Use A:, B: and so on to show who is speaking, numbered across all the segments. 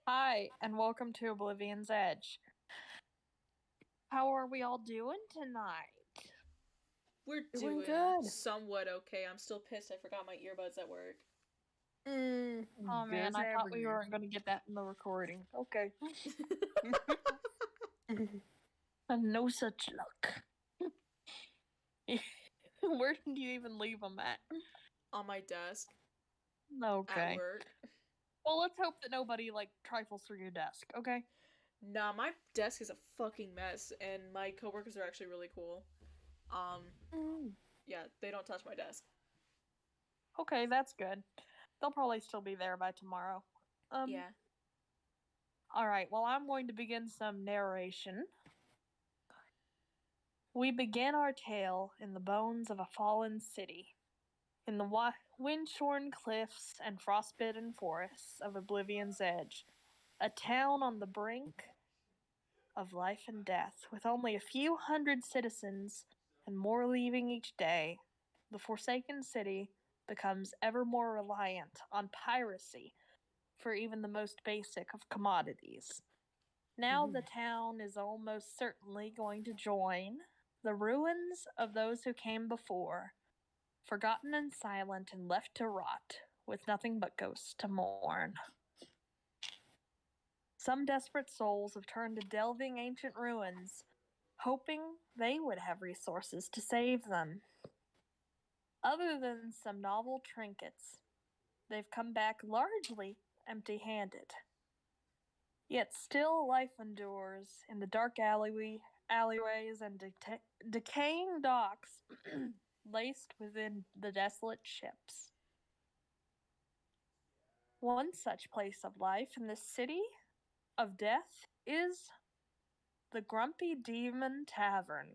A: Hi, and welcome to Oblivion's Edge. How are we all doing tonight?
B: We're
C: Doing
B: doing
C: good.
B: somewhat okay. I'm still pissed I forgot my earbuds at work.
A: Oh man,
C: There's
A: I thought we
C: everywhere.
A: weren't going to get that in the recording. Okay. And no such luck. Where did you even leave them at?
B: On my desk at
A: Okay.
B: work.
A: Well, let's hope that nobody, trifles through your desk, okay?
B: Nah, my desk is a fucking mess, and my coworkers are actually really cool. Um, yeah, they don't touch my desk.
A: Okay, that's good. They'll probably still be there by tomorrow.
B: Yeah.
A: Alright, well, I'm going to begin some narration. We begin our tale in the bones of a fallen city. In the wind-shorn cliffs and frostbitten forests of Oblivion's Edge, a town on the brink of life and death, with only a few hundred citizens and more leaving each day, the Forsaken City becomes ever more reliant on piracy for even the most basic of commodities. Now the town is almost certainly going to join the ruins of those who came before, forgotten and silent and left to rot, with nothing but ghosts to mourn. Some desperate souls have turned to delving ancient ruins, hoping they would have resources to save them. Other than some novel trinkets, they've come back largely empty-handed. Yet still life endures in the dark alleyways and decaying docks laced within the desolate ships. One such place of life in this city of death is the Grumpy Demon Tavern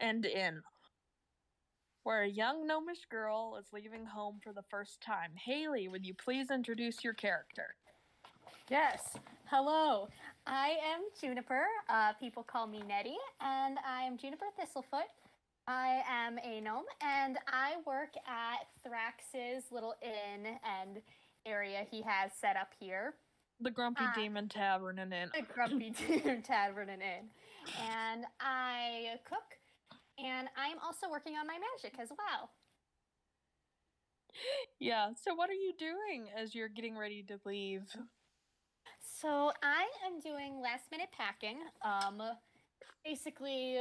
A: and Inn, where a young gnomish girl is leaving home for the first time. Hailey, would you please introduce your character?
C: Yes. Hello. I am Juniper. People call me Nettie, and I am Juniper Thistlefoot. I am a gnome, and I work at Thrax's little inn and area he has set up here.
A: The Grumpy Demon Tavern and Inn.
C: The Grumpy Tavern and Inn. And I cook, and I'm also working on my magic as well.
A: Yeah, so what are you doing as you're getting ready to leave?
C: So I am doing last minute packing. Basically,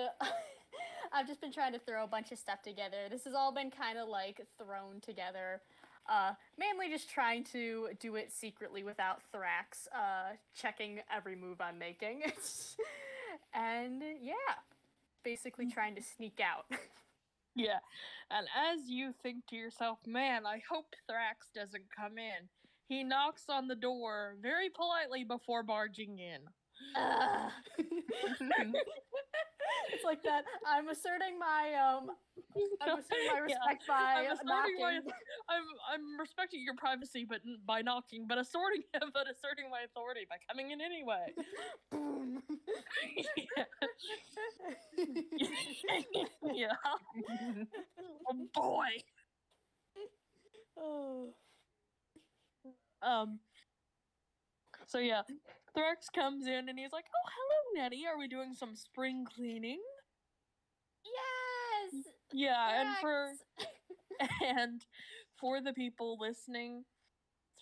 C: I've just been trying to throw a bunch of stuff together. This has all been kind of like thrown together. Mainly just trying to do it secretly without Thrax checking every move I'm making. And yeah, basically trying to sneak out.
A: Yeah, and as you think to yourself, man, I hope Thrax doesn't come in, he knocks on the door very politely before barging in.
C: It's like that. I'm asserting my respect by knocking.
A: I'm respecting your privacy, but by knocking, but asserting my authority by coming in anyway.
C: Boom.
A: Yeah. Oh boy.
C: Oh.
A: So yeah, Thrax comes in and he's like, "Oh, hello, Nettie. Are we doing some spring cleaning?"
C: Yes.
A: Yeah,
C: Thrax.
A: and for the people listening,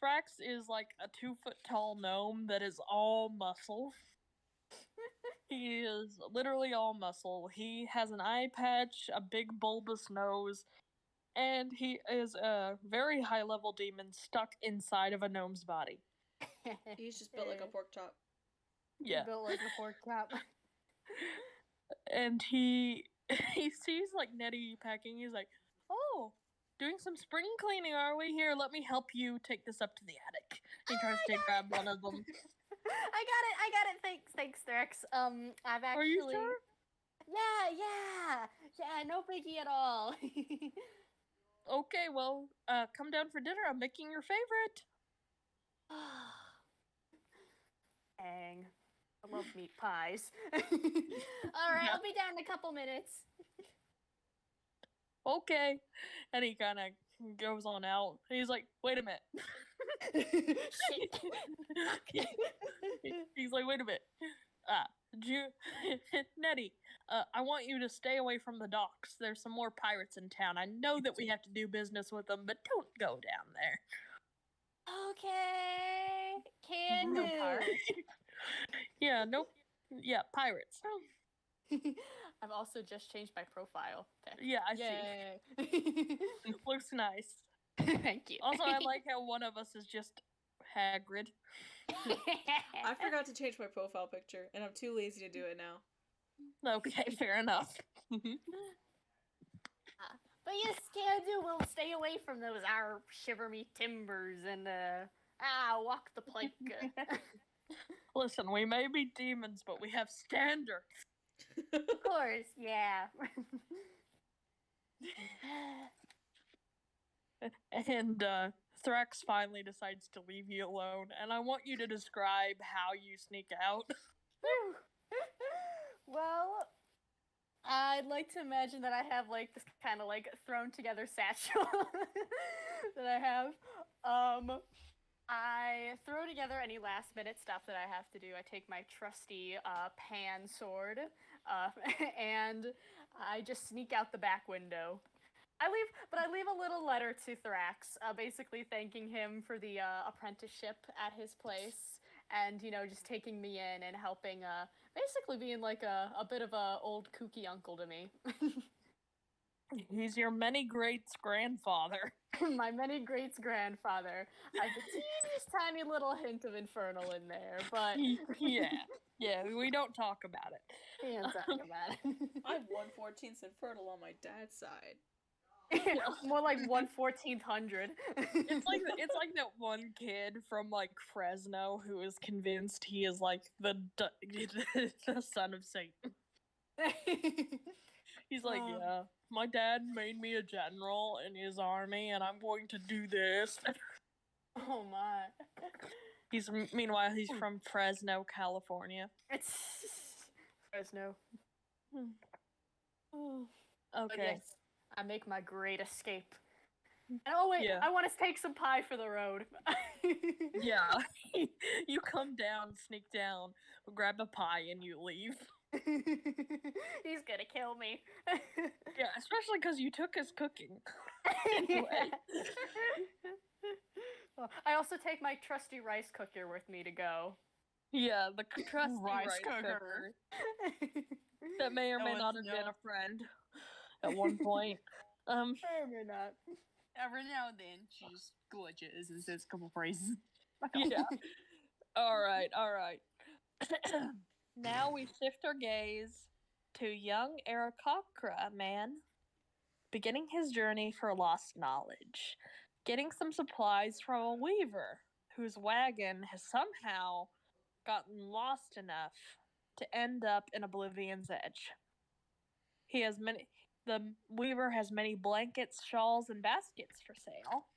A: Thrax is like a 2-foot tall gnome that is all muscle. He is literally all muscle. He has an eye patch, a big bulbous nose, and he is a very high level demon stuck inside of a gnome's body.
B: He's just built like a pork chop.
A: Yeah.
C: Built like a pork chop.
A: And he sees like Nettie packing. He's like, "Oh, doing some spring cleaning, are we? Here, let me help you take this up to the attic." He tries to grab one of them.
C: I got it. Thanks, Thrax. I've actually.
A: Are you sure?
C: Yeah. No biggie at all.
A: Okay, well, come down for dinner. I'm making your favorite.
C: Dang. I love meat pies. Alright, I'll be down in a couple minutes.
A: Okay. And he kind of goes on out. He's like, "Wait a minute."
C: Shit.
A: He's like, wait a minute. Nettie, I want you to stay away from the docks. There's some more pirates in town. I know that we have to do business with them, but don't go down there.
C: Okay. Can do.
A: Yeah, nope. Yeah, pirates.
C: I've also just changed my profile pic.
A: Yeah, I see. Looks nice.
C: Thank you.
A: Also, I like how one of us is just Hagrid.
B: I forgot to change my profile picture, and I'm too lazy to do it now.
A: Okay, fair enough.
C: But yes, can do. We'll stay away from those shiver me timbers and walk the plank.
A: Listen, we may be demons, but we have standards.
C: Of course, yeah.
A: And Thrax finally decides to leave you alone, and I want you to describe how you sneak out.
C: Well, I'd like to imagine that I have like this kind of like thrown together satchel that I have. I throw together any last minute stuff that I have to do. I take my trusty pan sword and I just sneak out the back window. I leave a little letter to Thrax, basically thanking him for the apprenticeship at his place, and just taking me in and helping, basically being like a bit of a old kooky uncle to me.
A: He's your many greats grandfather.
C: My many greats grandfather. I have the teeniest tiny little hint of infernal in there, but
A: yeah, we don't talk about it.
C: We don't talk about it.
B: I'm 1/14th infernal on my dad's side.
C: More like 1/1400.
A: It's like that one kid from like Fresno who is convinced he is like the son of Satan. He's like, yeah, my dad made me a general in his army, and I'm going to do this.
C: Oh my!
A: Meanwhile, he's from Fresno, California.
C: It's Fresno.
A: Okay.
C: Yes, I make my great escape. And wait, yeah. I want to take some pie for the road.
A: Yeah. You come down, sneak down, grab a pie, and you leave.
C: He's gonna kill me.
A: Yeah, especially because you took his cooking. Anyway.
C: I also take my trusty rice cooker with me to go.
A: Yeah, the trusty rice cooker. That may or may not have been a friend at one point.
C: May or may not.
D: Every now and then, she just glitches and says a couple phrases.
A: Yeah. Alright. Now we shift our gaze to young Aarakocra man, beginning his journey for lost knowledge, getting some supplies from a weaver whose wagon has somehow gotten lost enough to end up in Oblivion's Edge. The weaver has many blankets, shawls, and baskets for sale.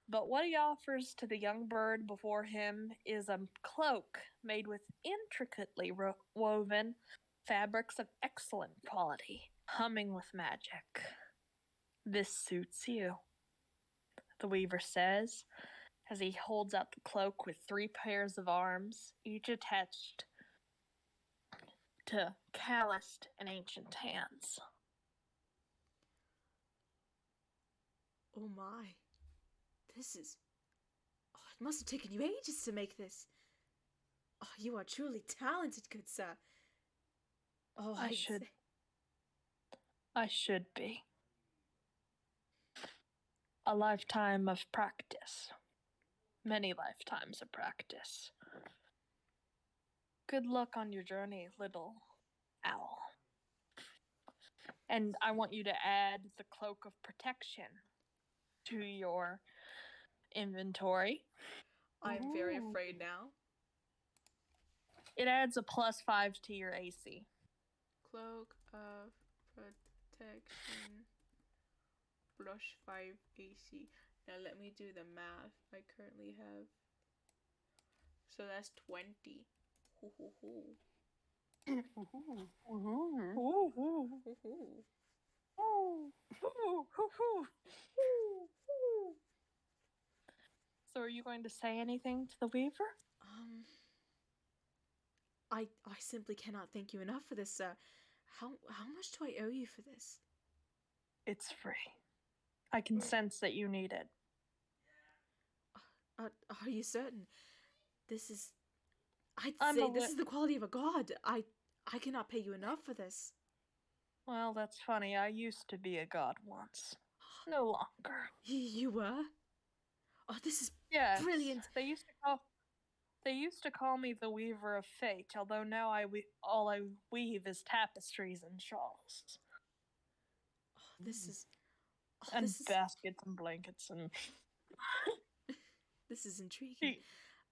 A: But what he offers to the young bird before him is a cloak made with intricately woven fabrics of excellent quality, humming with magic. This suits you, the weaver says, as he holds out the cloak with 3 pairs of arms, each attached to calloused and ancient hands.
B: Oh my. This is... Oh, it must have taken you ages to make this. Oh, you are truly talented, good sir. Oh,
A: I should be. A lifetime of practice. Many lifetimes of practice. Good luck on your journey, little owl. And I want you to add the cloak of protection to your inventory.
B: I'm very afraid now.
A: It adds a +5 to your AC.
B: Cloak of protection +5 AC. Now let me do the math. I currently have... So that's 20.
A: So are you going to say anything to the weaver?
B: I simply cannot thank you enough for this, sir. How much do I owe you for this?
A: It's free. I can sense that you need it.
B: Are you certain? This is... I'd
A: I'm
B: say this is the quality of a god. I cannot pay you enough for this.
A: Well, that's funny. I used to be a god once. No longer.
B: You were? Oh, this is
A: Yes.
B: brilliant.
A: They used to call me the Weaver of Fate, although now all I weave is tapestries and shawls.
B: Oh, this is... Oh,
A: and
B: this is...
A: baskets and blankets and...
B: This is intriguing.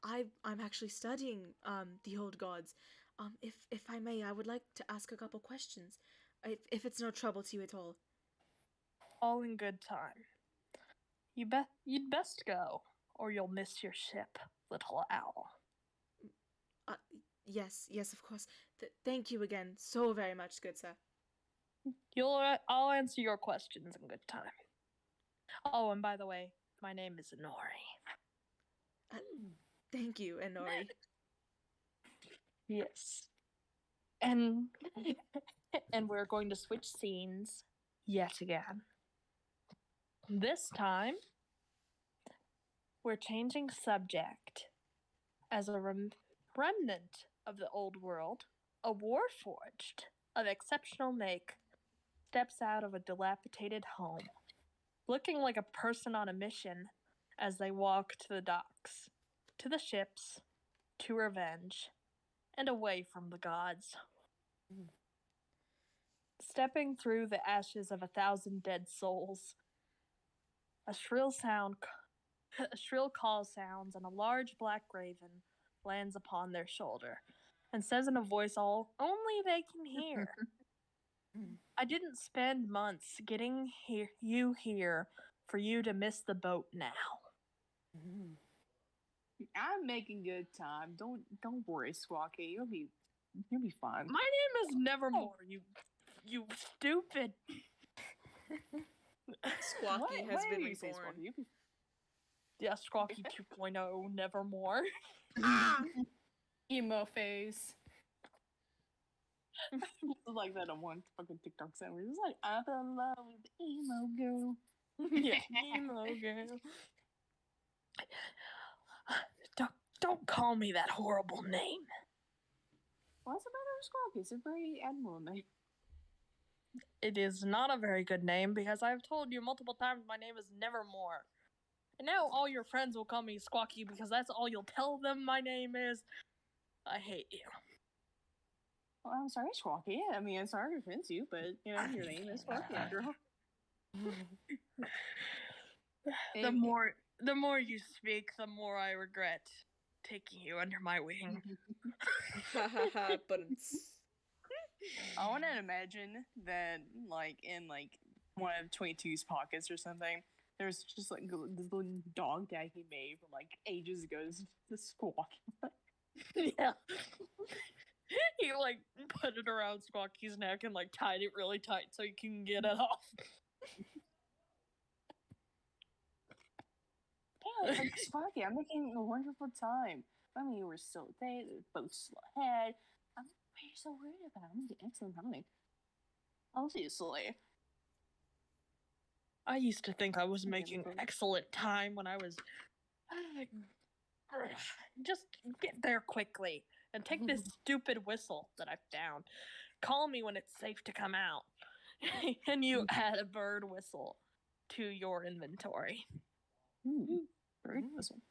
B: I'm actually studying the old gods. If I may, I would like to ask a couple questions, if it's no trouble to you at all.
A: All in good time. You'd best go, or you'll miss your ship, little owl.
B: Yes, of course. Thank you again so very much, good sir.
A: I'll answer your questions in good time. Oh, and by the way, my name is Inori.
B: Thank you, Inori.
A: Yes. And we're going to switch scenes yet again. This time, we're changing subject. As a remnant of the old world, a warforged of exceptional make steps out of a dilapidated home, looking like a person on a mission as they walk to the docks, to the ships, to revenge, and away from the gods. Stepping through the ashes of 1,000 dead souls, a shrill call sounds, and a large black raven lands upon their shoulder and says in a voice only they can hear, I didn't spend months getting you here for you to miss the boat now.
D: I'm making good time. Don't worry, Squawky. You'll be fine.
A: My name is Nevermore, you stupid.
B: Squawky has been reborn.
A: Yeah, Squawky 2.0, Nevermore.
C: Emo phase.
D: Like that on one fucking TikTok sound where it's like, I'm in love with the emo girl.
A: Yeah, emo girl. Don't call me that horrible name.
D: What's the matter with Squawky? It's a very admirable name.
A: It is not a very good name because I've told you multiple times my name is Nevermore. And now all your friends will call me Squawky because that's all you'll tell them my name is. I hate you.
D: Well, I'm sorry, Squawky. I mean, I'm sorry to offend you, but, you know, your name is Squawky, girl.
A: The more you speak, the more I regret taking you under my wing.
B: But
D: I want to imagine that, like, in, like, one of 22's pockets or something, there's just, like, this little dog tag he made from, like, ages ago. This Squawky.
A: Yeah. He, like, put it around Squawky's neck and, like, tied it really tight so you can get it off.
D: Yeah, like, Squawky, I'm making a wonderful time. I mean, we're still there, both still ahead. I'm what are you so worried about? I'm making excellent time. Obviously.
A: I used to think I was making excellent time when I was... Just get there quickly and take this stupid whistle that I found. Call me when it's safe to come out. And you add a bird whistle to your inventory.
D: Bird whistle.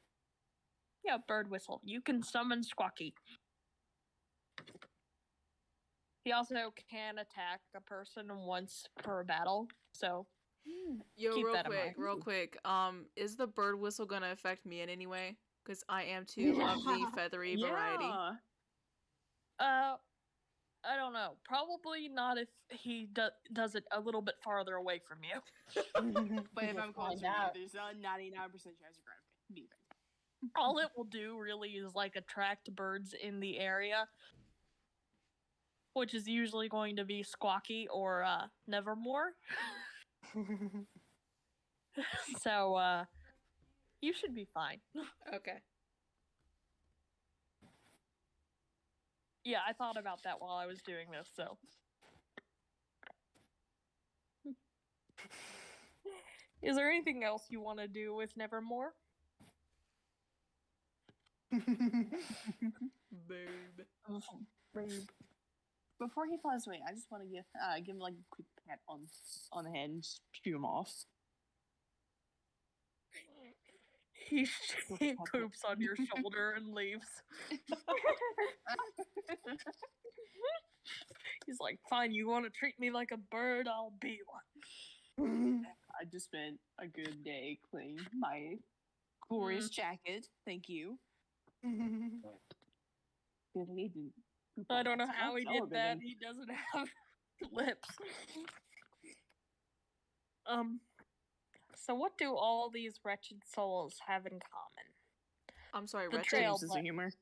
A: Yeah, bird whistle. You can summon Squawky. He also can attack a person once per battle, so
B: Yo,
A: keep
B: real
A: that in mind.
B: quick. Is the bird whistle gonna affect me in any way? Because I am too of the feathery variety.
A: I don't know. Probably not if he does it a little bit farther away from you.
D: But if I'm closer, there's a 99% chance of grabbing.
A: All it will do really is like attract birds in the area, which is usually going to be Squawky or Nevermore. So you should be fine.
B: Okay.
A: Yeah, I thought about that while I was doing this, so. Is there anything else you want to do with Nevermore?
B: Babe.
D: Before he flies away, I just want to give him like a quick pat on the head and just shoo him off.
A: He poops on your shoulder and leaves. He's like, fine, you want to treat me like a bird, I'll be one.
D: I just spent a good day cleaning my glorious jacket. Thank you. Good, he didn't poop
A: I
D: on
A: don't know
D: that
A: how he did
D: television.
A: that. He doesn't have lips. So what do all these wretched souls have in common?
B: I'm sorry,
A: The
B: wretched.
A: trail
D: Sense of humor.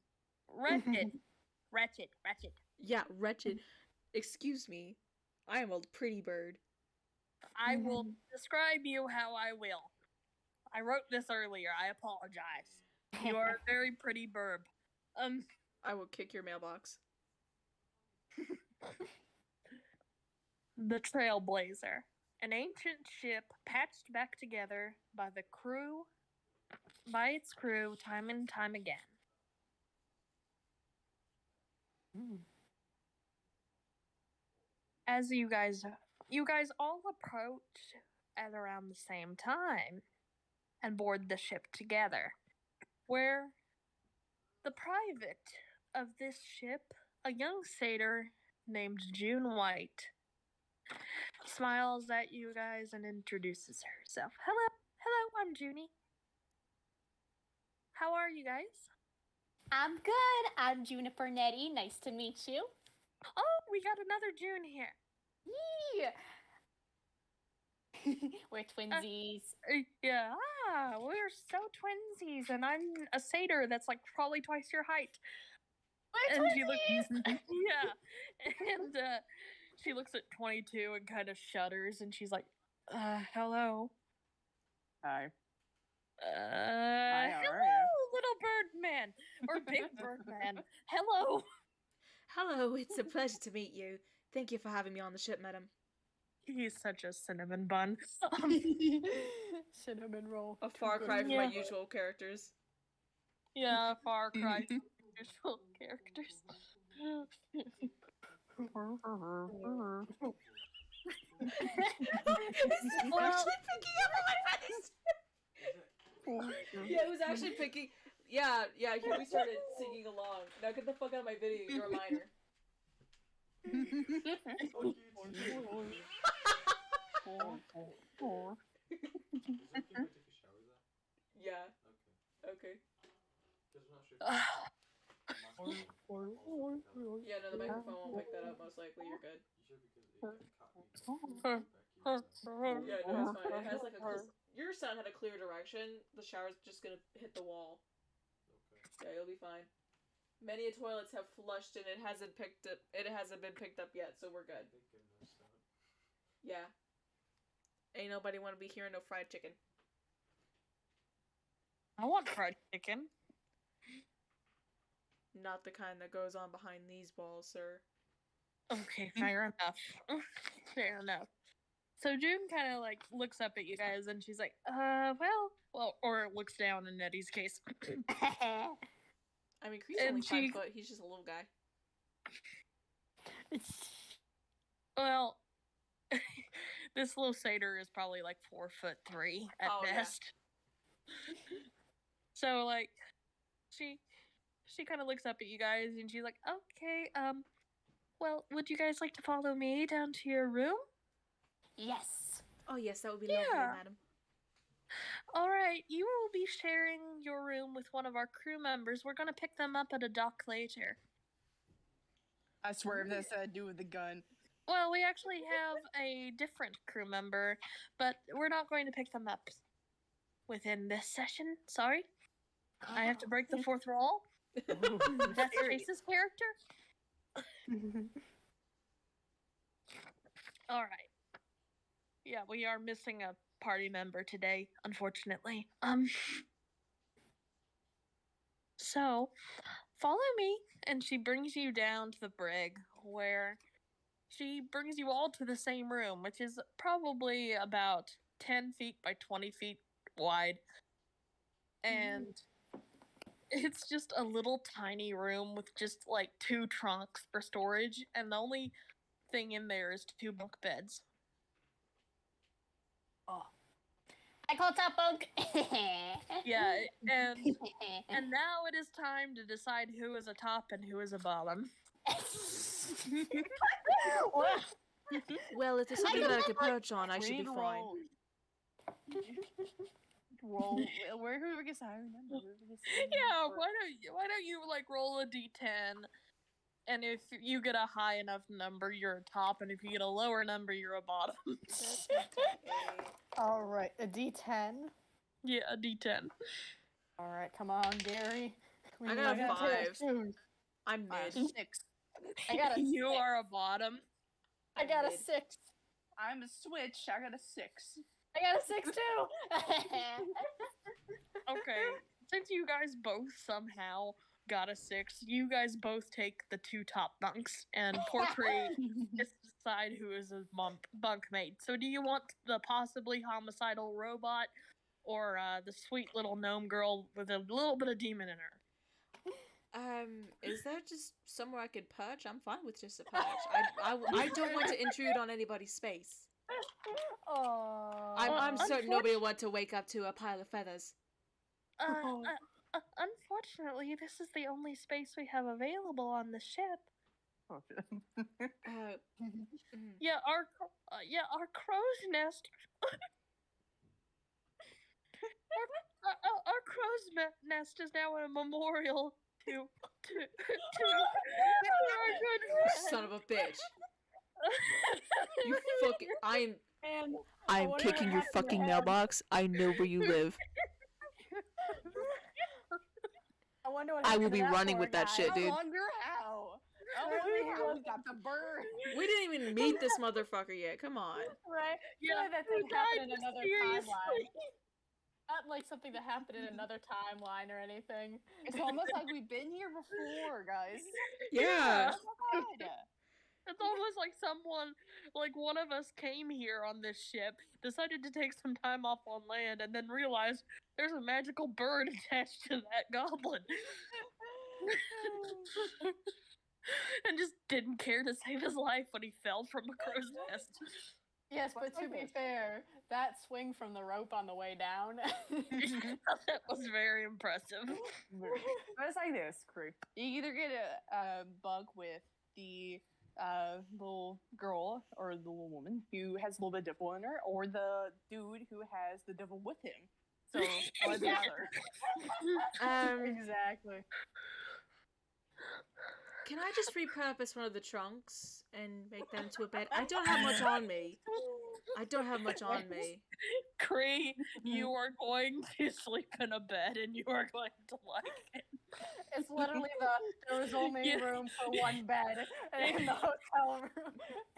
A: Wretched. Wretched.
B: Yeah, wretched. Excuse me. I am a pretty bird.
A: I will describe you how I will. I wrote this earlier. I apologize. You are a very pretty bird.
B: I will kick your mailbox.
A: The Trailblazer. An ancient ship patched back together by its crew time and time again. As you guys all approach at around the same time and board the ship together, where the private of this ship, a young satyr named June White, smiles at you guys and introduces herself. Hello, I'm Junie. How are you guys?
C: I'm good. I'm Juniper Nettie. Nice to meet you.
A: Oh, we got another June here.
C: Yee! We're twinsies.
A: Yeah, we're so twinsies, and I'm a satyr that's like probably twice your height.
C: We're
A: And she looks,
C: twinsies!
A: yeah, and she looks at 22 and kind of shudders, and she's like, hello.
D: Hi.
A: Hello,
D: how are ya?
A: little bird man, or big bird man. Hello.
B: Hello, it's a pleasure to meet you. Thank you for having me on the ship, madam.
A: He's such a cinnamon bun.
C: Cinnamon roll.
B: A far cry from my usual characters.
A: Yeah, far cry from usual characters.
B: It's actually picking up on my face. Yeah, it was actually picking. Yeah. Huey started singing along. Now get the fuck out of my video. You're a minor. Yeah. Okay. Yeah, no, the microphone won't pick that up. Most likely, you're good. Yeah, no, it's fine. It has like your sound had a clear direction. The shower's just gonna hit the wall. Yeah, you'll be fine. Many toilets have flushed and it hasn't been picked up yet, so we're good. Yeah. Ain't nobody want to be hearing no fried chicken.
A: I want fried chicken.
B: Not the kind that goes on behind these walls, sir.
A: Okay, fair enough. Fair enough. So June kind of like looks up at you guys and she's like, well, or looks down in Nettie's case.
B: I mean, Qree's only 5 foot. He's just a little guy.
A: Well, this little satyr is probably like 4'3" at best. Yeah. So like, she kind of looks up at you guys and she's like, okay, well, would you guys like to follow me down to your room?
C: Yes.
B: Oh yes, that would be lovely, madam.
A: All right, you will be sharing your room with one of our crew members. We're gonna pick them up at a dock later.
D: I swear, if that's to do with the gun.
A: Well, we actually have a different crew member, but we're not going to pick them up within this session. Sorry. I have to break the fourth wall. That's Chase's character. All right. Yeah, we are missing a party member today, unfortunately. So, follow me. And she brings you down to the brig, where she brings you all to the same room, which is probably about 10 feet by 20 feet wide. And it's just a little tiny room with just like 2 trunks for storage, and the only thing in there is 2 bunk beds.
C: I call top bunk.
A: Yeah, and now it is time to decide who is a top and who is a bottom.
B: Well, if there's something that I could perch on, I
D: We
B: should
D: need
B: be
D: to
B: fine.
D: roll. Whoever gets higher number.
A: Yeah, why don't you like roll a d10, and if you get a high enough number, you're a top, and if you get a lower number, you're a bottom.
C: All right, a D10.
A: Yeah, a d10.
C: All right, come on, Gary.
B: I got a 5.
C: Two.
B: I'm mid.
D: 6.
C: I got a
A: You
C: six.
A: are a bottom.
C: I got a
B: mid.
C: 6.
D: I'm a switch. I got a 6.
C: I got a 6 too.
A: Okay, since you guys both somehow got a 6, you guys both take the 2 top bunks, and poor Qree gets to decide who is his bunkmate. So do you want the possibly homicidal robot, or the sweet little gnome girl with a little bit of demon in her?
B: Is there just somewhere I could perch? I'm fine with just a perch. I don't want to intrude on anybody's space.
C: Oh.
B: I'm certain nobody will want to wake up to a pile of feathers.
A: Unfortunately, this is the only space we have available on the ship. Yeah, our crow's nest. our crow's nest is now a memorial to our good
B: Son of a bitch. You fucking. I'm
C: wonder
B: kicking
C: what
B: your
C: happened to
B: fucking
C: him.
B: mailbox. I know where you live.
C: I wonder what
B: I
C: happened
B: will
C: to
B: be
C: that
B: running
C: poor
B: with that
C: guy.
B: shit, dude.
D: I wonder how. I wonder how we got the bird.
B: We didn't even meet this motherfucker yet. Come on.
C: Right?
A: Yeah,
C: Surely that thing
A: he
C: happened
A: died
C: in another
A: mysteriously.
C: timeline. Not like something that happened in another timeline or anything.
D: It's almost like we've been here before, guys.
B: Yeah.
D: Oh my god.
A: It's almost like someone, like one of us came here on this ship, decided to take some time off on land, and then realized there's a magical bird attached to that goblin. And just didn't care to save his life when he fell from a crow's nest.
C: Yes, but to be fair, that swing from the rope on the way down.
A: That was very impressive.
D: But it's like this, Qree. You either get a bunk with the little girl or the little woman who has a little bit of devil in her, or the dude who has the devil with him. So, what's the other?
C: Exactly.
B: Can I just repurpose one of the trunks and make them to a bed? I don't have much on me.
A: Qree, you are going to sleep in a bed and you are going to like it.
C: It's literally there was only room for one bed in the hotel room.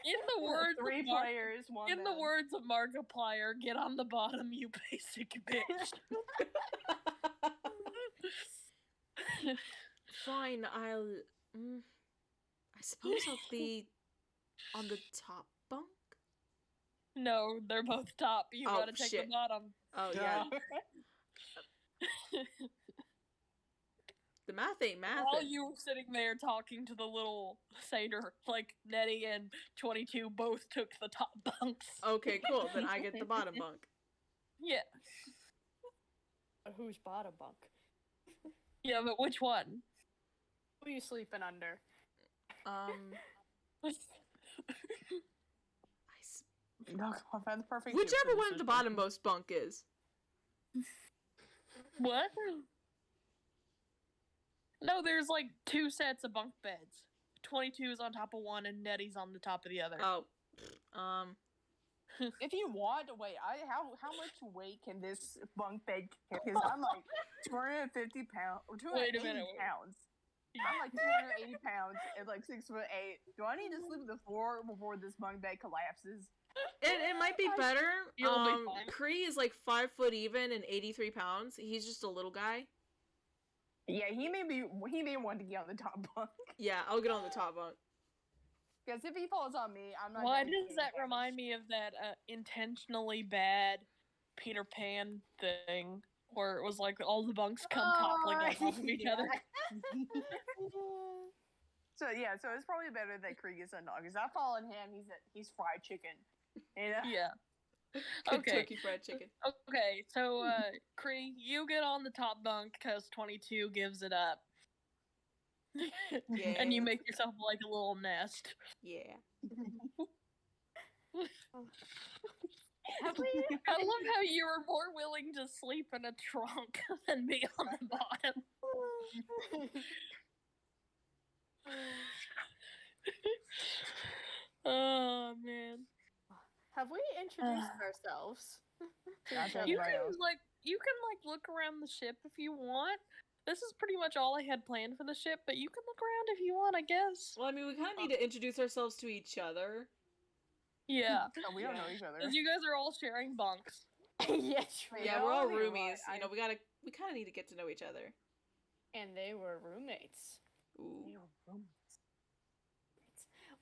A: In the words
D: Three
A: of Mark,
D: players, one
A: in the
D: bed.
A: words of Markiplier, get on the bottom, you basic bitch.
B: Fine, I suppose I'll be on the top bunk.
A: No, they're both top. You
B: Oh,
A: gotta take
B: shit.
A: the bottom.
B: Oh yeah. The math ain't math.
A: While you were sitting there talking to the little satyr, like Nettie and 22 both took the top bunks.
B: Okay, cool. Then I get the bottom bunk.
A: Yeah.
C: Who's bottom bunk?
A: Yeah, but which one?
C: Who are you sleeping under?
D: No, come on, find the perfect.
B: Whichever one the bottommost bunk is.
A: What? No, there's like 2 sets of bunk beds. 22 is on top of one and Nettie's on the top of the other.
B: Oh.
D: If you want to wait, how much weight can this bunk bed carry? Because I'm like 250 pounds or 280
A: Wait a minute.
D: pounds. I'm like 280 pounds and like 6'8". Do I need to sleep on the floor before this bunk bed collapses?
B: It might be better.
A: You'll be fine.
B: Qree is like 5 foot even and 83 pounds. He's just a little guy.
D: Yeah, he may want to get on the top bunk.
B: Yeah, I'll get on the top bunk.
D: Because if he falls on me, I'm not.
A: Why
D: gonna
A: does
D: get
A: that
D: damage.
A: remind me of that intentionally bad Peter Pan thing where it was like all the bunks come toppling on top of each other?
D: So it's probably better that Qree gets a dog. Because I fall on him, he's fried chicken. You know?
A: Yeah. Okay.
B: Kentucky Fried Chicken.
A: Okay, so Qree, you get on the top bunk because 22 gives it up.
B: Yeah.
A: And you make yourself like a little nest.
B: Yeah.
C: Have we?
A: I love how you were more willing to sleep in a trunk than be on the bottom. Oh man.
C: Have we introduced ourselves? to
D: I
C: each
D: think
C: other?
A: You
D: Right
A: can
D: on.
A: you can look around the ship if you want. This is pretty much all I had planned for the ship, but you can look around if you want, I guess.
B: Well, I mean, we kind of need to introduce ourselves to each other.
A: Yeah.
D: Oh, we don't know each other.
A: Because you guys are all sharing bunks.
C: Yeah, true.
B: Yeah,
D: know,
B: we're all
D: you're right.
B: roomies. You know, we kind of need to get to know each other.
C: And they were roommates.
B: Ooh.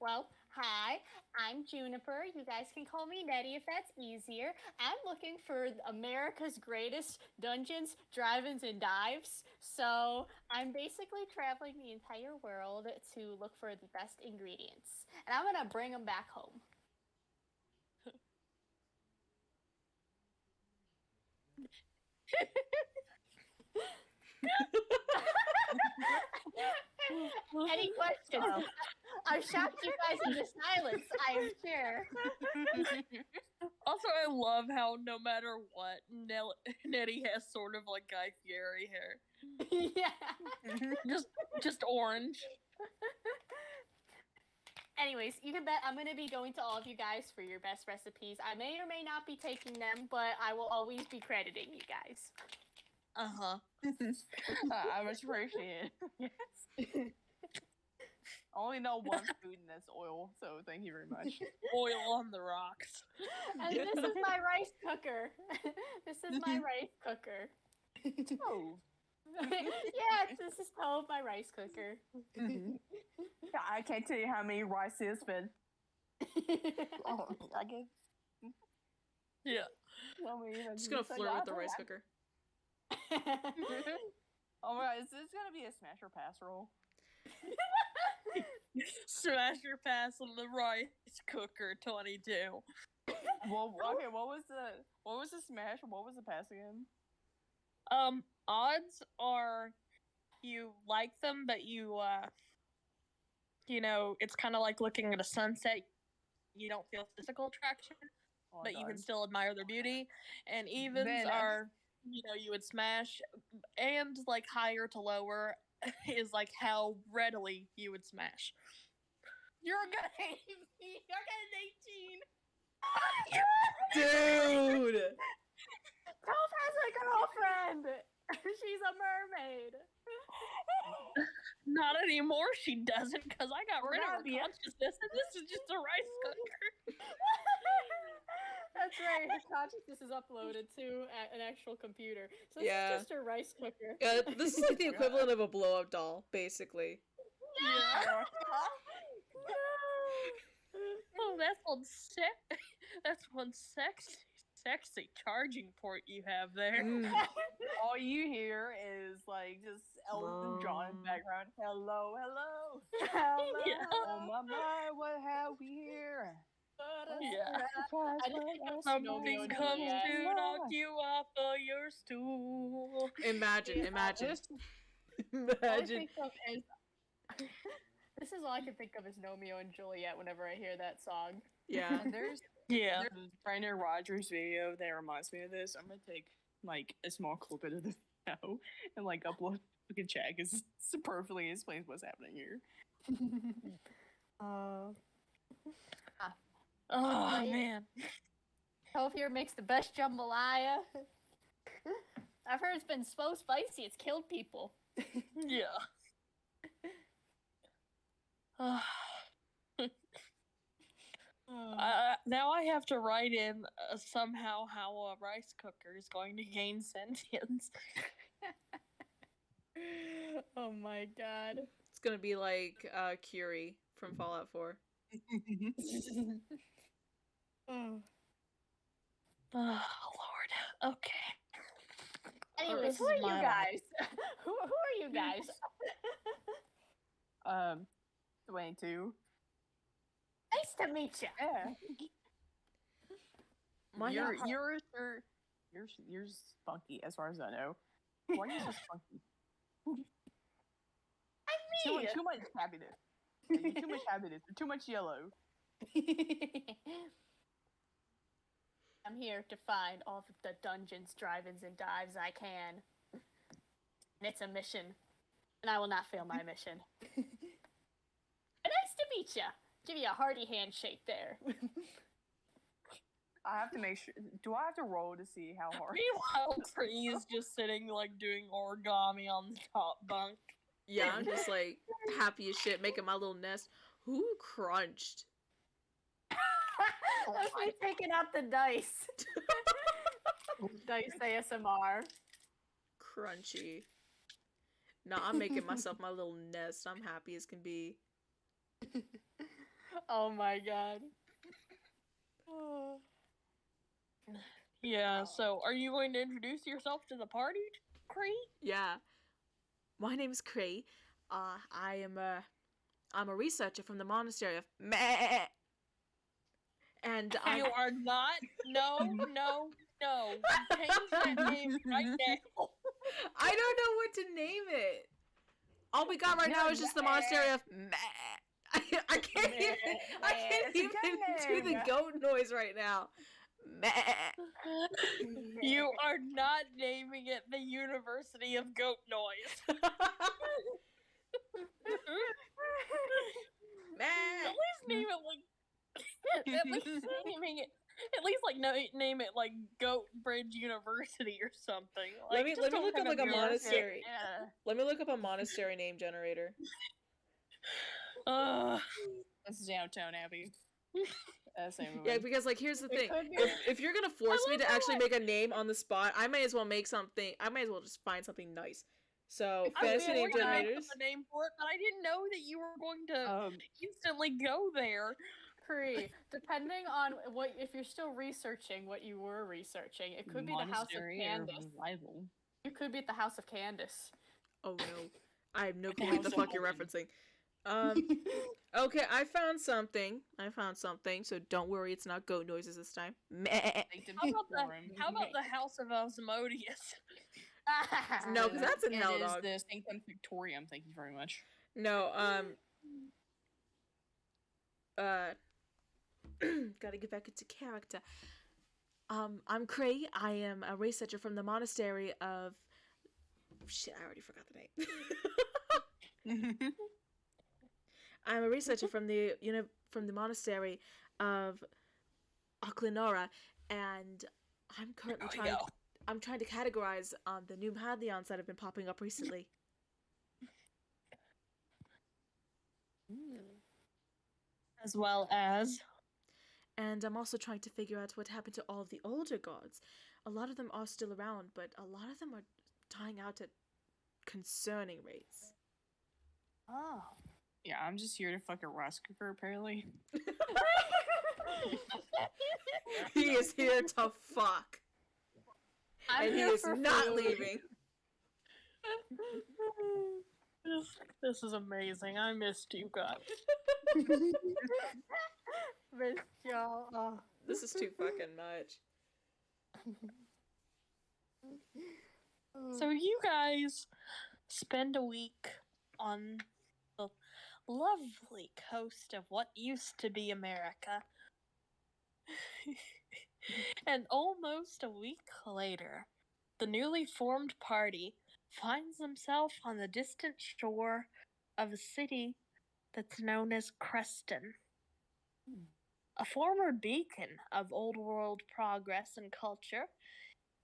C: Well, hi, I'm Juniper. You guys can call me Nettie if that's easier. I'm looking for America's greatest dungeons, drive-ins, and dives. So I'm basically traveling the entire world to look for the best ingredients. And I'm going to bring them back home. Any questions? I've shocked you guys into silence, I am sure.
A: Also, I love how no matter what, Nettie has sort of like Guy Fieri hair.
C: Yeah.
A: Just orange.
C: Anyways, you can bet I'm going to be going to all of you guys for your best recipes. I may or may not be taking them, but I will always be crediting you guys.
A: Uh-huh.
D: I much appreciate it. Yes. I only know one food, and that's oil. So thank you very much.
A: Oil on the rocks.
C: And this is my rice cooker. This is my rice cooker.
D: Oh.
C: This is Tove, my rice cooker.
D: I can't tell you how many rice is fed. Oh, I guess.
A: Yeah.
B: Just gonna flirt with the rice cooker.
D: Oh my god, is this gonna be a smash or pass roll?
A: Smash your pass on the rice cooker, 22.
D: Well, okay. What was the smash? What was the pass again?
A: Odds are you like them, but you know, it's kind of like looking at a sunset. You don't feel physical attraction,
D: Oh,
A: but you can
D: God.
A: still admire their beauty. And evens
D: Then,
A: are, you know, you would smash, and like higher to lower is like how readily you would smash.
D: You're gonna 18.
B: Dude!
C: Tove has a girlfriend! She's a mermaid!
A: Not anymore, she doesn't, because I got rid of her
D: Yeah.
A: consciousness, and this is just a rice cooker.
C: That's right, her consciousness is uploaded to an actual computer. So this
B: Yeah.
C: is just a rice cooker.
B: This is like the equivalent of a blow-up doll, basically.
A: Yeah. Oh, that's one sexy charging port you have there.
D: All you hear is like just Elton John in the background. Hello, hello.
C: Hello.
A: Yeah.
D: Oh my, what have we here?
A: Yeah.
C: I just think of
A: Something
C: Romeo and
A: comes
C: Juliet.
A: to knock you off of your stool.
B: Imagine.
C: All I
B: Imagine.
C: think of is this is all I can think of is Romeo and Juliet whenever I hear that song.
B: Yeah.
D: And there's
A: Yeah.
D: a Brandon Rogers video that reminds me of this. I'm gonna take like a small clip of the video and like upload fucking chat because it perfectly explains what's happening here.
A: Oh,
C: Right.
A: man.
C: Tove here makes the best jambalaya. I've heard it's been so spicy it's killed people.
A: Yeah. Now I have to write in somehow how a rice cooker is going to gain sentience.
C: Oh my god.
B: It's gonna be like Qree from Fallout 4.
C: Oh.
A: Oh, Lord. Okay.
C: Anyways,
A: This
C: who
A: is
C: are you
A: my
C: guys? who are you guys?
D: 22.
C: Nice to meet you.
D: Yeah.
B: My
D: You're spunky as far as I know. Why are you so spunky?
C: I'm me.
D: Too much happiness. Like, too much happiness. Too much yellow.
C: I'm here to find all of the dungeons, drive-ins, and dives I can. And it's a mission. And I will not fail my mission. But nice to meet you. Give you a hearty handshake there.
D: I have to make sure. Do I have to roll to see how hard?
A: Meanwhile, Qree is just sitting, like, doing origami on the top bunk.
B: Yeah, I'm just like happy as shit, making my little nest. Who crunched?
C: That's me taking out the dice. Dice ASMR.
B: Crunchy. No, I'm making myself my little nest. I'm happy as can be.
C: Oh my god.
A: Yeah, so are you going to introduce yourself to the party, Qree?
B: Yeah. My name is Qree. I'm a researcher from the monastery of Meh. And
A: You are not. No. Change that name right now.
B: I don't know what to name it. All we got right now is just the monastery of Meh. I can't even do the goat noise right now. Meh.
A: You are not naming it the University of Goat Noise.
B: Meh.
A: At least name it like. At least like name it like Goat Bridge University or something.
B: Let
A: Like,
B: me
A: just
B: look
A: some
B: up
A: kind
B: like
A: of
B: a
A: weird
B: monastery.
D: Yeah.
B: Let me look up a monastery name generator.
D: This is Downtown Abbey. Same
B: Yeah,
D: movie.
B: because like here's the thing.
C: could be.
B: If you're gonna force me
A: love
B: to
A: how
B: actually make a name on the spot, I may as well make something. I may as well just find something nice. So fantasy name generators.
A: A name for it, but I didn't know that you were going to instantly go there.
C: Qree, depending on what, if you're still researching what you were researching, it could be the House of
D: Monastery or
C: Candace.
D: Revival.
C: You could be at the House of Candace.
B: Oh no, I have no
D: The
B: clue what the
D: House of
B: fuck you're
D: Oblivion.
B: referencing. Okay, I found something. So don't worry, it's not goat noises this time. Meh.
A: How about the House of Osmodius?
B: No, because that's in Hell,
D: It is
B: dog.
D: the Sanctum Victorium. Thank you very much.
B: No, gotta get back into character. I'm Qree. I am a researcher from the monastery of. Shit, I already forgot the name. I'm a researcher from the monastery of Aklinora, and I'm currently trying to categorize the new pantheons that have been popping up recently.
A: As well as.
B: And I'm also trying to figure out what happened to all of the older gods. A lot of them are still around, but a lot of them are dying out at concerning rates.
C: Oh.
D: Yeah, I'm just here to fuck a rice cooker, apparently.
B: He is here to fuck.
C: I'm
B: And he
C: here
B: is
C: for
B: not
C: food.
B: leaving.
A: This is amazing. I missed you guys.
C: Missed y'all. Oh.
B: This is too fucking much.
A: So you guys spend a week on the lovely coast of what used to be America. And almost a week later, the newly formed party finds themselves on the distant shore of a city that's known as Creston. A former beacon of old world progress and culture,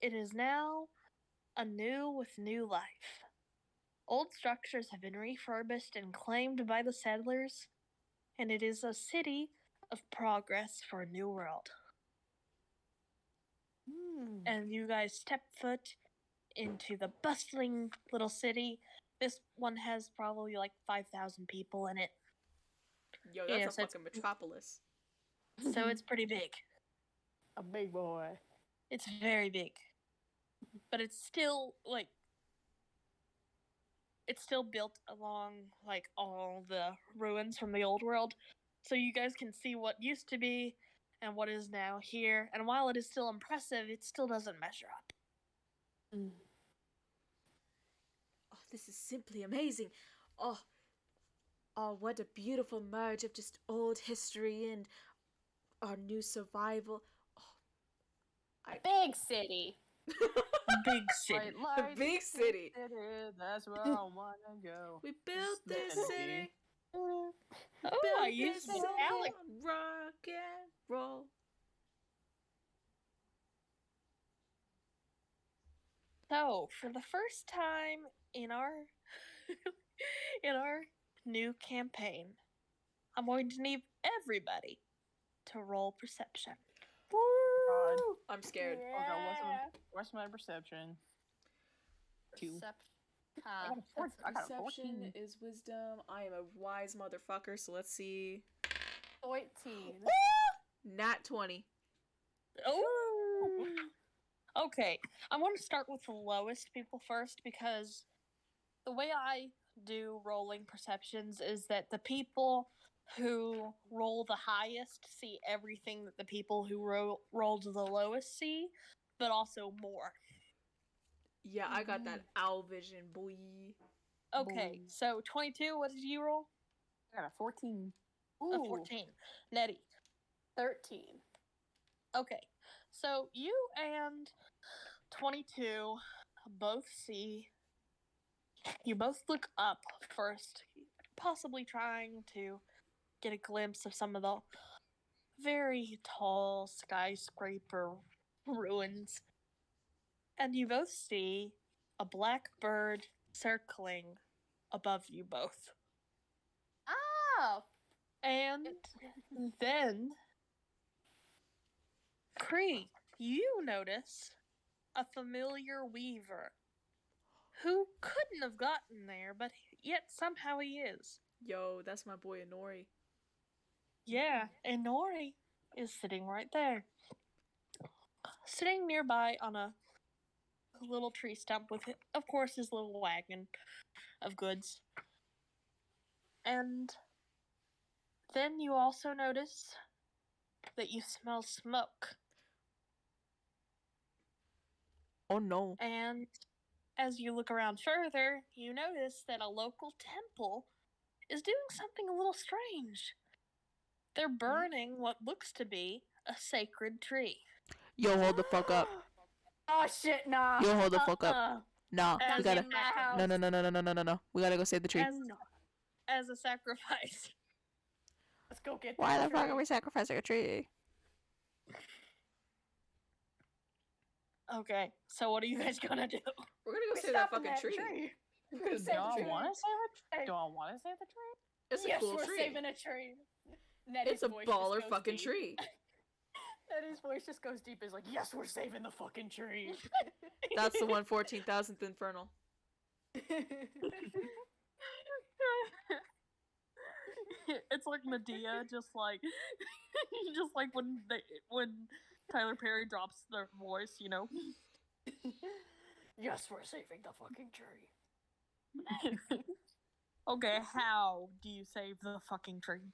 A: it is now anew with new life. Old structures have been refurbished and claimed by the settlers, and it is a city of progress for a new world. And you guys step foot into the bustling little city This one has probably like 5,000 people in it.
B: Yo,
A: Yeah,
B: that's
A: so
B: a
A: it's-
B: fucking metropolis.
A: So it's pretty big.
C: A big boy.
A: It's very big. But it's still like it's still built along like all the ruins from the old world. So you guys can see what used to be and what is now here. And while it is still impressive, it still doesn't measure up.
B: Oh, this is simply amazing. Oh, what a beautiful merge of just old history and our new survival.
C: A big city.
A: Big city.
B: A big city.
D: That's where I wanna go.
B: We built this city.
A: Oh,
B: Built
A: I used
B: this
A: to
B: city
A: Alec.
B: on rock and roll.
A: So, for the first time in our in our new campaign, I'm going to need everybody to roll perception.
D: God.
B: I'm scared.
D: Oh god, what's my perception? 2. I got a 14.
B: Is wisdom. I am a wise motherfucker, so let's see.
C: 14.
B: Nat 20.
A: Oh. Okay, I want to start with the lowest people first because the way I do rolling perceptions is that the people who roll the highest see everything that the people who rolled the lowest see, but also more.
B: Yeah, I got that owl vision, boy.
A: Okay, so 22, what did you roll?
D: I got a 14.
A: A 14. Nettie.
C: 13.
A: Okay, so you and 22 both see. You both look up first, possibly trying to get a glimpse of some of the very tall skyscraper ruins. And you both see a black bird circling above you both.
C: Oh!
A: And then, Qree, you notice a familiar weaver who couldn't have gotten there, but yet somehow he is.
B: Yo, that's my boy Inori.
A: Yeah, and Nori is sitting right there. Sitting nearby on a little tree stump with, of course, his little wagon of goods. And then you also notice that you smell smoke.
B: Oh no.
A: And as you look around further, you notice that a local temple is doing something a little strange. They're burning what looks to be a sacred tree.
B: Yo, hold the fuck up.
C: Oh shit, nah.
B: Yo, hold the fuck up. Nah,
A: As
B: we gotta.
C: in my house.
B: No. We gotta go save the tree.
A: As a sacrifice.
C: Let's go get
B: Why
C: that
B: the fuck
C: tree.
B: are we sacrificing a tree?
A: Okay, so what are you guys gonna do?
B: We're gonna go
C: We
B: save that
C: stopping
B: fucking tree.
C: We're gonna
D: Do
C: save
D: I
C: the tree.
D: want to save a
C: Hey.
D: Do I want to save the tree?
B: It's a
C: Yes,
B: cool
C: we're
B: tree.
C: saving a tree. Nettie's
B: It's a
C: voice just
B: baller
C: goes
B: fucking
C: deep.
B: tree.
C: Nettie's voice just goes deep. Is like, yes, we're saving the fucking tree.
B: That's the 1/14,000th infernal.
A: It's like Medea, just like when Tyler Perry drops their voice, you know.
C: Yes, we're saving the fucking tree.
A: Okay, how do you save the fucking tree?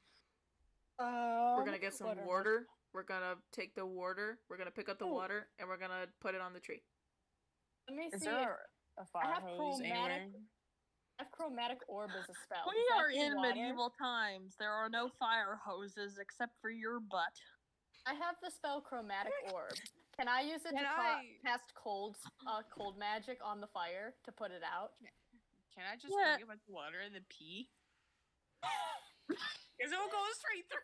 B: We're gonna get some
C: what are
B: water. We're gonna take the water. We're gonna pick up the
C: Ooh.
B: water, and we're gonna put it on the tree.
C: Let me
D: Is
C: see.
D: there a
C: I
D: fire
C: have
D: hose anywhere?
C: I have chromatic orb as a spell.
A: We
C: Does that
A: are
C: do
A: in
C: water?
A: medieval times. There are no fire hoses except for your butt.
C: I have the spell chromatic orb. Can I use it
D: Can
C: to
D: I-
C: cast cold magic on the fire to put it out?
D: Can I just
A: Yeah.
D: drink a bunch of water and then pee? Because it'll go straight through.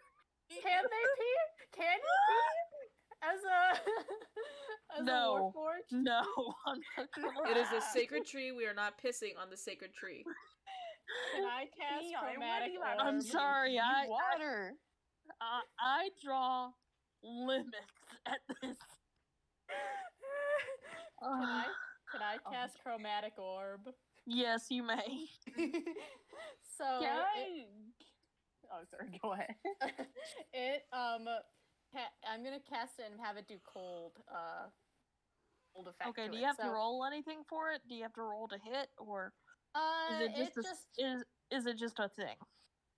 C: Can they pee? Can you pee? As a
A: No.
C: Warforged?
A: No, I'm not gonna.
B: It is a sacred tree. We are not pissing on the sacred tree.
C: Can I cast
D: Pee, I'm
C: chromatic
D: ready,
C: orb?
A: I'm sorry,
D: Need
A: I
D: water.
A: I draw limits at this.
C: Can I cast chromatic orb?
A: Yes, you may.
C: So
D: Can
C: it,
D: Oh, sorry. Go ahead.
C: I'm gonna cast it and have it do cold effect.
A: Okay,
C: to
A: do
C: it.
A: you have
C: So,
A: to roll anything for it? Do you have to roll to hit, or is it
C: it
A: just is it just a thing?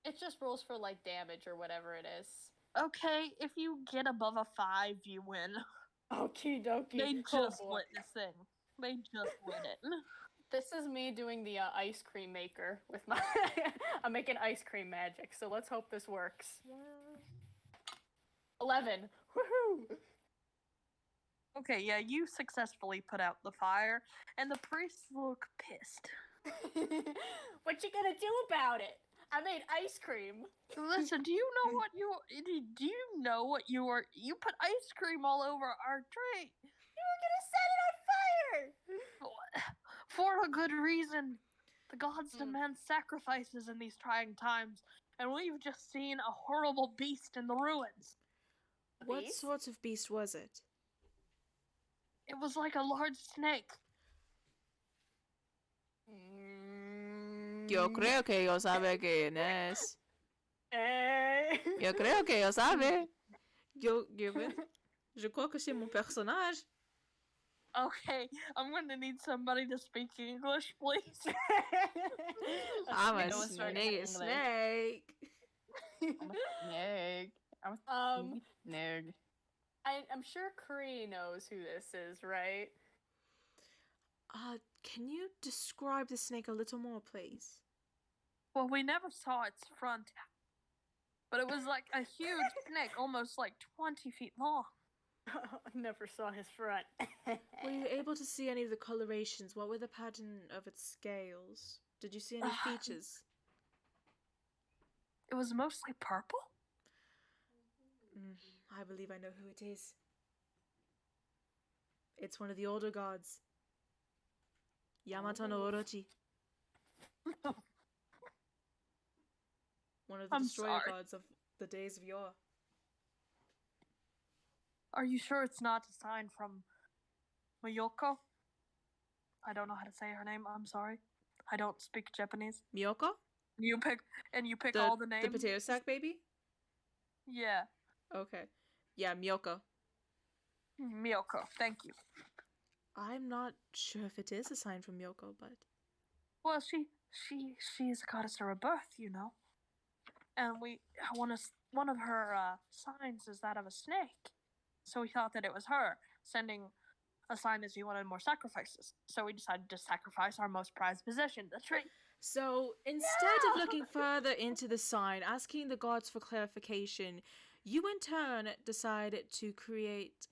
C: it just rolls for like damage or whatever it is.
A: Okay, if you get above a 5, you win.
C: Okie dokie.
A: They
C: Oh,
A: just
C: boy.
A: lit this thing. They just lit it.
C: This is me doing the ice cream maker with my. I'm making ice cream magic, so let's hope this works. 11. Woohoo!
A: Okay, yeah, you successfully put out the fire, and the priests look pissed.
C: What you gonna do about it? I made ice cream.
A: Listen, do you know what you put ice cream all over our tree?
C: You were gonna set it on fire.
A: For a good reason. The gods demand sacrifices in these trying times, and we've just seen a horrible beast in the ruins.
B: What
C: Beast?
B: sort of beast was it?
A: It was like a large snake.
B: Yo creo que yo sabe quién es. Yo creo que yo sabe. Je crois que c'est mon personnage.
A: Okay, I'm gonna need somebody to speak English, please.
B: I'm a
D: It was very
B: snake.
D: I'm a snake. I'm a
C: Um,
D: snake.
C: I'm sure Qree knows who this is, right?
B: Can you describe the snake a little more, please?
A: Well, we never saw its front, but it was like a huge snake, almost like 20 feet long.
C: Never saw his front.
B: Were you able to see any of the colorations? What were the pattern of its scales? Did you see any features?
A: It was mostly purple?
B: I believe I know who it is. It's one of the older gods. Yamato no Orochi. One of the
A: I'm
B: destroyer
A: sorry.
B: gods of the days of yore.
A: Are you sure it's not a sign from Miyoko? I don't know how to say her name, I'm sorry. I don't speak Japanese.
B: Miyoko?
A: You pick all the names?
B: The potato sack baby?
A: Yeah.
B: Okay. Yeah, Miyoko.
A: Miyoko, thank you.
B: I'm not sure if it is a sign from Miyoko, but...
A: Well, she is a goddess of rebirth, you know. And one of her signs is that of a snake. So we thought that it was her sending a sign as we wanted more sacrifices. So we decided to sacrifice our most prized possession, the tree.
B: So, instead of looking further into the sign, asking the gods for clarification, you in turn decided to create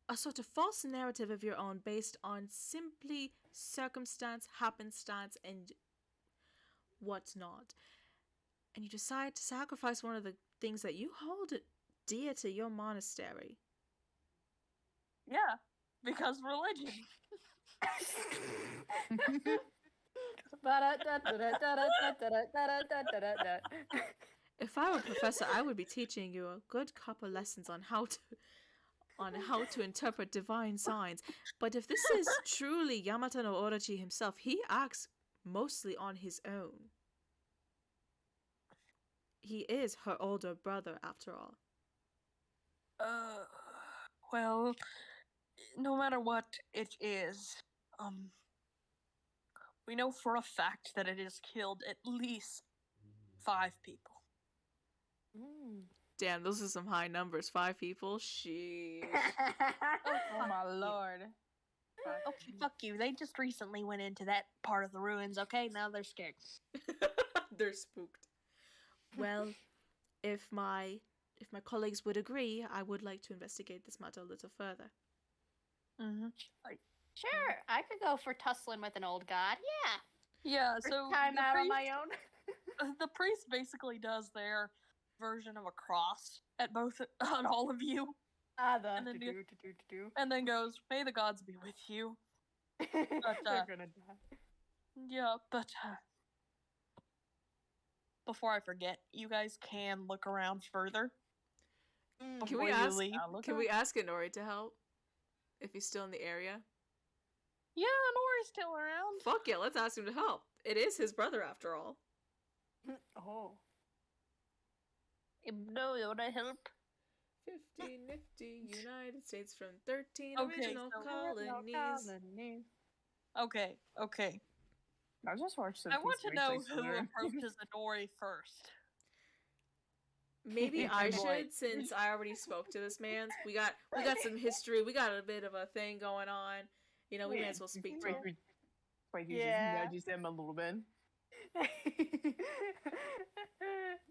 B: a sort of false narrative of your own based on simply circumstance, happenstance, and whatnot. And you decide to sacrifice one of the things that you hold dear to your monastery.
A: Yeah, because religion.
B: If I were a professor, I would be teaching you a good couple lessons on how to interpret divine signs. But if this is truly Yamato no Orochi himself, he acts mostly on his own. He is her older brother, after all.
A: Well, no matter what it is, we know for a fact that it has killed at least 5 people.
B: Damn, those are some high numbers. 5 people? Sheesh.
D: Oh my lord.
A: Okay, fuck you. They just recently went into that part of the ruins, okay? Now they're scared.
B: They're spooked. Well, if my colleagues would agree, I would like to investigate this matter a little further.
A: Mm-hmm.
C: Sure, I could go for tussling with an old god. Yeah.
A: Yeah, so
C: Time
A: the
C: out on
A: priest,
C: my own.
A: the priest basically does their version of a cross at on all of you, and then goes, "May the gods be with you."
C: They're gonna die.
A: Yeah, but before I forget, you guys can look around further.
B: Can
A: before
B: we
A: you
B: ask?
A: leave.
B: Can we ask Inori to help if he's still in the area?
A: Yeah, brother still around?
B: Fuck yeah, let's ask him to help. It is his brother after all.
C: Oh.
A: No, you wanna help?
B: 50 nifty United States from 13
A: Okay,
B: original
A: so
B: colonies.
A: Okay, okay.
D: I just watched some
A: I want to
D: Peace
A: know
D: Race
A: who
D: somewhere.
A: approaches Inori first.
B: Maybe I
D: Boy.
B: should, since I already spoke to this man. We got some history. We got a bit of a thing going on. You know, we may as well speak to him.
D: Wait, he
C: Yeah.
D: just nudges him a little bit.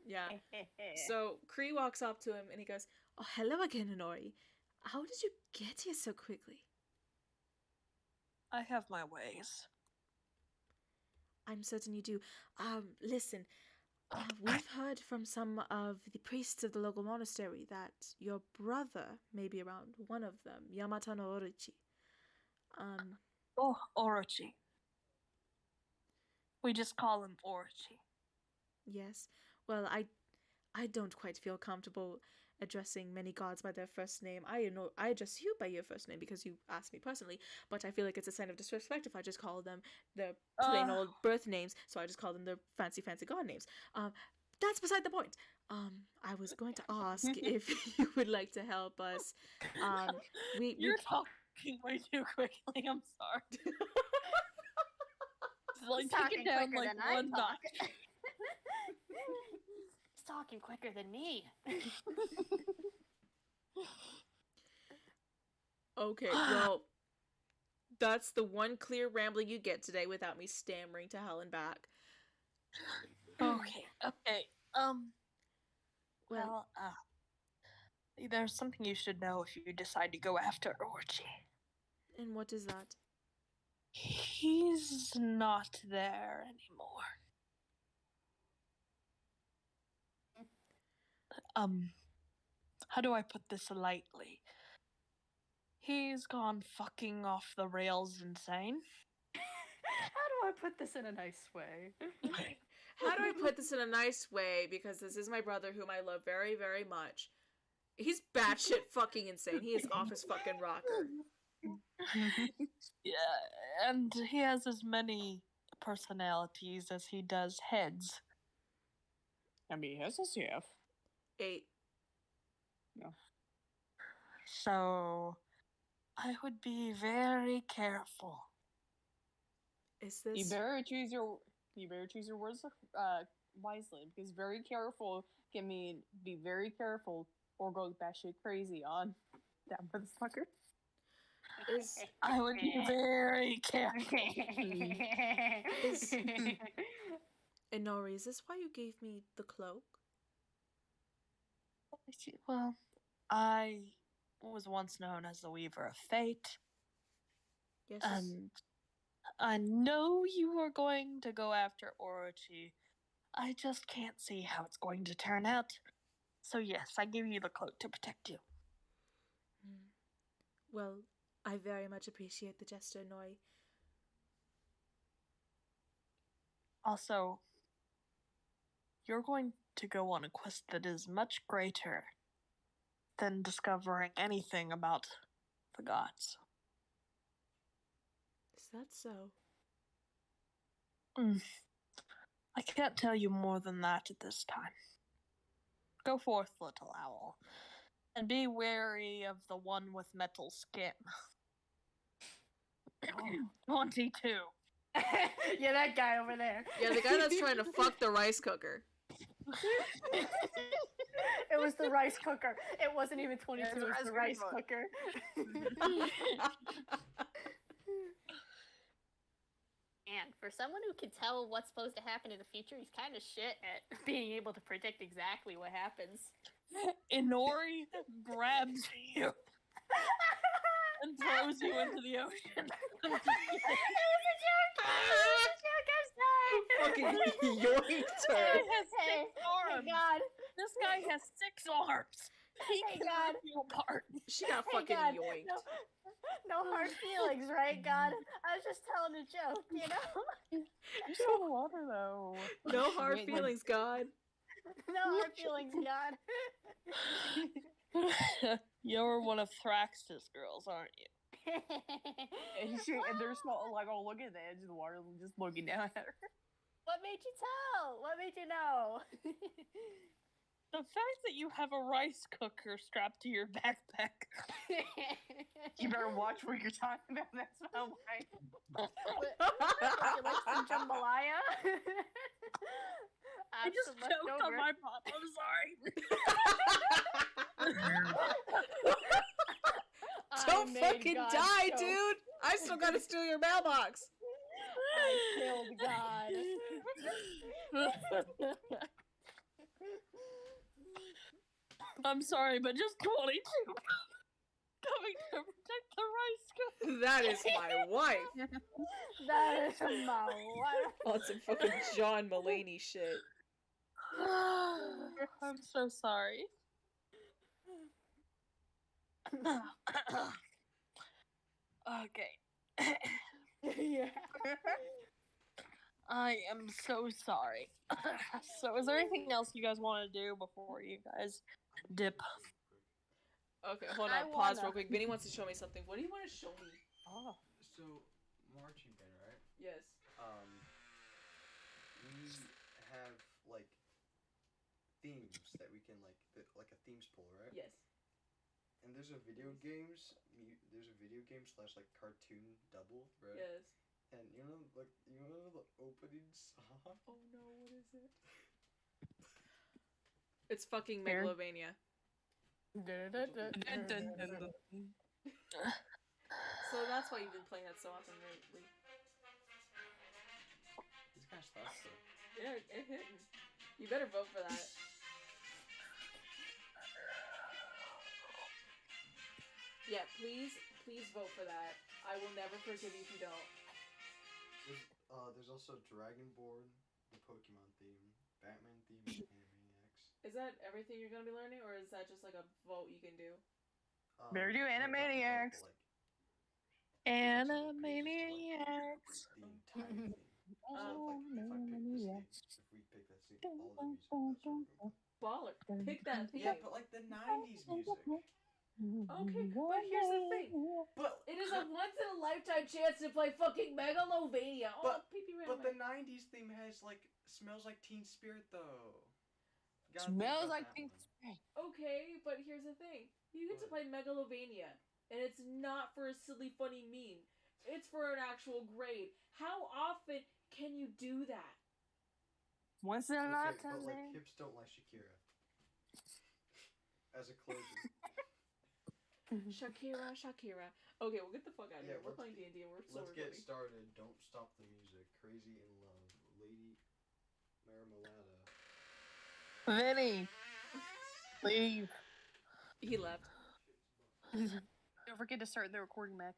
B: Yeah. So Qree walks up to him and he goes, "Oh, hello again, Inori. How did you get here so quickly?"
A: I have my ways.
B: I'm certain you do. Listen, we've heard from some of the priests of the local monastery that your brother may be around. One of them, Yamata no Orochi.
A: Oh, Orochi. We just call him Orochi.
B: Yes. Well, I don't quite feel comfortable addressing many gods by their first name. I address you by your first name because you asked me personally, but I feel like it's a sign of disrespect if I just call them their plain old birth names, so I just call them their fancy god names. That's beside the point. I was going to ask if you would like to help us.
A: You're talking way too quickly, I'm sorry. Like,
C: He's
A: take
C: talking
A: it down
C: quicker
A: like
C: than I
A: one
C: talk.
A: notch.
C: He's talking quicker than me.
B: Okay, well, that's the one clear rambling you get today without me stammering to hell and back.
A: Okay.
B: Well,
A: There's something you should know if you decide to go after Orochi.
B: and what is that?
A: He's not there anymore. How do I put this lightly? He's gone fucking off the rails insane.
C: How do I put this in a nice way?
B: How do I put this in a nice way? Because this is my brother whom I love very, very much. He's batshit fucking insane. He is off his fucking rocker.
A: Yeah, and he has as many personalities as he does heads.
D: I mean, he has a CF.
B: 8.
A: So, I would be very careful.
B: Is this...
D: You better choose your words wisely, because very careful can mean be very careful or go batshit crazy on that motherfucker.
A: I would be very careful.
B: Inori, is this why you gave me the cloak?
A: Well, I was once known as the Weaver of Fate.
B: Yes.
A: And I know you are going to go after Orochi. I just can't see how it's going to turn out. So yes, I give you the cloak to protect you.
B: Well, I very much appreciate the gesture, Inori.
A: Also, you're going to go on a quest that is much greater than discovering anything about the gods.
B: Is that so?
A: I can't tell you more than that at this time. Go forth, little owl, and be wary of the one with metal skin. 22.
C: Yeah, that guy over there.
B: Yeah, the guy that's trying to fuck the rice cooker.
C: It was the rice cooker. It wasn't even 22, it was the rice cooker. And for someone who can tell what's supposed to happen in the future, he's kind of shit at being able to predict exactly what happens.
A: Inori grabs you and throws you into the ocean.
C: It was a joke! I'm sorry!
B: Fucking yoinked her.
A: He has 6 arms.
C: Hey God!
A: This guy has 6 arms. He
C: Hey,
A: can
C: God.
A: rip you apart.
B: She got
C: Hey,
B: fucking
C: God,
B: yoinked.
C: no hard feelings, right, God? I was just telling a joke, you know?
D: You saw the water though.
B: No hard
D: Wait,
B: feelings, God.
C: No hard feelings, God.
A: You're one of Thrax's girls, aren't you?
D: And they're small, like, oh, look at the edge of the water, just looking down at her.
C: What made you tell? What made you know?
A: The fact that you have a rice cooker strapped to your backpack.
D: You better watch what you're talking about. That's my wife.
C: You like some jambalaya?
A: I just choked on my pop. I'm sorry.
B: Don't fucking die, dude! I still gotta steal your mailbox.
C: I killed God.
A: I'm sorry, but just 22 coming to protect the rice cooker.
B: That is my wife.
C: That is my wife.
B: On some fucking John Mulaney shit.
A: I'm so sorry. Okay.
C: Yeah.
A: I am so sorry. So, is there anything else you guys want to do before you guys dip?
B: Okay, hold
C: I
B: on. Pause
C: wanna-
B: real quick. Vinny wants to show me something. What do you want to show me?
A: Oh.
E: So, marching band, right?
B: Yes.
E: We have like themes that we can like a themes pool, right?
B: Yes.
E: And there's a video game slash like cartoon double, right?
B: Yes.
E: And you know the opening song?
B: Oh no, what is it? It's fucking
A: Fair.
B: Megalovania. So that's why you've been playing that so often lately.
E: It's kind of stuff though.
B: Yeah, it hit me. You better vote for that. Yeah, please vote for that. I will never forgive you if you don't.
E: There's also Dragonborn, the Pokemon theme, Batman theme, and Animaniacs.
B: Is that everything you're gonna be learning, or is that just like a vote you can do?
D: Better do
E: not a vote,
D: Animaniacs.
E: but, like,
A: Animaniacs.
E: the entire theme. So, if we pick that scene, all the music, that's what we're gonna play.
B: Baller. Pick that theme.
E: Yeah, but like the 90s music.
B: Okay, but here's the thing.
E: But
B: It is a once-in-a-lifetime chance to play fucking Megalovania.
E: But-
B: pee-pee ran
E: But
B: away.
E: the 90s theme has like smells like Teen Spirit though. Gotta think
A: Smells
E: about
A: like
E: that
A: Teen
E: one.
A: Spirit.
B: Okay, but here's the thing. You get to play Megalovania, and it's not for a silly, funny meme. It's for an actual grade. How often can you do that?
A: Once in a
E: Okay,
A: lifetime.
E: but like
A: man.
E: hips don't like Shakira. As a closer.
B: Shakira. Okay, we'll get the fuck out of
E: Yeah,
B: here. We're
E: let's-
B: playing D&D and we're so
E: Let's get
B: recording.
E: started. Don't stop the music. Crazy in love. Lady Marmalada.
A: Vinny, leave.
B: He left.
D: Don't forget to start the recording back.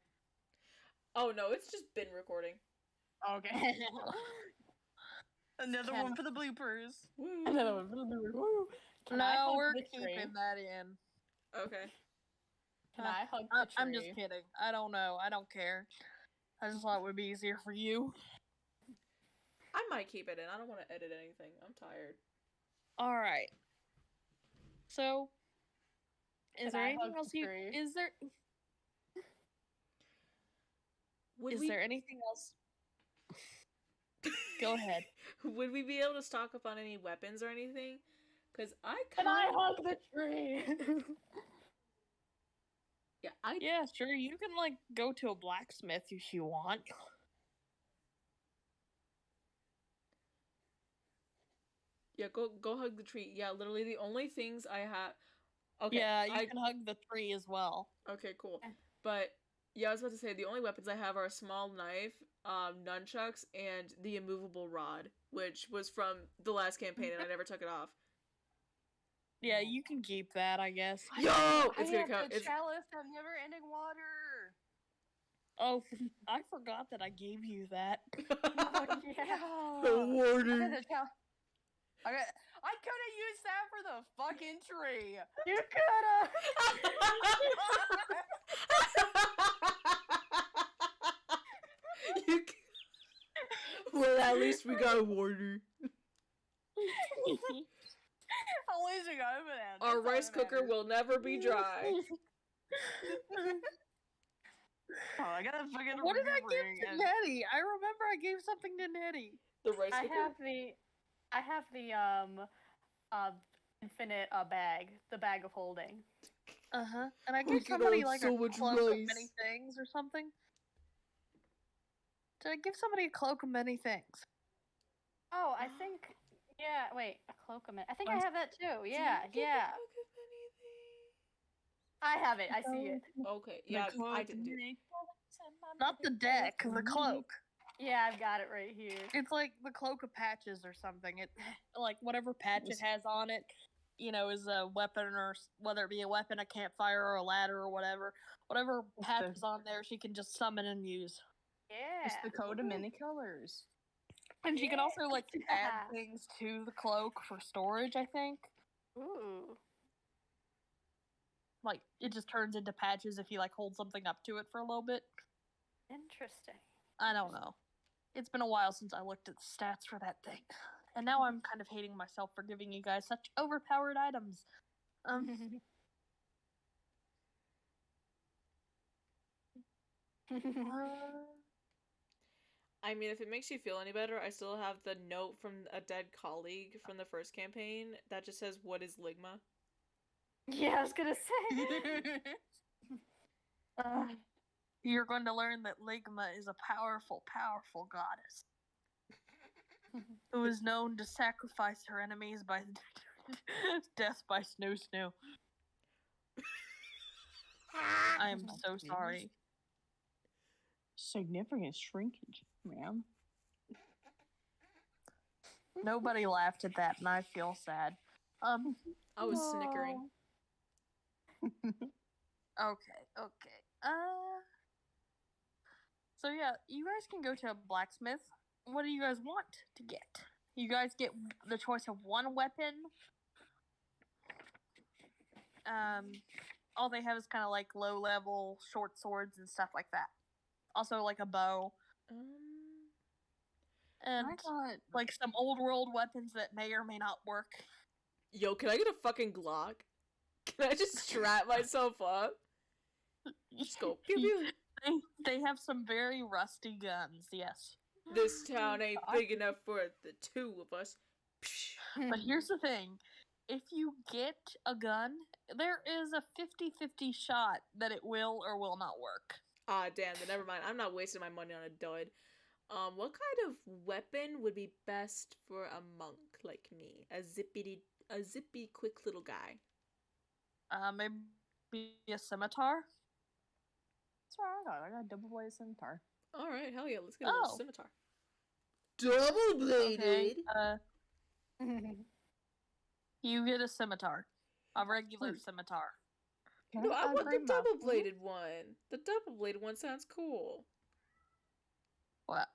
B: Oh no, it's just been recording.
D: Okay. Another
C: Can-
D: one for the bloopers.
B: Woo.
C: Woo. Can I
A: No,
C: hug
A: we're
C: the
A: keeping
C: tree?
A: that in.
B: Okay.
C: Can I hug the tree?
A: I'm just kidding. I don't know. I don't care. I just thought it would be easier for you.
B: I might keep it in. I don't want to edit anything. I'm tired.
A: All right. So, is
C: Can
A: there
C: I
A: anything
C: hug
A: else
C: the
A: you?
C: tree?
A: Is there?
B: Would
A: Is there anything else? Go ahead.
B: Would we be able to stock up on any weapons or anything? Because
C: Can I hug the tree?
B: Yeah,
A: Yeah, sure. You can like go to a blacksmith if you want.
B: Yeah, go hug the tree. Yeah, literally the only things I have. Okay.
A: Yeah, you can hug the tree as well.
B: Okay, cool. But yeah, I was about to say the only weapons I have are a small knife, nunchucks, and the immovable rod, which was from the last campaign, and I never took it off.
A: Yeah, you can keep that, I guess.
B: Yo,
D: I
B: it's gonna
D: have
B: come.
D: the chalice of never-ending water.
A: Oh, I forgot that I gave you that.
C: Yeah.
B: water.
D: I could have used that for the fucking tree.
C: You coulda.
B: You c- well, at least we got water.
D: At least we got over that.
B: Our rice cooker will never be dry.
D: Oh, I gotta fucking.
A: What did I give
D: remembering
A: to
D: and-
A: Nettie? I remember I gave something to Nettie.
B: The rice
C: I
B: cooker?
C: have the infinite bag, the bag of holding.
A: And I
B: Look
A: gave
B: at
A: somebody
B: all,
A: like
B: so
A: a
B: much
A: cloak of
B: rice.
A: many things or something. Did I give somebody a cloak of many things?
C: Oh, I think. Yeah, wait, a cloak of I think I
D: Once-
C: have that too.
B: Did
C: Yeah,
B: you give
C: yeah.
B: a cloak of anything?
C: I have it. I see it.
B: Okay, yeah,
D: The
B: I didn't do it.
A: Not the deck, the cloak.
C: Yeah, I've got it right here.
A: It's like the cloak of patches or something. It like whatever patch it has on it, is a weapon or whether it be a weapon, a campfire, or a ladder or whatever. Whatever patch is on there, she can just summon and use.
C: Yeah.
D: It's the coat of many colors.
A: And she can also like add
C: Yeah.
A: things to the cloak for storage, I think.
C: Ooh.
A: Like it just turns into patches if you like hold something up to it for a little bit.
C: Interesting.
A: I don't know. It's been a while since I looked at the stats for that thing. And now I'm kind of hating myself for giving you guys such overpowered items.
B: I mean, if it makes you feel any better, I still have the note from a dead colleague from the first campaign that just says, "What is Ligma?"
C: Yeah, I was gonna say.
A: You're going to learn that Ligma is a powerful, powerful goddess who is known to sacrifice her enemies by death by Snoo Snoo. I am so sorry.
D: Significant shrinkage, ma'am.
A: Nobody laughed at that, and I feel sad.
B: I was snickering.
A: Okay. So yeah, you guys can go to a blacksmith. What do you guys want to get? You guys get the choice of one weapon. All they have is kind of like low level short swords and stuff like that. Also like a bow. And
D: I thought
A: like some old world weapons that may or may not work.
B: Yo, can I get a fucking Glock? Can I just strap myself up? Just go pew pew.
A: They have some very rusty guns, yes.
B: This town ain't big enough for the two of us.
A: But here's the thing. If you get a gun, there is a 50-50 shot that it will or will not work.
B: Ah, damn, then never mind. I'm not wasting my money on a dud. What kind of weapon would be best for a monk like me? A zippy quick little guy.
A: Maybe a scimitar?
D: that's what I thought. I got a double bladed scimitar.
B: Alright, hell yeah, let's get a little
A: Oh.
B: scimitar. Double bladed?
A: Okay, you get a scimitar. A regular
D: Wait.
A: scimitar.
B: No, I want the
D: upgrade my
B: double
D: flute?
B: bladed one. The double bladed one sounds cool.
A: Well,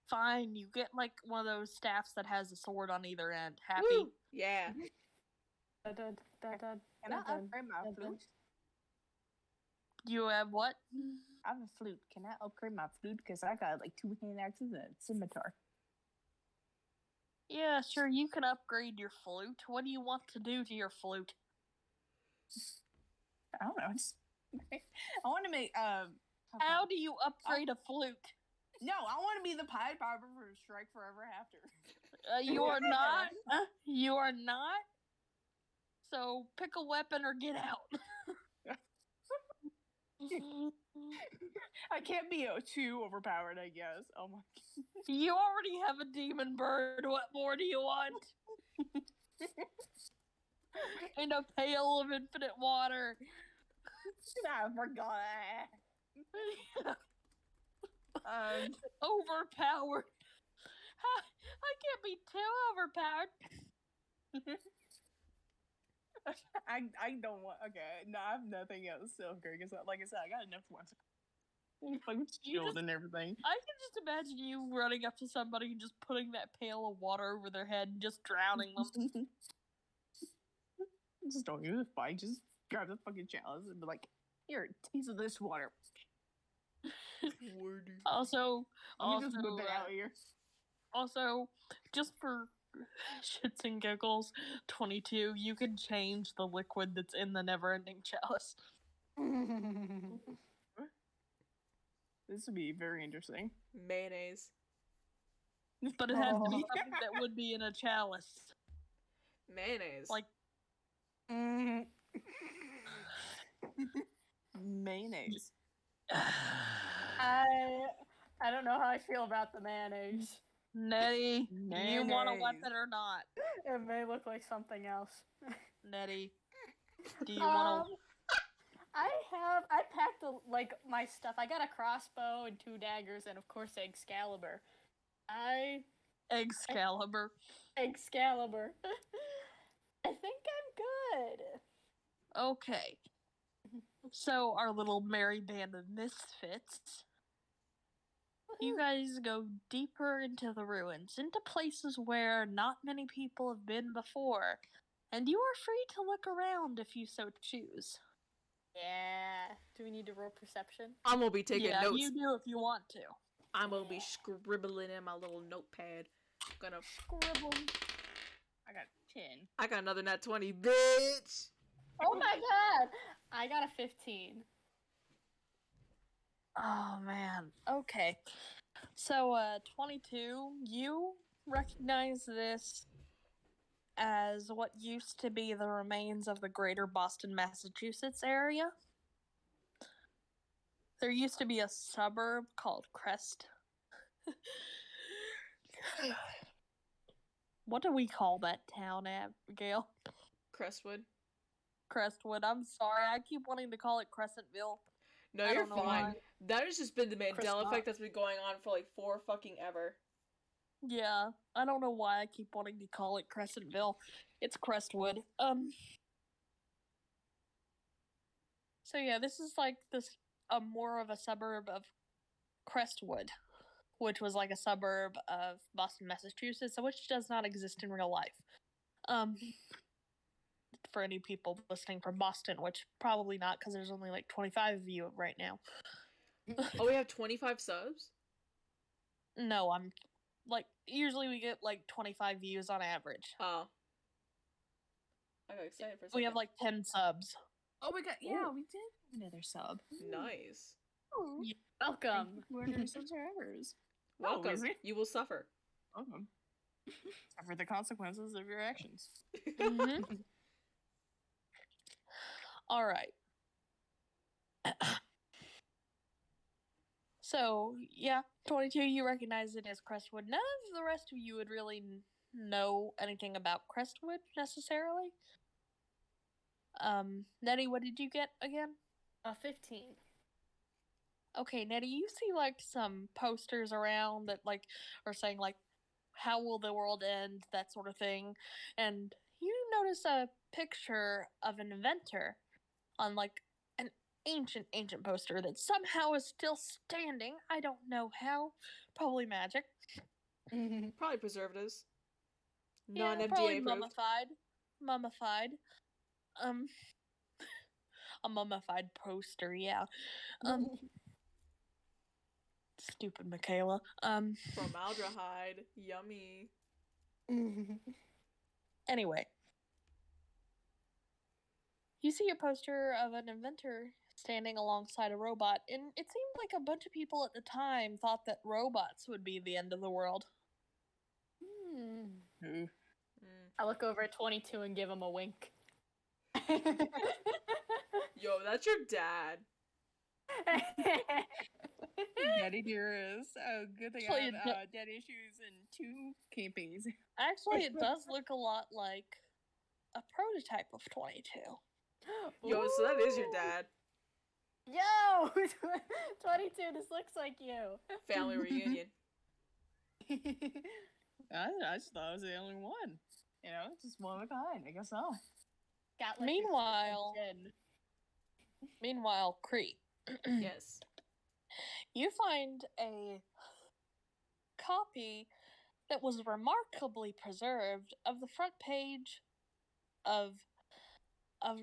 A: fine, you get like one of those staffs that has a sword on either end. Happy?
B: Woo! Yeah.
D: Can I upgrade my flute?
A: You have what?
D: I have a flute. Can I upgrade my flute? Because I got like 2 hand axes and a scimitar.
A: Yeah, sure, you can upgrade your flute. What do you want to do to your flute?
D: I don't know. I want to make
A: How do you upgrade a flute?
D: No, I want to be the Pied Piper for Strike Forever After.
A: You are not. You are not. So pick a weapon or get out.
D: I can't be too overpowered, I guess. Oh my god.
A: You already have a demon bird. What more do you want? And a pail of infinite water.
D: I forgot.
A: Overpowered. I can't be too overpowered.
D: I don't want. Okay, no, I have nothing else. So, because like I said, I got enough ones. Fucking shield and everything.
A: I can just imagine you running up to somebody and just putting that pail of water over their head and just drowning them.
D: Just don't use a fight. Just grab the fucking chalice and be like, "Here, taste of this water."
A: Also,
D: Let me just whip it out here.
A: Also, just for shits and giggles, 22, you can change the liquid that's in the never-ending chalice.
D: This would be very interesting.
B: Mayonnaise.
A: But it has to be something that would be in a chalice.
B: Mayonnaise.
A: Like,
C: Mm.
D: Mayonnaise.
C: I don't know how I feel about the mayonnaise.
A: Nettie, do you want a
D: Mayonnaise.
A: weapon or not?
C: It may look like something else.
A: Nettie, do you want to...
C: I packed my stuff. I got a crossbow and 2 daggers and of course Excalibur.
A: Excalibur.
C: Excalibur. I think I'm good.
A: Okay. So, our little merry band of misfits, you guys go deeper into the ruins, into places where not many people have been before, and you are free to look around if you so choose.
C: Yeah. Do we need to roll perception?
B: I'm gonna be taking
A: Yeah,
B: notes.
A: you do if you want to.
B: I'm gonna be scribbling in my little notepad. Gonna
C: Scribble.
D: I got 10.
B: I got another nat 20, bitch.
C: Oh my god! I got a 15.
A: Oh, man. Okay. So, 22, you recognize this as what used to be the remains of the greater Boston, Massachusetts area. There used to be a suburb called Crest. What do we call that town, Gayle?
B: Crestwood.
A: Crestwood. I'm sorry, I keep wanting to call it Crescentville.
B: No,
A: I
B: you're
A: don't know
B: fine.
A: why.
B: That has just been the Mandela
C: Crestwood.
B: effect that's been going on for like 4 fucking ever.
A: Yeah, I don't know why I keep wanting to call it Crescentville. It's Crestwood. So yeah, this is like more of a suburb of Crestwood, which was like a suburb of Boston, Massachusetts, which does not exist in real life. For any people listening from Boston, which probably not, because there's only like 25 of you right now.
B: Oh, we have 25 subs?
A: No, I'm like, usually we get like 25 views on average.
B: Oh. I got excited for a second.
A: We have like 10 subs.
D: Oh, we did another sub.
B: Nice.
D: Oh,
C: Welcome.
D: we're new subscribers.
B: Welcome.
D: Easy.
B: You will suffer.
D: Welcome. Suffer the consequences of your actions.
A: Mm-hmm. All right. So, yeah, 22, you recognize it as Crestwood. None of the rest of you would really know anything about Crestwood, necessarily. Nettie, what did you get again?
C: 15.
A: Okay, Nettie, you see, like, some posters around that, like, are saying, like, how will the world end, that sort of thing. And you notice a picture of an inventor on, like, an ancient poster that somehow is still standing. I don't know how. Probably magic.
B: Probably preservatives.
A: Yeah,
B: Non-FDA
A: probably
B: approved.
A: Mummified. A mummified poster, yeah. Stupid Michaela.
B: Formaldehyde. Yummy.
A: Anyway. You see a poster of an inventor standing alongside a robot, and it seemed like a bunch of people at the time thought that robots would be the end of the world.
D: Ooh.
C: I look over at 22 and give him a wink.
B: Yo, that's your dad.
D: Daddy dearest. Oh, good thing
A: Actually,
D: I have daddy issues and 2 campies.
A: Actually, it does look a lot like a prototype of 22.
B: Yo, so that is your dad.
C: Yo! 22, this looks like you.
B: Family reunion.
D: I just thought I was the only one. You know, just one of a kind. I guess so.
C: Got like
A: Meanwhile, Qree.
B: Yes.
A: You find a copy that was remarkably preserved of the front page of a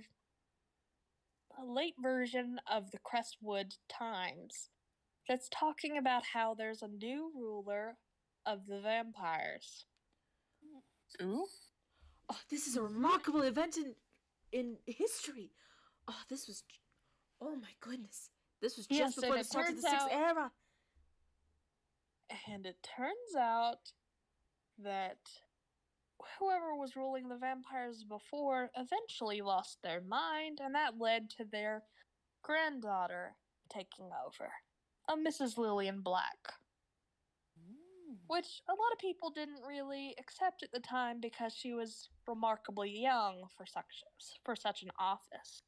A: late version of the Crestwood Times that's talking about how there's a new ruler of the vampires.
D: Ooh.
B: Oh, this is a remarkable event in history. Oh, this was... Oh my goodness. This was
A: Yes,
B: just before
A: and
B: the
A: it
B: start of the
A: turns
B: Sixth
A: out-
B: Era.
A: And it turns out that whoever was ruling the vampires before eventually lost their mind, and that led to their granddaughter taking over, a Mrs. Lillian Black. Which a lot of people didn't really accept at the time because she was remarkably young for such an office.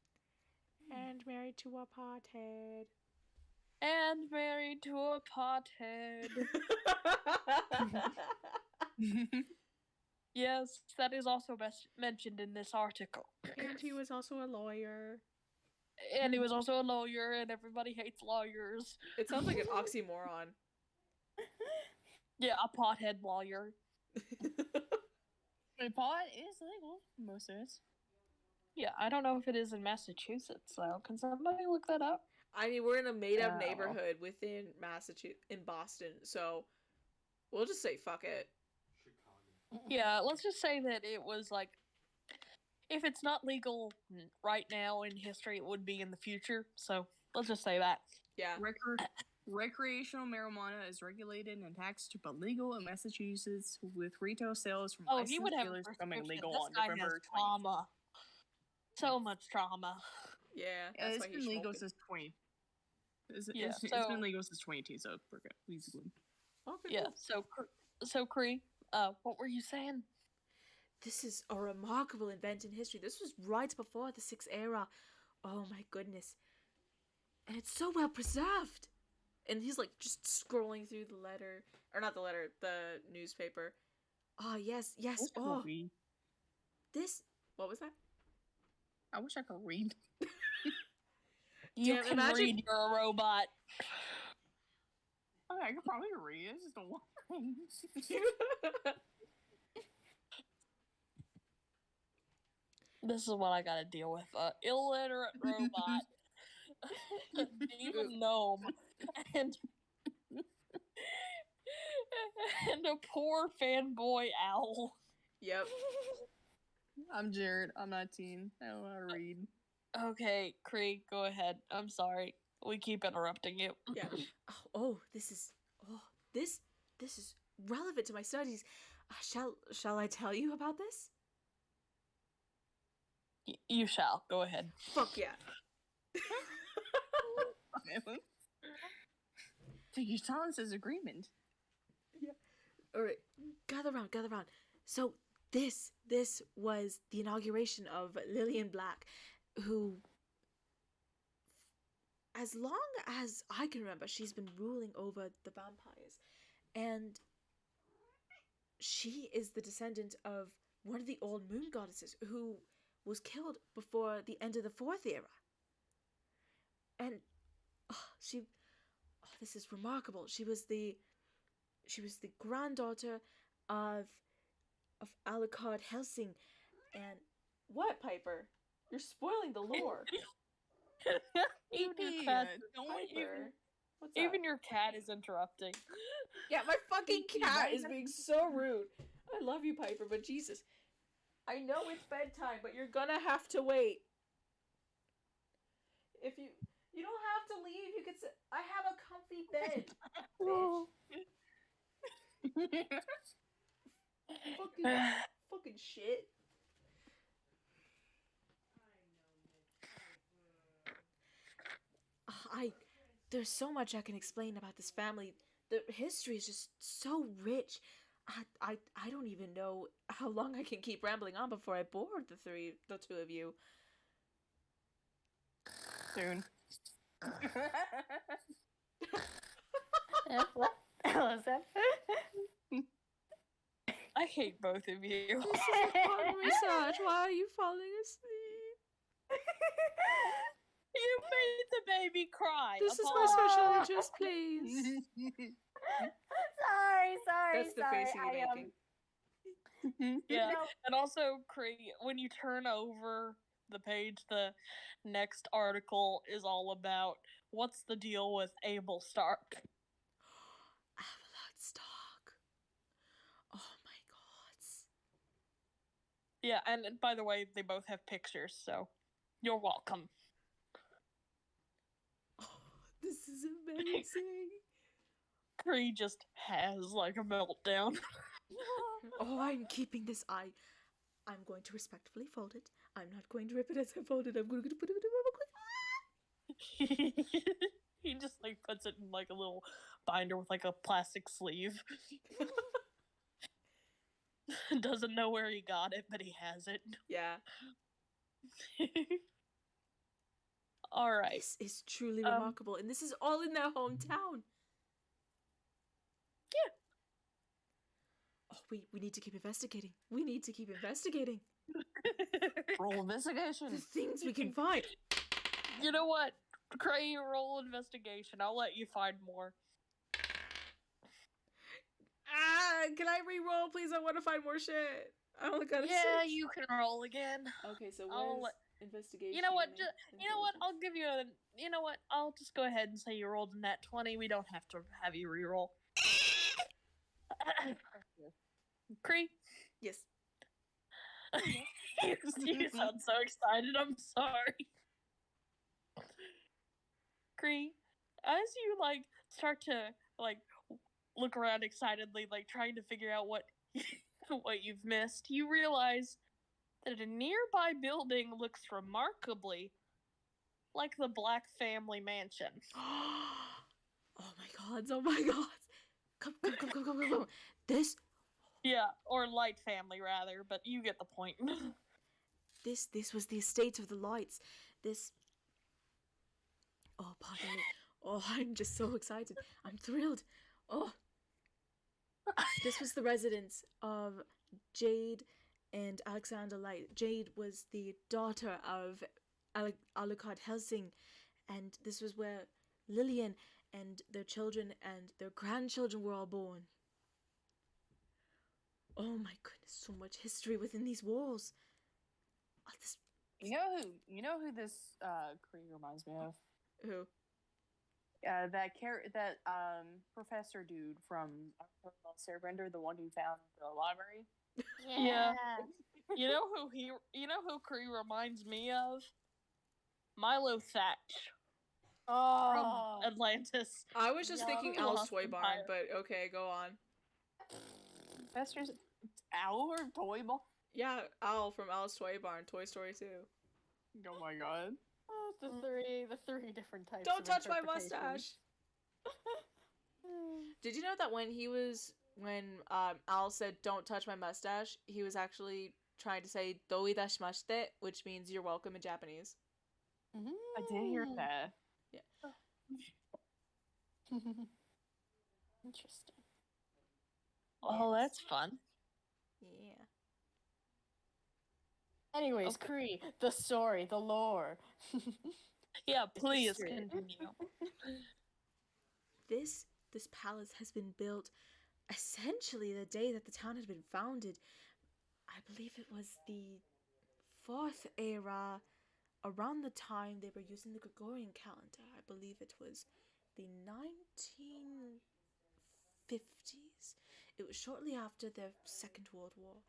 B: And married to a pothead.
A: And married to a pothead. Yes, that is also mentioned in this article.
B: And he was also a lawyer.
A: And he was also a lawyer, and everybody hates lawyers.
B: It sounds like an oxymoron.
A: Yeah, a pothead lawyer.
D: Pot is legal in most states.
A: Yeah, I don't know if it is in Massachusetts, though. Can somebody look that up?
B: I mean, we're in a made-up
D: Oh.
B: neighborhood within Massachusetts, in Boston, so we'll just say fuck it.
E: Chicago.
A: Yeah, let's just say that it was like, if it's not legal right now in history, it would be in the future. So let's just say that.
B: Yeah.
D: Recreational marijuana is regulated and taxed but legal in Massachusetts, with retail sales from
A: Oh, he would
D: licensed
A: have a
D: dealers becoming
A: prescription.
D: legal
A: This
D: on
A: guy
D: November
A: has
D: 20th.
A: trauma. So much trauma.
B: Yeah,
D: Yeah,
B: that's
D: it's
B: why
D: been
B: he's
D: legal
B: smoking.
D: since 20.
A: Yeah,
D: It's
A: so-
D: been legal since 22, so we're good. Easily.
B: Okay,
A: Yeah.
B: cool.
A: So Qree, what were you saying?
B: This is a remarkable event in history. This was right before the Sixth Era. Oh my goodness. And it's so well preserved. And he's like just scrolling through the letter. Or not the letter, the newspaper. Oh, yes. Oh, this. What was that?
D: I wish I could read.
A: You
B: Damn,
A: can
B: imagine-
A: read. You're a robot.
D: I could probably read. It's just a one.
A: This is what I gotta deal with. Illiterate robot. Demon gnome. And and a poor fanboy owl.
B: Yep.
D: I'm Jared. I'm 19. I don't know how to read.
A: Okay, Qree, go ahead. I'm sorry. We keep interrupting you.
B: Yeah. This is relevant to my studies. Shall I tell you about this?
A: You shall. Go ahead.
B: Fuck yeah.
D: Take your silence as agreement.
B: All right, gather round. So this was the inauguration of Lillian Black, who, as long as I can remember, she's been ruling over the vampires, and she is the descendant of one of the old moon goddesses who was killed before the end of the Fourth Era. And this is remarkable. She was the granddaughter of Alec Helsing, and what, Piper? You're spoiling the lore.
A: Even your
D: Yeah,
A: cat.
D: don't
B: Piper, what's
A: Even
B: up?
A: your cat is interrupting.
B: Yeah, my fucking
D: Thank you,
B: cat
D: why
B: is
D: not-
B: being so rude. I love you, Piper, but Jesus. I know it's bedtime, but you're gonna have to wait. If you don't have to leave, you can sit. I have a comfy bed. Fucking shit. There's so much I can explain about this family. The history is just so rich. I don't even know how long I can keep rambling on before I bore the two of you.
D: Soon.
C: What was that?
A: I hate both of you.
B: This is important research. Why are you falling asleep?
A: You made the baby cry.
B: This is my
A: Apologize.
B: special interest, please.
C: Sorry.
B: That's the face you're making.
A: Yeah,
C: No.
A: and also, Qree, when you turn over the page, the next article is all about what's the deal with Abel Stark.
B: Avalon Stark. Oh my god.
A: Yeah, and by the way, they both have pictures, so you're welcome.
B: amazing.
A: Qree just has like a meltdown.
B: Oh, I'm keeping this. I'm going to respectfully fold it. I'm not going to rip it as I fold it. I'm going to put it in a quick.
A: He just like puts it in like a little binder with like a plastic sleeve. Doesn't know where he got it, but he has it.
B: Yeah.
A: All right.
B: This is truly remarkable, and this is all in their hometown.
A: Yeah.
B: Oh, we need to keep investigating. We need to keep investigating.
D: Roll investigation.
B: The things we can find.
A: You know what? Qree, roll investigation. I'll let you find more.
B: Can I re-roll, please? I want to find more shit. I only got a 6.
A: You can roll again.
B: Okay, so
A: I'll
B: where's investigation?
A: You know what?
B: and
A: You know what?
B: intelligence?
A: I'll give you a. You know what? I'll just go ahead and say you rolled a nat 20. We don't have to have you re-roll. Qree,
B: Yes.
A: you sound so excited. I'm sorry. Qree, as you like start to like look around excitedly, like trying to figure out what what you've missed, you realize that a nearby building looks remarkably like the Black family mansion.
B: Oh my god! Oh my god! Come! This
A: Yeah, or Light family rather, but you get the point.
B: This was the estate of the lights. This. Oh, pardon me. Oh, I'm just so excited. I'm thrilled. Oh. This was the residence of Jade and Alexander Light. Jade was the daughter of Alucard Helsing, and this was where Lillian and their children and their grandchildren were all born. Oh my goodness, so much history within these walls. Oh, this...
D: You know who this Qree reminds me of?
B: Who?
D: That professor dude from Sarabender, the one who found the library.
A: Yeah. You know who Qree reminds me of? Milo Thatch
C: Oh.
A: from Atlantis.
B: I was just thinking
A: Yeah.
B: Al's
A: Lost
B: Toy Barn,
A: Empire.
B: but okay, go on.
D: Professor's Owl or Toy Ball?
B: Yeah, Al from Al's Toy Barn, Toy Story 2.
D: Oh my god.
C: Oh, the three different types.
B: Don't
C: of
B: touch my
C: interpretation.
B: mustache! Did you know that when Al said "Don't touch my mustache," he was actually trying to say "Doi dashimashite," which means "You're welcome" in Japanese.
D: I did hear that.
C: Interesting.
A: Oh, that's fun.
B: Yeah.
C: Anyways, Qree, the story, the lore.
A: Yeah, please
C: History.
A: continue.
B: This palace has been built essentially the day that the town had been founded. I believe it was the 4th era, around the time they were using the Gregorian calendar. I believe it was the 1950s. It was shortly after the Second World War.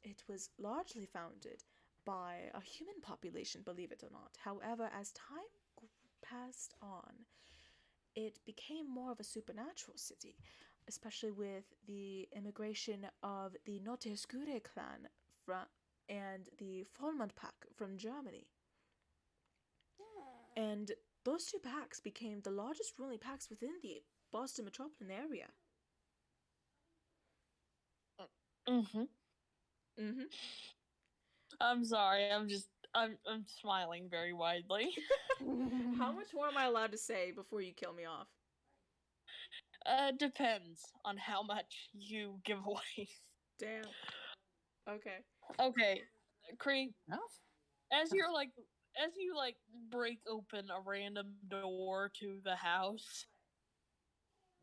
B: It was largely founded by a human population, believe it or not. However, as time passed on, it became more of a supernatural city, especially with the immigration of the Noteskure clan and the Vollmond pack from Germany. And those two packs became the largest ruling packs within the Boston metropolitan area.
A: Mm-hmm. I'm sorry. I'm smiling very widely.
B: How much more am I allowed to say before you kill me off?
A: Depends on how much you give away.
B: Damn. Okay.
A: Okay, Qree,
D: No.
A: as you break open a random door to the house,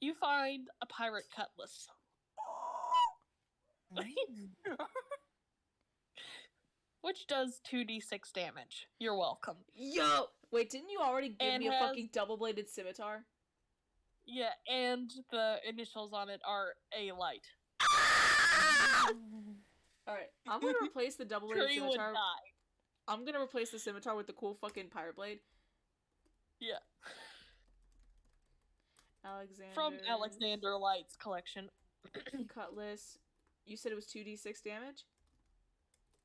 A: you find a pirate cutlass. Which does 2d6 damage. You're welcome.
B: Yo! Wait, didn't you already give
A: And
B: me a
A: has-
B: fucking double-bladed scimitar?
A: Yeah, and the initials on it are A light.
B: Alright, I'm gonna replace the double-bladed
A: Qree would
B: scimitar.
A: die.
B: I'm gonna replace the scimitar with the cool fucking pirate blade.
A: Yeah.
B: Alexander.
A: From Alexander Light's collection.
B: Cutlass. You said it was 2d6 damage?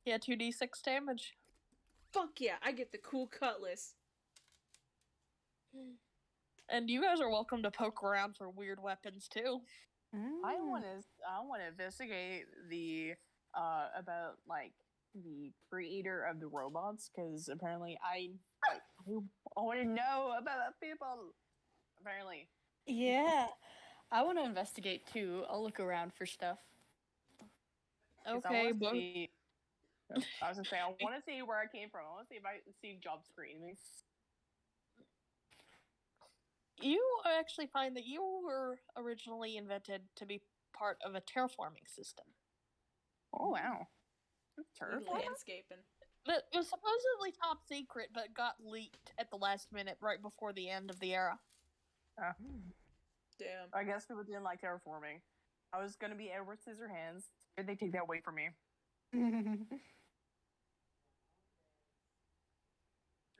A: Yeah, 2d6 damage.
B: Fuck yeah, I get the cool cutlass.
A: And you guys are welcome to poke around for weird weapons too.
D: I want to investigate the about like the creator of the robots, because apparently I want to know about people. Apparently,
C: Yeah. I want to investigate too. I'll look around for stuff.
D: 'cause I
A: Okay,
D: want to
A: but
D: see. I was gonna say I want to see where I came from. I want to see if I see job screening.
A: you actually find that you were originally invented to be part of a terraforming system.
D: Oh wow, that's
B: Need
D: terrifying.
B: landscaping.
A: That was supposedly top secret, but got leaked at the last minute right before the end of the era.
B: Damn.
D: I guess people didn't like terraforming. I was gonna be Edward Scissorhands. Did they take that away from me?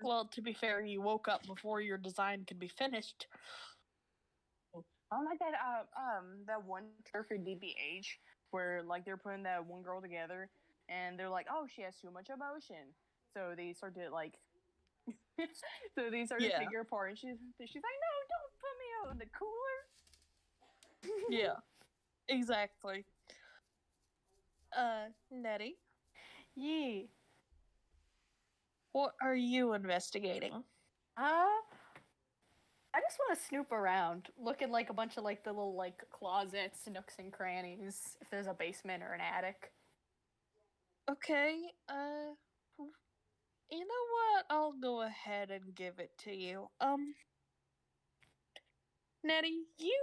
A: Well, to be fair, you woke up before your design could be finished.
D: I like that one trailer for DBH where like they're putting that one girl together and they're like, oh, she has too much emotion, so they start to like, so they start to
A: Yeah.
D: take her apart, and she's like, no, don't put me out in the cooler.
A: Yeah, exactly. Nettie,
C: Yeah.
A: what are you investigating?
C: I just want to snoop around, look at like a bunch of like the little like closets, nooks and crannies, if there's a basement or an attic.
A: Okay, you know what? I'll go ahead and give it to you. Nettie, you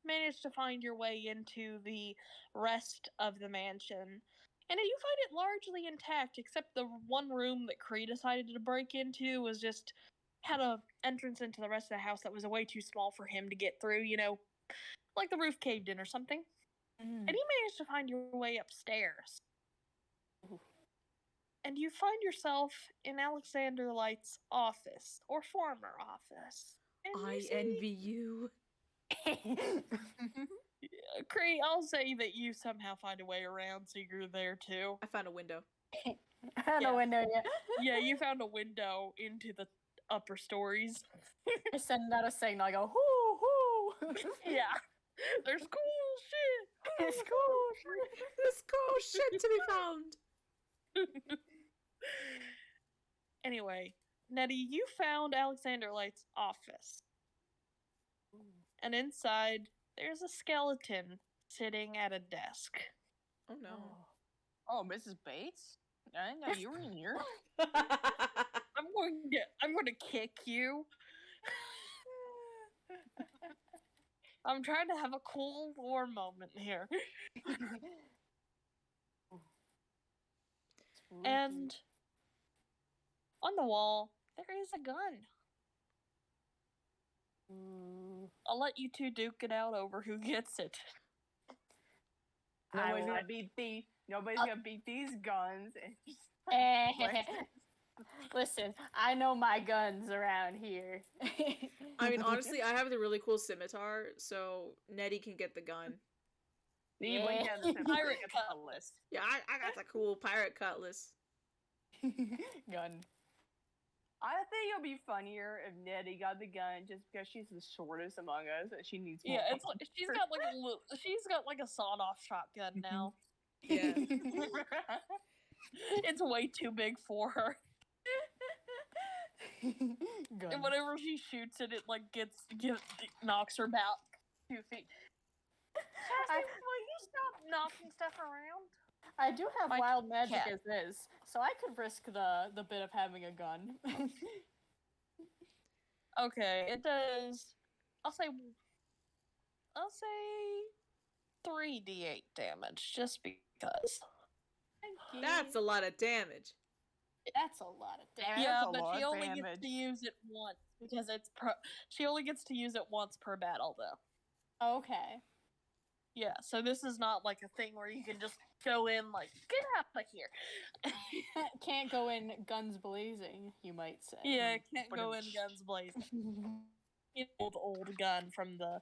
A: managed to find your way into the rest of the mansion, and you find it largely intact, except the one room that Qree decided to break into was just had a entrance into the rest of the house that was way too small for him to get through, you know, like the roof caved in or something. And you managed to find your way upstairs.
C: Ooh.
A: And you find yourself in Alexander Light's office, or former office. And you
B: I
A: see-
B: envy you.
A: Qree, I'll say that you somehow find a way around, so you're there too.
B: I found a window.
C: I don't know window yet.
A: Yeah, you found a window into the upper stories.
C: I send out a signal. I go, hoo, hoo.
A: Yeah, there's cool shit.
C: It's cool.
B: There's cool shit to be found.
A: Anyway, Nettie, you found Alexander Light's office. And inside, there's a skeleton sitting at a desk.
B: Oh no.
D: Oh, Mrs. Bates, I didn't know you were in here.
A: I'm going to kick you. I'm trying to have a cool war moment here. And on the wall, there is a gun. I'll let you two duke it out over who gets it.
D: Nobody's gonna beat these guns.
C: Listen, I know my guns around here.
B: I mean, honestly, I have the really cool scimitar, so Nettie can get the gun.
D: You blink
C: Yeah.
D: out the symbol,
A: Pirate
D: you get
A: cut.
D: the list.
B: Yeah, I got the cool pirate cutlass.
C: Gun.
D: I think it'll be funnier if Nettie got the gun just because she's the shortest among us and she needs more.
A: Yeah, it's like she's got like a sawed-off shotgun now.
B: Yeah.
A: It's way too big for her.
C: Gun.
A: And whenever she shoots it, it like knocks her back 2 feet. Chastity, will you stop knocking stuff around?
C: I do have
A: My
C: wild magic
A: cat.
C: as is, so I could risk the bit of having a gun.
A: Okay, it does. I'll say 3d8 damage, just because.
B: That's a lot of damage.
C: That's a lot of damage.
A: Yeah,
D: a
A: but
D: lot
A: she
D: of
A: only gets
D: damage.
A: to use it once because she only gets to use it once per battle, though.
C: Okay.
A: Yeah, so this is not like a thing where you can just go in like, get out of here.
C: Can't go in guns blazing, you might say.
A: Yeah, can't
B: But
A: go in guns blazing. Old gun from the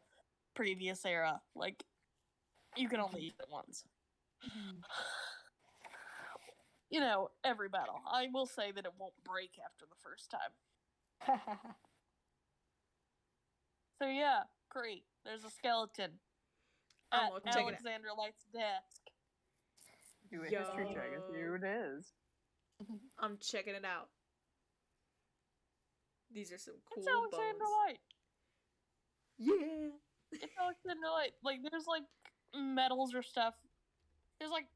A: previous era. Like, you can only use it once. You know, every battle. I will say that it won't break after the first time. So yeah, Qree, there's a skeleton
B: I'm
A: at
B: gonna check it out.
A: Alexander Light's desk.
D: Do a history check and see who it is.
B: I'm checking it out. These are some cool
A: It's Alexander
B: bones.
A: Light.
B: Yeah.
A: It's Alexander Light. Like, there's like medals or stuff. There's like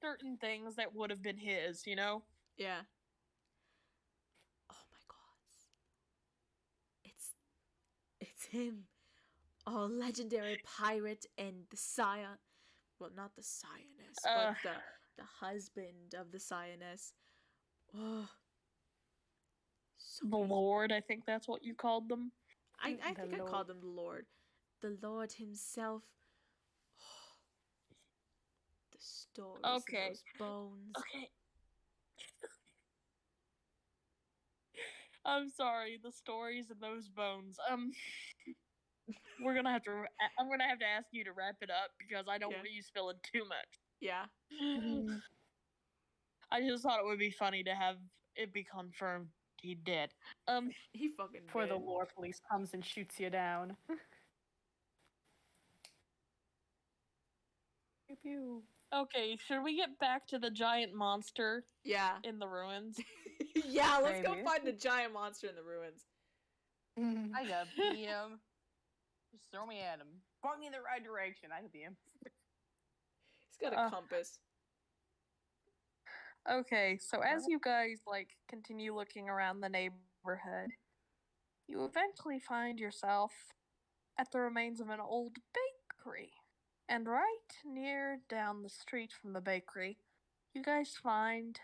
A: certain things that would have been his, you know?
B: Yeah. Oh my god. It's him. Oh, legendary pirate and the scion. Well, not the scioness, but the husband of the scioness. Oh. So
A: The Lord, I think that's what you called them.
B: I think I
C: Lord.
B: called him the Lord. The Lord himself. The stories
A: Okay.
B: of those bones.
A: Okay. I'm sorry, the stories and those bones. I'm gonna have to ask you to wrap it up because I don't
B: Yeah.
A: want you spilling too much.
B: Yeah.
A: I just thought it would be funny to have it be confirmed he did.
B: He fucking
C: Before
B: did.
C: the lore police comes and shoots you down. Pew pew.
A: Okay, should we get back to the giant monster
B: Yeah.
A: in the ruins?
B: Yeah, let's go
D: Maybe.
B: find the giant monster in the ruins.
D: I got him. Just throw me at him. Point me in the right direction. I can be him.
B: He's got a compass.
A: Okay, so as you guys like continue looking around the neighborhood, you eventually find yourself at the remains of an old bakery. And right near down the street from the bakery, you guys find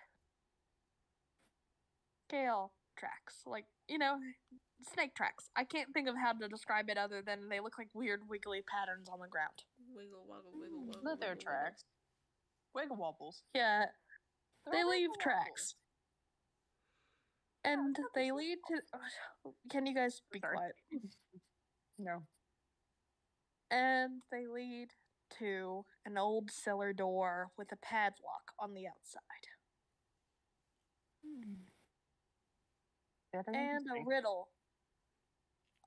A: Gayle tracks. Like, you know, snake tracks. I can't think of how to describe it other than they look like weird wiggly patterns on the ground.
B: Wiggle, woggle, wiggle, woggle.
D: Leather
B: wiggle,
D: tracks. Wiggle wobbles.
A: Yeah,
D: They're
A: they leave
D: wiggle
A: tracks. And they lead to. Can you guys be
D: Sorry.
A: quiet?
D: No.
A: And they lead to an old cellar door with a padlock on the outside. And a riddle.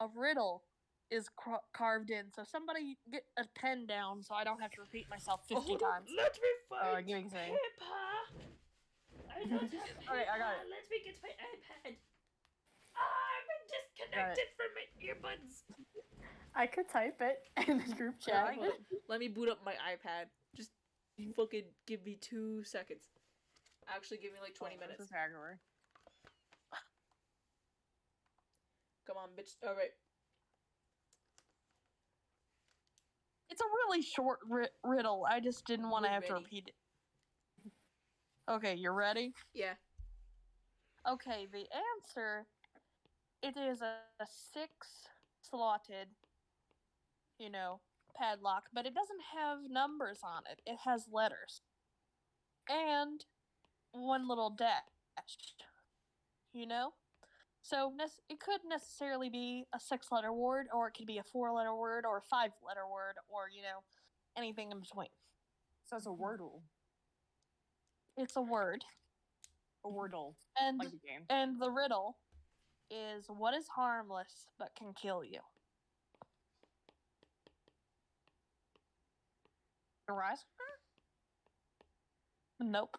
A: A riddle is carved in. So somebody get a pen down so I don't have to repeat myself 50
B: hold
A: times.
B: on, let me find
D: give me a second.
B: paper. I don't have paper.
D: Okay, I got it.
B: Let me get my iPad. I've been disconnected from my earbuds.
C: I could type it in the group chat.
B: Hold on. Let me boot up my iPad. Just fucking give me 2 seconds. Actually, give me like 20 minutes.
D: This is Hackaway.
B: Come on, bitch. All right.
A: It's a really short riddle. I just didn't want to
B: We're
A: have to
B: ready.
A: repeat it. Okay, you ready?
B: Yeah.
A: Okay, the answer, it is a 6-slotted, padlock, but it doesn't have numbers on it. It has letters. And one little dash, So it could necessarily be a 6-letter word, or it could be a 4-letter word, or a 5-letter word, or, anything in between.
D: So it's a wordle.
A: It's a word.
D: A wordle.
A: And
D: Like the game.
A: And the riddle is what is harmless but can kill you?
D: A rice?
A: Nope.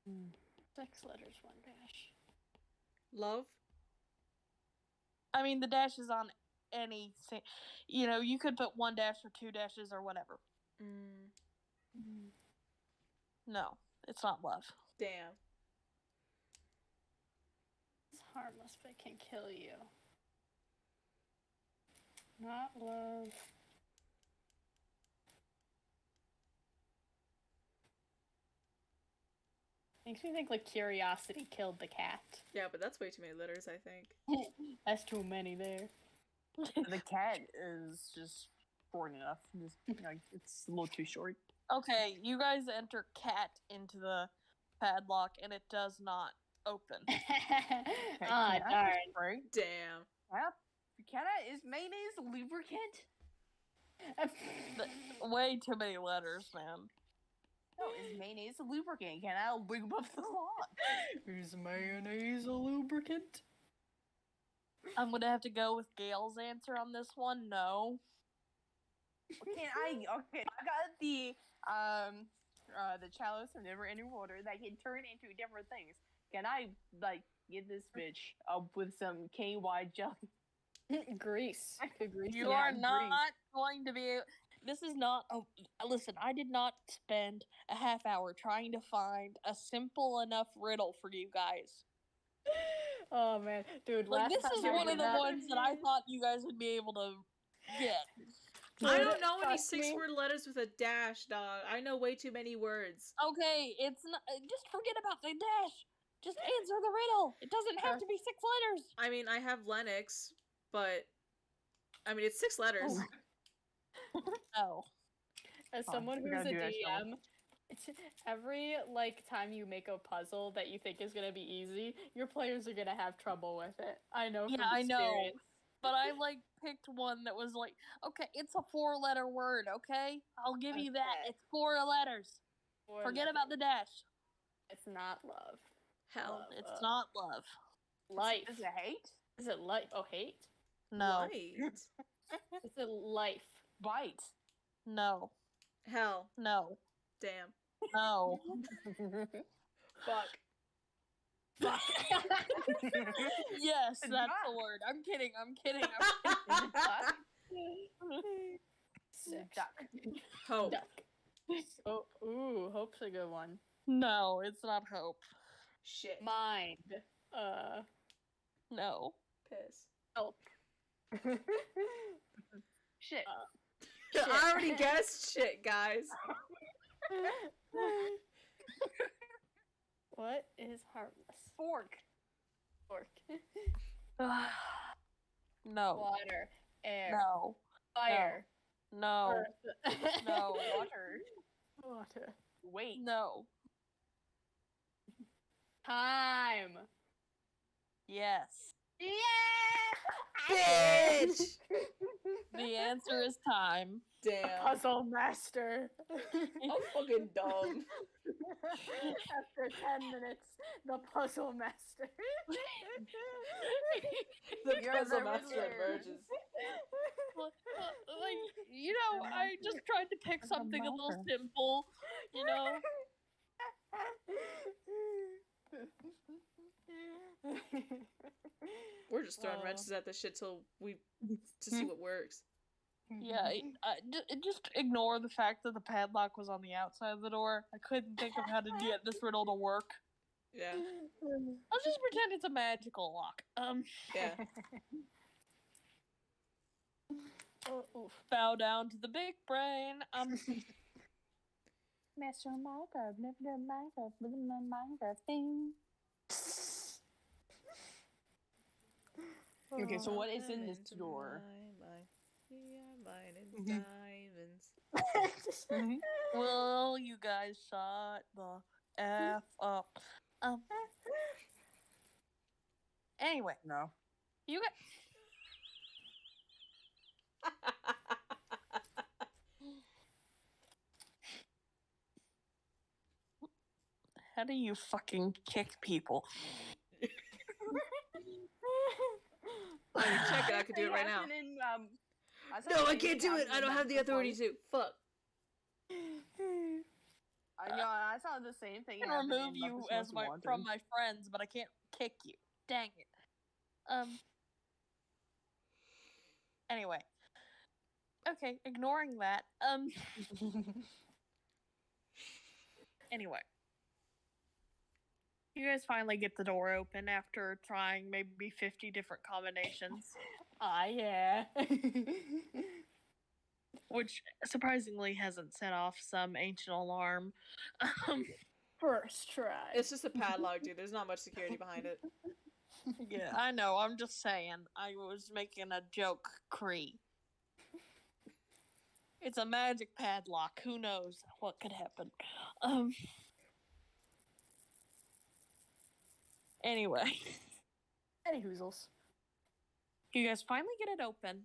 C: 6 letters, 1 dash.
B: Love.
A: I mean, the dash is on any you could put 1 dash or 2 dashes or whatever. No, it's not love.
B: Damn.
C: It's harmless, but it can kill you. Not love. Makes me think like curiosity killed the cat.
B: Yeah, but that's way too many letters, I think.
C: That's too many there.
D: The cat is just short enough. Just like it's a little too short.
A: Okay, you guys enter cat into the padlock, and it does not open.
C: Ah,
D: Can I
C: darn.
D: just spray?
B: Damn.
D: Is mayonnaise lubricant?
A: Way too many letters, man.
D: No, is mayonnaise a lubricant? Can I lube up the lock?
C: Is mayonnaise a lubricant?
A: I'm gonna have to go with Gayle's answer on this one. No.
D: I got the chalice of never ending water that can turn into different things. Can I like get this bitch up with some KY jelly?
C: Grease. Grease.
A: You
D: Yeah,
A: are not
D: Grease.
A: going to be. This is not. Listen, I did not spend a half hour trying to find a simple enough riddle for you guys.
C: Oh man, dude.
A: Like,
C: last
A: this
C: time
A: is
C: I
A: one
C: did
A: of the
C: that-
A: ones that I thought you guys would be able to get.
B: I
C: Dude,
B: don't know any
C: trust me.
B: 6-word letters with a dash, dog. I know way too many words.
A: Okay, it's not. Just forget about the dash. Just answer the riddle. It doesn't have to be 6 letters.
B: I mean, I have Lennox, but I mean, it's 6 letters.
A: Oh.
C: As
D: Fine,
C: someone
D: we
C: who's
D: gotta
C: a
D: do that, shall
C: DM, every time you make a puzzle that you think is gonna be easy, your players are gonna have trouble with it. I know.
A: Yeah,
C: from
A: I know.
C: experience.
A: But I picked one that was like, okay, it's a 4-letter word. Okay, I'll give you that.
C: Okay.
A: It's 4 letters.
C: Or
A: Forget
C: nothing.
A: about the dash.
C: It's not love.
B: Hell.
C: Love.
A: It's not love.
C: Life.
D: Is it hate?
C: Is it life? Oh, hate.
A: No.
B: Light.
C: It's a life.
D: Bite.
A: No.
B: Hell.
A: No.
B: Damn.
A: No.
B: Fuck.
C: Fuck.
A: Yes, that's
D: Duck.
A: the word. I'm kidding.
C: Six.
D: Duck.
B: Hope.
C: Duck. Oh, ooh, hope's a good one.
A: No, it's not hope.
B: Shit.
C: Mind.
A: No.
B: Piss.
C: Elk.
D: Shit.
B: I already guessed shit, guys.
C: What is harmless?
D: Fork.
C: Fork.
A: No.
C: Water. Air.
A: No.
C: Fire.
A: No.
C: Earth.
A: No.
D: Water.
C: Water.
D: Wait.
A: No.
C: Time.
A: Yes.
C: Yeah!
B: Bitch!
A: The answer is time.
B: Damn.
C: Puzzle master.
B: I'm fucking dumb.
C: After 10 minutes, the puzzle master.
B: The
D: You're
B: puzzle
D: the
B: master
D: Riddler.
B: emerges.
A: I just tried to pick something a little simple,
B: We're just throwing wrenches at this shit to see what works.
A: Yeah, just ignore the fact that the padlock was on the outside of the door. I couldn't think of how to get this riddle to work.
B: Yeah.
A: Let's just pretend it's a magical lock.
B: Yeah.
A: Bow down to the big brain.
D: Master Minecraft, never done Minecraft, living on Minecraft thing. Okay, so what is in this door?
B: Diamonds.
A: Well, you guys shut the F up. Anyway,
D: No.
A: you got. How do you fucking kick people?
B: Oh, you check it. I could do it right now. No, I can't do it. I don't have the authority to. Fuck.
D: I saw the same thing.
A: I can
D: happen
A: remove
D: in
A: you
D: Muppets
A: as
D: Most
A: my
D: Wanted.
A: from my friends, but I can't kick you. Dang it. Anyway. Okay, ignoring that. Anyway. You guys finally get the door open after trying maybe 50 different combinations,
C: Yeah.
A: which surprisingly hasn't set off some ancient alarm.
C: First try.
B: It's just a padlock, dude. There's not much security behind it.
A: Yeah, I know. I'm just saying. I was making a joke, Qree. It's a magic padlock. Who knows what could happen? Anyway,
C: Any hoozles.
A: you guys finally get it open,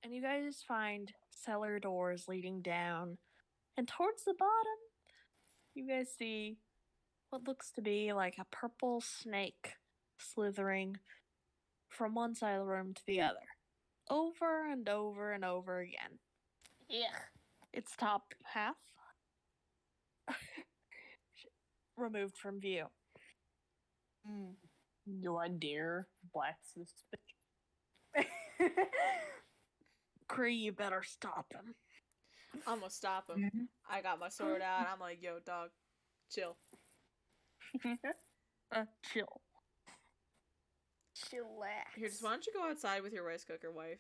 A: and you guys find cellar doors leading down, and towards the bottom, you guys see what looks to be like a purple snake slithering from one side of the room to the other, over and over and over again.
C: Yeah.
A: Its top half removed from view.
D: Do I dare blast this bitch?
A: Qree, you better stop him.
B: I'm gonna stop him. I got my sword out. I'm like, yo, dog, chill.
A: Chill.
C: Chillax.
B: Here, just why don't you go outside with your rice cooker, wife?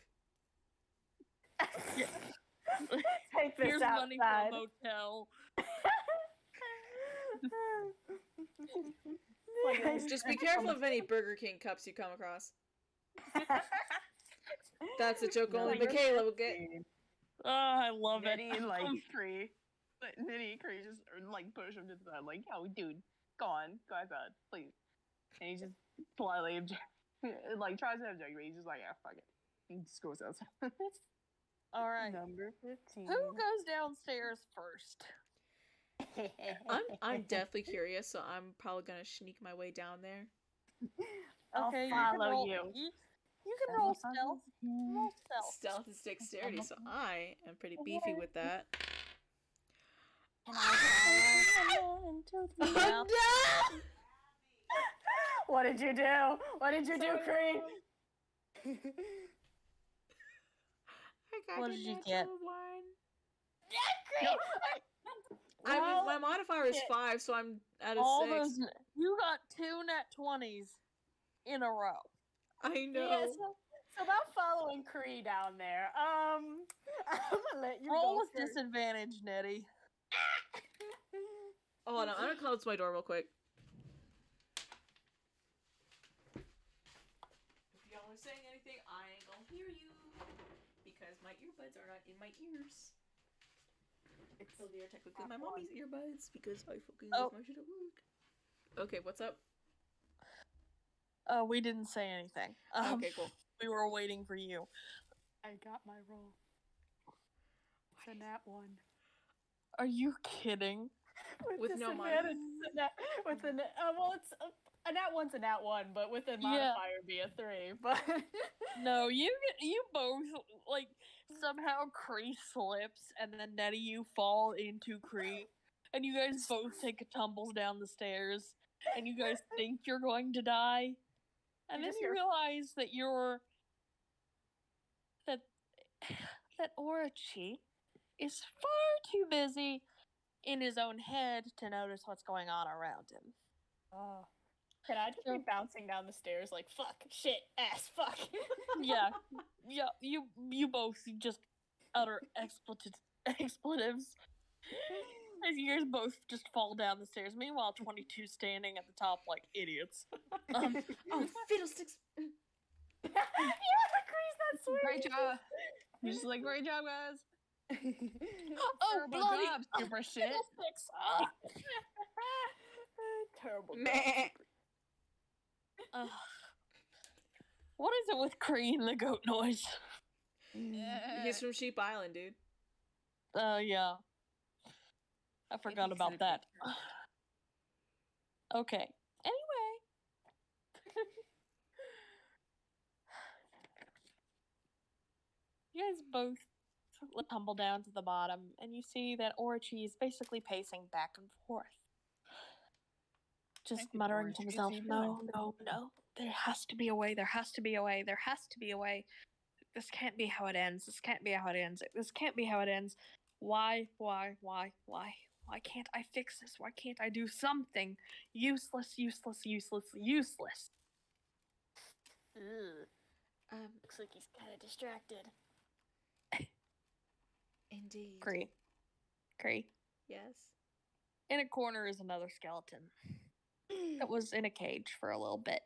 C: Take this
A: Here's money for
C: outside.
A: a motel.
B: Just be careful of any Burger King cups you come across. That's a joke only Michaela will get.
A: Oh, I love
D: Nettie
A: it.
D: and like Qree. Nettie and Qree just like push him to the side, like, yo, dude, go outside, please. And he just politely like tries to object, but he's just like, yeah, fuck it. He just goes outside.
A: All right.
D: Number 15.
A: Who goes downstairs first?
B: I'm deathly curious, so I'm probably gonna sneak my way down there.
C: I'll
A: Okay,
C: follow
A: you.
C: you.
A: You can roll stealth. Roll stealth.
B: Stealth is dexterity, so I am pretty beefy with that.
C: Can I
A: Yeah.
C: What did you do? What did you do, Qree?
B: I got
A: What
B: a
A: did you
B: natural
A: get?
B: one.
C: Yeah, Qree!
B: I mean,
A: Well,
B: my modifier is 5, so I'm at a
A: all
B: 6.
A: those. You got 2 nat 20s in a row.
B: I know.
C: Yeah, so about following Qree down there. I'm gonna let you
A: Roll
C: go
A: with
C: first.
A: disadvantage, Nettie.
B: Oh, hold on, I'm gonna close my door real quick. If y'all are saying anything, I ain't gonna hear you. Because my earbuds are not in my ears. So they are technically my mommy's earbuds because I fucking left my shit at work. Okay, what's up?
A: We didn't say anything.
B: Okay, cool.
A: We were waiting for you.
C: I got my roll. It's a nat 1.
A: Are you kidding?
B: With no
C: disadvantage, it's a nat, with a nat, well, it's a nat 1's a nat 1, but with a modifier be a 3. But
A: No, you both like somehow Qree slips, and then Nettie, you fall into Qree, and you guys both take a tumble down the stairs, and you guys think you're going to die, and then you realize that that Orochi is far too busy in his own head to notice what's going on around him.
C: can I just be bouncing down the stairs like fuck, shit, ass, fuck?
A: Yeah, you both just utter expletives. As you guys both just fall down the stairs. Meanwhile, 22 standing at the top like idiots.
B: Oh, fiddlesticks!
C: Yeah, Qree's not sweet.
D: Great job. You're just like, great job, guys.
A: Oh,
D: Terrible
A: bloody
D: job, super shit.
A: fiddlesticks.
C: Terrible.
B: Meh.
A: What is it with Qree and the goat noise?
B: He's from Sheep Island, dude.
A: Yeah. I forgot about that. Okay. Anyway. You guys both tumble down to the bottom, and you see that Orochi is basically pacing back and forth. Just
D: Thank you,
A: muttering to
D: Orochi.
A: himself,
D: What are you
A: no. There has to be a way. There has to be a way. There has to be a way. This can't be how it ends. This can't be how it ends. This can't be how it ends. Why? Why can't I fix this? Why can't I do something? Useless.
C: Looks like he's kind of distracted.
B: Indeed.
A: Qree.
B: Yes.
A: In a corner is another skeleton. That was in a cage for a little bit.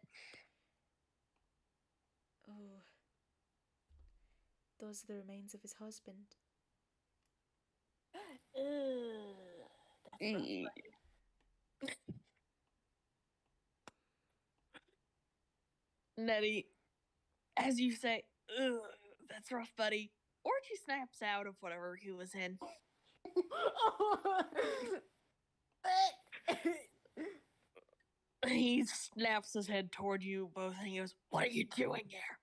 B: Oh. Those are the remains of his husband.
C: That's rough, buddy.
A: Nettie, as you say, ugh, that's rough, buddy. Orchie snaps out of whatever he was in. He snaps his head toward you both and he goes, "What are you doing here?"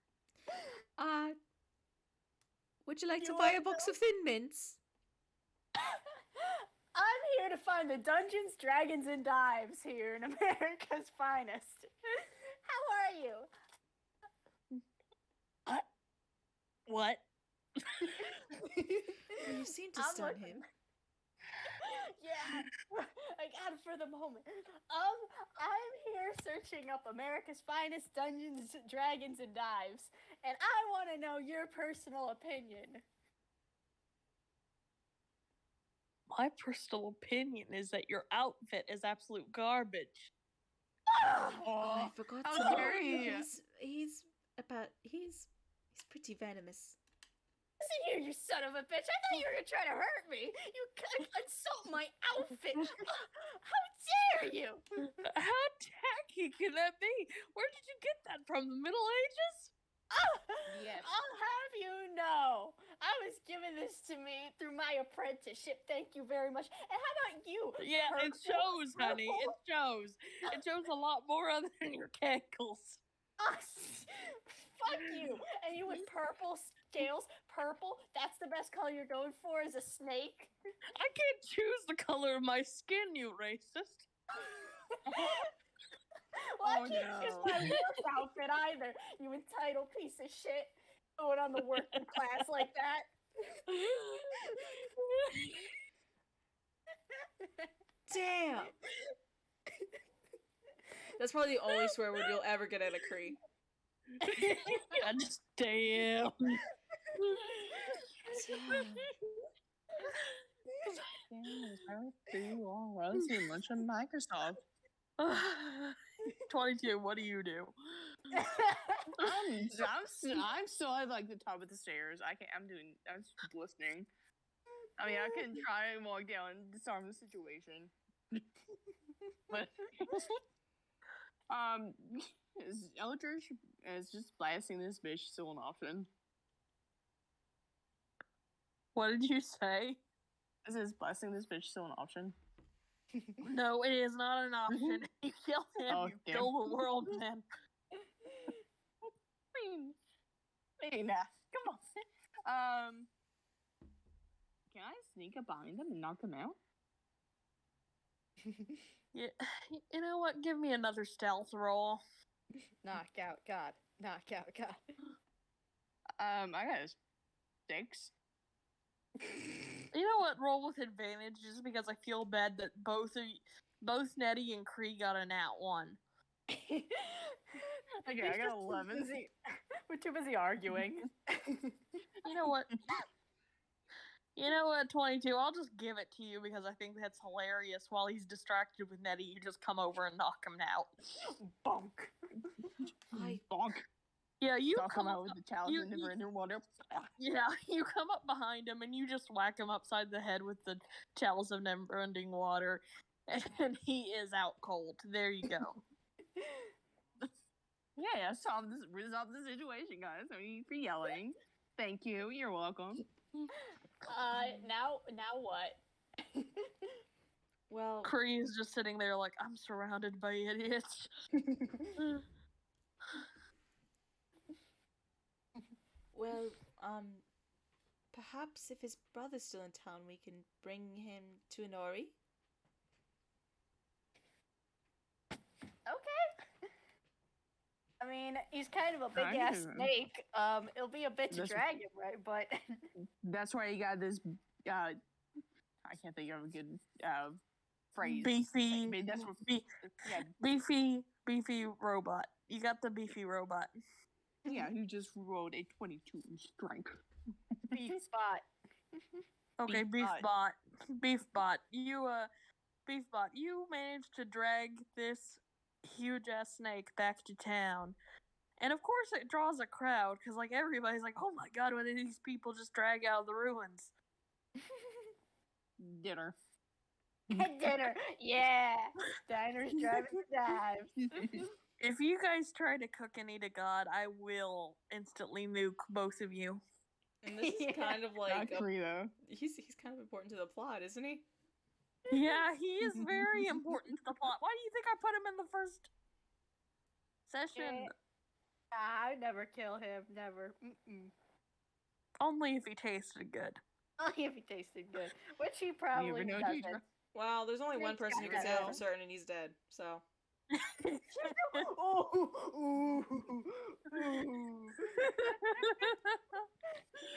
B: Would you like to
C: You
B: buy a
C: wanna
B: box of Thin Mints?
C: I'm here to find the Dungeons, Dragons, and Dives here in America's finest. How are you?
A: What?
B: You seem to
C: I'm
B: stun
C: looking-
B: him.
C: Yeah, I got it for the moment. I'm here searching up America's finest Dungeons, Dragons, and Dives, and I want to know your personal opinion.
A: My personal opinion is that your outfit is absolute garbage.
B: Oh, I forgot
D: how
B: to know.
D: dare you.
B: He's pretty venomous.
C: Listen here, you son of a bitch! I thought you were gonna try to hurt me. You insult my outfit. How dare you?
A: How tacky can that be? Where did you get that from? The Middle Ages?
B: Yes.
C: I'll have you know, I was given this to me through my apprenticeship. Thank you very much. And how about you?
A: Yeah, it shows, honey. It shows. It shows a lot more other than your cankles.
C: Fuck you. And you with purple scales. Purple, that's the best color you're going for, is a snake.
A: I can't choose the color of my skin, you racist.
C: Well, I can't choose my work outfit either, you entitled piece of shit. Going on the working class like that.
B: Damn. That's probably the only swear word you'll ever get out of Qree.
A: Yeah, just damn.
D: Too much of Microsoft.
A: 22, what do you do?
D: I'm still at like the top of the stairs. I'm just listening. I mean, I can try and walk down and disarm the situation. But is Eldritch is just blasting this bitch still an option?
A: What did you say?
D: Is blasting this bitch still an option?
A: No, it is not an option. You kill him,
D: Oh,
A: you
D: damn.
A: kill the world, man.
D: Nah, come on. Can I sneak up behind them and knock them out?
A: Yeah, you know what? Give me another stealth roll.
C: Knockout God. Knockout God.
D: I got a 6.
A: You know what? Roll with advantage, just because I feel bad that both Nettie and Qree got a nat 1.
D: Okay, I got 11.
C: We're too busy arguing.
A: You know what? You know what, 22? I'll just give it to you because I think that's hilarious. While he's distracted with Nettie, you just come over and knock him out.
C: Bonk.
D: Bonk.
A: Yeah, you
D: Knock him
A: come
D: out with the chalice and never ender water.
A: Yeah, you come up behind him and you just whack him upside the head with the chalice of never-ending water, and he is out cold. There you go.
D: Yeah, resolve the situation, guys. I mean, for yelling. Thank you. You're welcome.
C: Now what?
B: Well,
A: Qree is just sitting there like, I'm surrounded by idiots.
B: well, perhaps if his brother's still in town, we can bring him to Inori.
C: Okay. I mean, he's kind of a big ass snake. It'll be a bit to drag him, right? But
D: that's why you got this. I can't think of a good phrase.
A: Beefy,
D: I mean, that's what.
A: beefy robot. You got the beefy robot.
D: Yeah, who just rolled a 22 in strength.
C: beef spot.
A: Okay, Beefbot. Beefbot. Beefbot, you managed to drag this huge ass snake back to town. And of course it draws a crowd, because like everybody's like, oh my god, what did these people just drag out of the ruins?
D: Dinner.
C: Dinner. Yeah. Diners, driving dives.
A: If you guys try to cook any to God, I will instantly nuke both of you.
B: And this is
C: Yeah.
B: kind of
D: Not
B: like
D: Qree, though.
B: he's kind of important to the plot, isn't he?
A: Yeah, he is very important to the plot. Why do you think I put him in the first session?
C: I would never kill him. Never. Mm-mm.
A: Only if he tasted good.
C: Only if he tasted good, which he
D: You
C: probably
D: ever know
C: doesn't.
D: teacher?
B: Well, there's only one
C: Thanks,
B: person who
C: guys.
B: can say for certain, and he's dead. So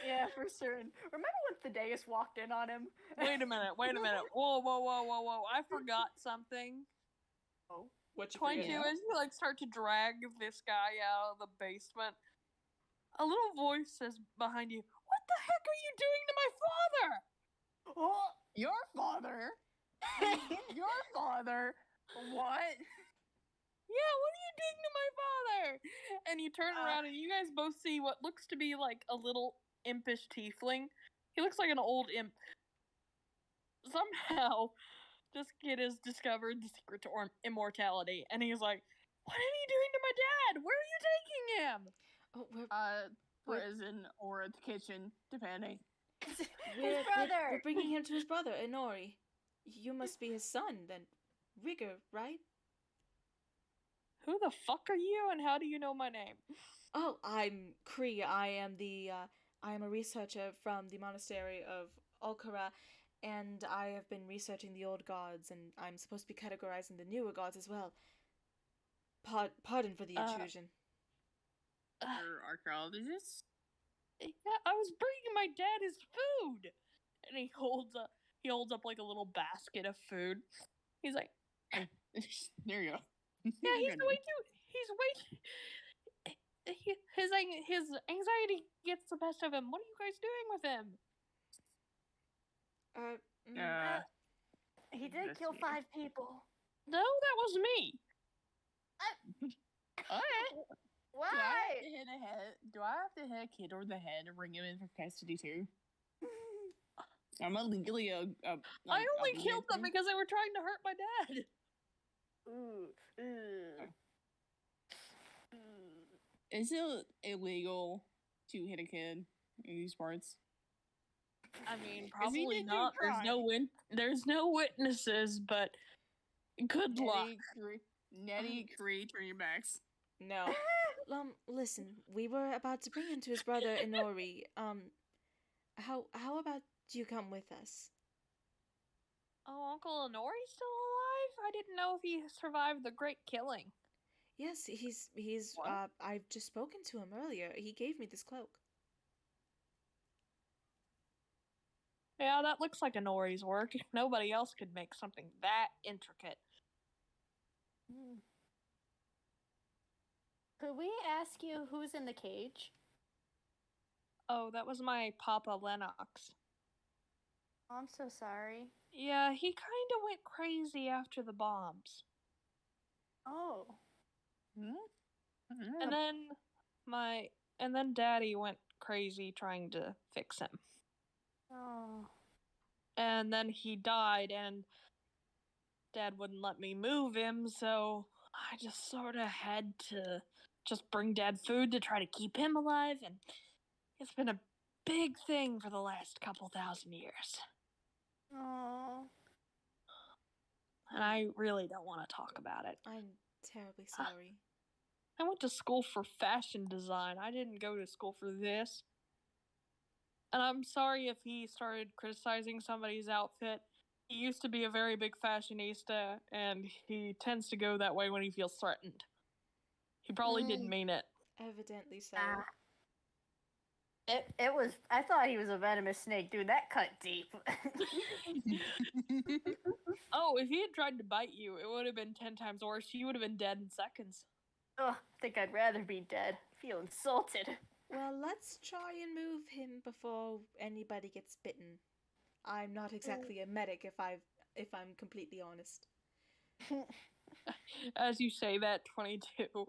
C: Yeah, for certain. Remember when Thaddeus walked in on him?
A: Wait a minute. Whoa. I forgot something.
B: what you
A: 22,
B: forget?
A: as you start to drag this guy out of the basement, a little voice says behind you, "What the heck are you doing to my father?"
C: Oh.
D: Your father? Your father? What?
A: Yeah, what are you doing to my father? And you turn around and you guys both see what looks to be like a little impish tiefling. He looks like an old imp. Somehow, this kid has discovered the secret to immortality, and he's like, "What are you doing to my dad? Where are you taking him?"
B: Oh,
D: Prison or at the kitchen, depending.
C: His brother.
B: we're bringing him to his brother, Inori. You must be his son, then. Rigger, right?
A: Who the fuck are you, and how do you know my name?
B: Oh, I'm Qree. I am a researcher from the monastery of Qree, and I have been researching the old gods, and I'm supposed to be categorizing the newer gods as well. Pardon for the intrusion.
D: Your archaeologist?
A: Yeah, I was bringing my dad his food, and he holds up like a little basket of food. He's like,
D: There you go.
A: "Yeah, he's his anxiety gets the best of him. What are you guys doing with him?"
C: He did kill 5 people.
A: No, that was me.
D: Okay.
C: Why?
D: Do I have to hit a kid over the head and bring him in for custody too? I'm illegally
A: I only killed them because they were trying to hurt my dad.
D: Is it illegal to hit a kid in these parts?
A: I mean, probably
D: didn't
A: not. There's no witnesses, but good luck.
D: Nettie, Qree, turn your backs.
B: No. Listen, we were about to bring him to his brother Inori. How about you come with us?
A: Oh, Uncle Honori's still alive? I didn't know if he survived the Great Killing.
B: Yes, he's
D: What?
B: I've just spoken to him earlier. He gave me this cloak.
A: Yeah, that looks like Honori's work. Nobody else could make something that intricate.
C: Could we ask you who's in the cage?
A: Oh, that was my Papa Lennox.
C: Oh, I'm so sorry.
A: Yeah, he kind of went crazy after the bombs.
C: Oh.
A: And then Daddy went crazy trying to fix him.
C: Oh.
A: And then he died, and Dad wouldn't let me move him, so I just sort of had to just bring Dad food to try to keep him alive, and it's been a big thing for the last couple thousand years.
C: Oh.
A: And I really don't want to talk about it.
B: I'm terribly sorry.
A: I went to school for fashion design. I didn't go to school for this. And I'm sorry if he started criticizing somebody's outfit. He used to be a very big fashionista, and he tends to go that way when he feels threatened. He probably didn't mean it.
B: Evidently so.
C: It was. I thought he was a venomous snake, dude. That cut deep.
A: Oh, if he had tried to bite you, it would have been 10 times worse. You would have been dead in seconds.
C: Oh, I think I'd rather be dead. I feel insulted.
B: Well, let's try and move him before anybody gets bitten. I'm not exactly a medic if I'm completely honest.
A: As you say that, 22,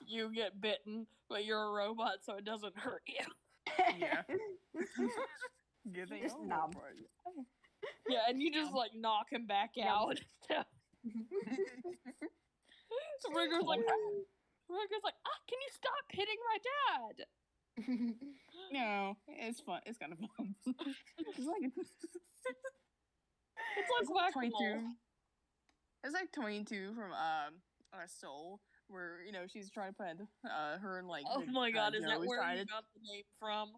A: you get bitten, but you're a robot, so it doesn't hurt you.
D: Yeah. Good thing
C: Just
D: I'm
C: numb.
D: for it.
A: Yeah, and you just like knock him back
C: Yep.
A: out. So Rigger's like, can you stop hitting my dad?
D: No, it's fun. It's kind of fun. It's like
A: It's like whack-a-mole.
D: 22. It's like 22 from Soul, where she's trying to put her and like.
A: Oh my god, is that
D: Joe
A: where
D: trying
A: you
D: to-
A: got the name from?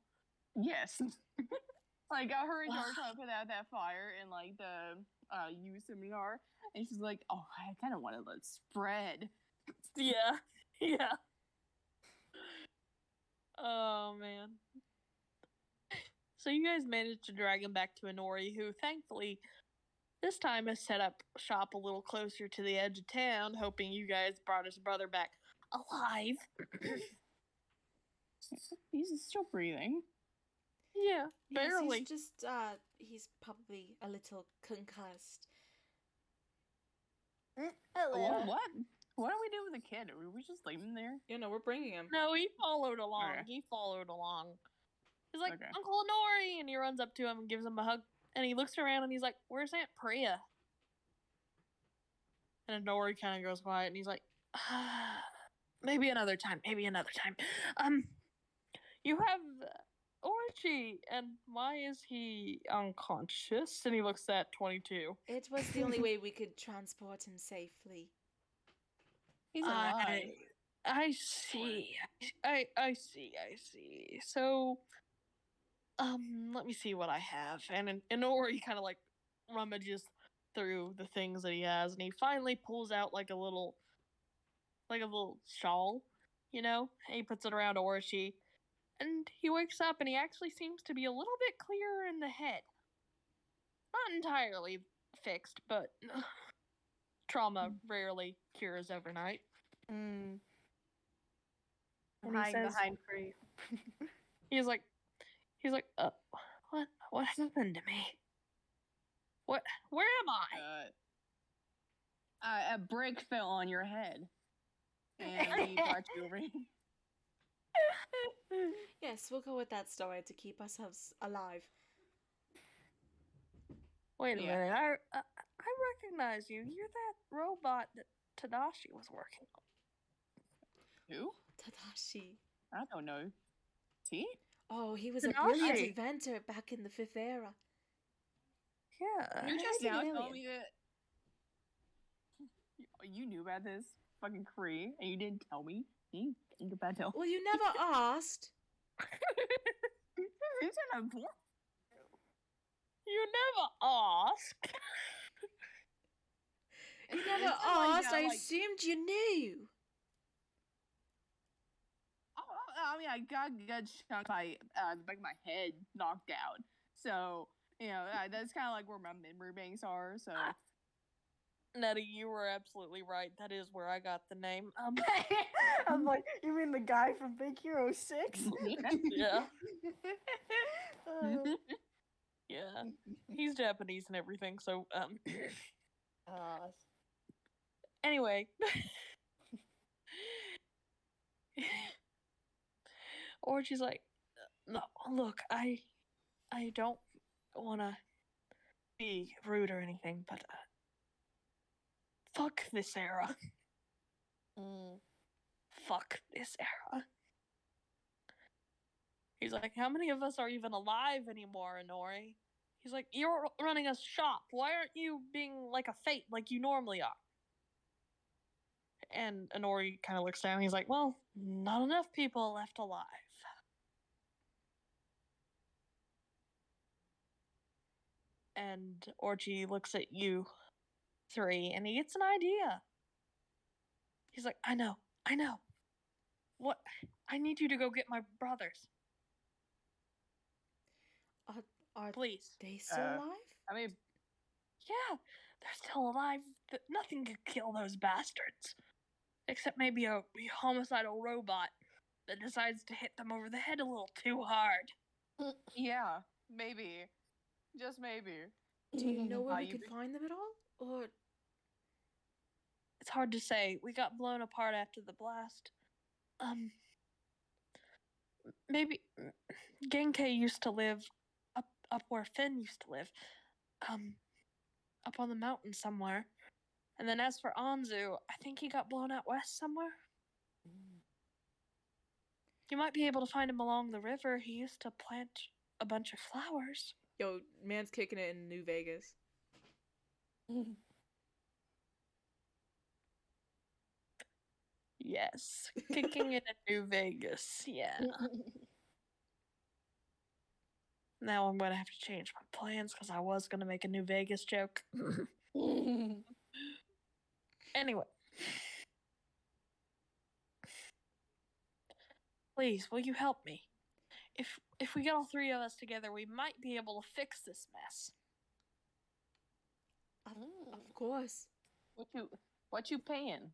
D: Yes. Like got her and Joe trying to put out that fire in like the youth seminar, and she's like, "Oh, I kind of want to let it spread."
A: Yeah, yeah. Oh man. So you guys managed to drag him back to Inori, who thankfully this time has set up shop a little closer to the edge of town, hoping you guys brought his brother back alive.
D: He's still breathing.
A: Yeah,
B: Yes,
A: barely.
B: he's just, he's probably a little concussed.
D: What do we do with the kid? Are we just leave him there?
B: You know, we're bringing him.
A: No, he followed along.
D: Okay.
A: He followed along. He's like,
D: Okay.
A: Uncle Inori! And he runs up to him and gives him a hug. And he looks around and he's like, where's Aunt Priya? And Inori kind of goes quiet and he's like, maybe another time. You have Orchie, and why is he unconscious? And he looks at 22.
B: It was the only way we could transport him safely.
D: He's alive.
A: I see. I see. So, let me see what I have. And Inori kind of like rummages through the things that he has, and he finally pulls out like a little shawl, and he puts it around Orchie. And he wakes up and he actually seems to be a little bit clearer in the head. Not entirely fixed, but trauma rarely cures overnight.
C: Mm.
A: And he
C: Hiding
A: says,
C: behind Qree.
A: he's like, what happened to me? Where am I?
D: A brick fell on your head, and he brought you over here.
B: Yes, we'll go with that story to keep ourselves alive.
A: Wait a
D: Yeah.
A: minute, I recognize you. You're that robot that Tadashi was working on.
D: Who?
B: Tadashi.
D: I don't know. T?
B: Oh, he was a
A: Tadashi.
B: brilliant inventor back in the 5th era.
A: Yeah.
D: You just
B: Maybe
D: now
B: an
D: told
B: alien.
D: me that you knew about this fucking Qree, and you didn't tell me. You think about it.
B: Well, you never asked.
D: Who's in a board?
A: You never asked.
B: You never
D: It's not like
B: asked.
D: that,
B: I
D: like-
B: assumed you knew.
D: I mean, I got a good chunk of the back of my head knocked out. So, that's kind of like where my memory banks are. So,
A: Nettie, you were absolutely right. That is where I got the name.
C: I'm like, you mean the guy from Big Hero 6?
A: Yeah.
C: Uh,
A: Yeah. He's Japanese and everything, so anyway. Or she's like, no, look, I don't want to be rude or anything, but fuck this era. Fuck this era. He's like, how many of us are even alive anymore, Inori? He's like, you're running a shop. Why aren't you being like a fate like you normally are? And Inori kind of looks down and he's like, well, not enough people left alive. And Orchie looks at you three and he gets an idea. He's like, I know. What? I need you to go get my brothers.
B: Are
A: Please.
B: they still
D: Uh,
B: alive?
D: I mean,
A: Yeah, they're still alive. Nothing could kill those bastards. Except maybe a homicidal robot that decides to hit them over the head a little too hard.
D: yeah, maybe. Just maybe.
B: Do you know where
D: How
B: we
D: you
B: could
D: be-
B: find them at all? Or
A: It's hard to say. We got blown apart after the blast. Maybe Genkai used to live up where Finn used to live. up on the mountain somewhere. And then as for Anzu, I think he got blown out west somewhere. You might be able to find him along the river. He used to plant a bunch of flowers.
B: Yo, man's kicking it in New Vegas.
A: Yes, kicking it in New Vegas. Yeah. Now I'm gonna have to change my plans because I was gonna make a New Vegas joke. Anyway. Please, will you help me? If we get all three of us together, we might be able to fix this mess.
B: Of course.
D: What you paying?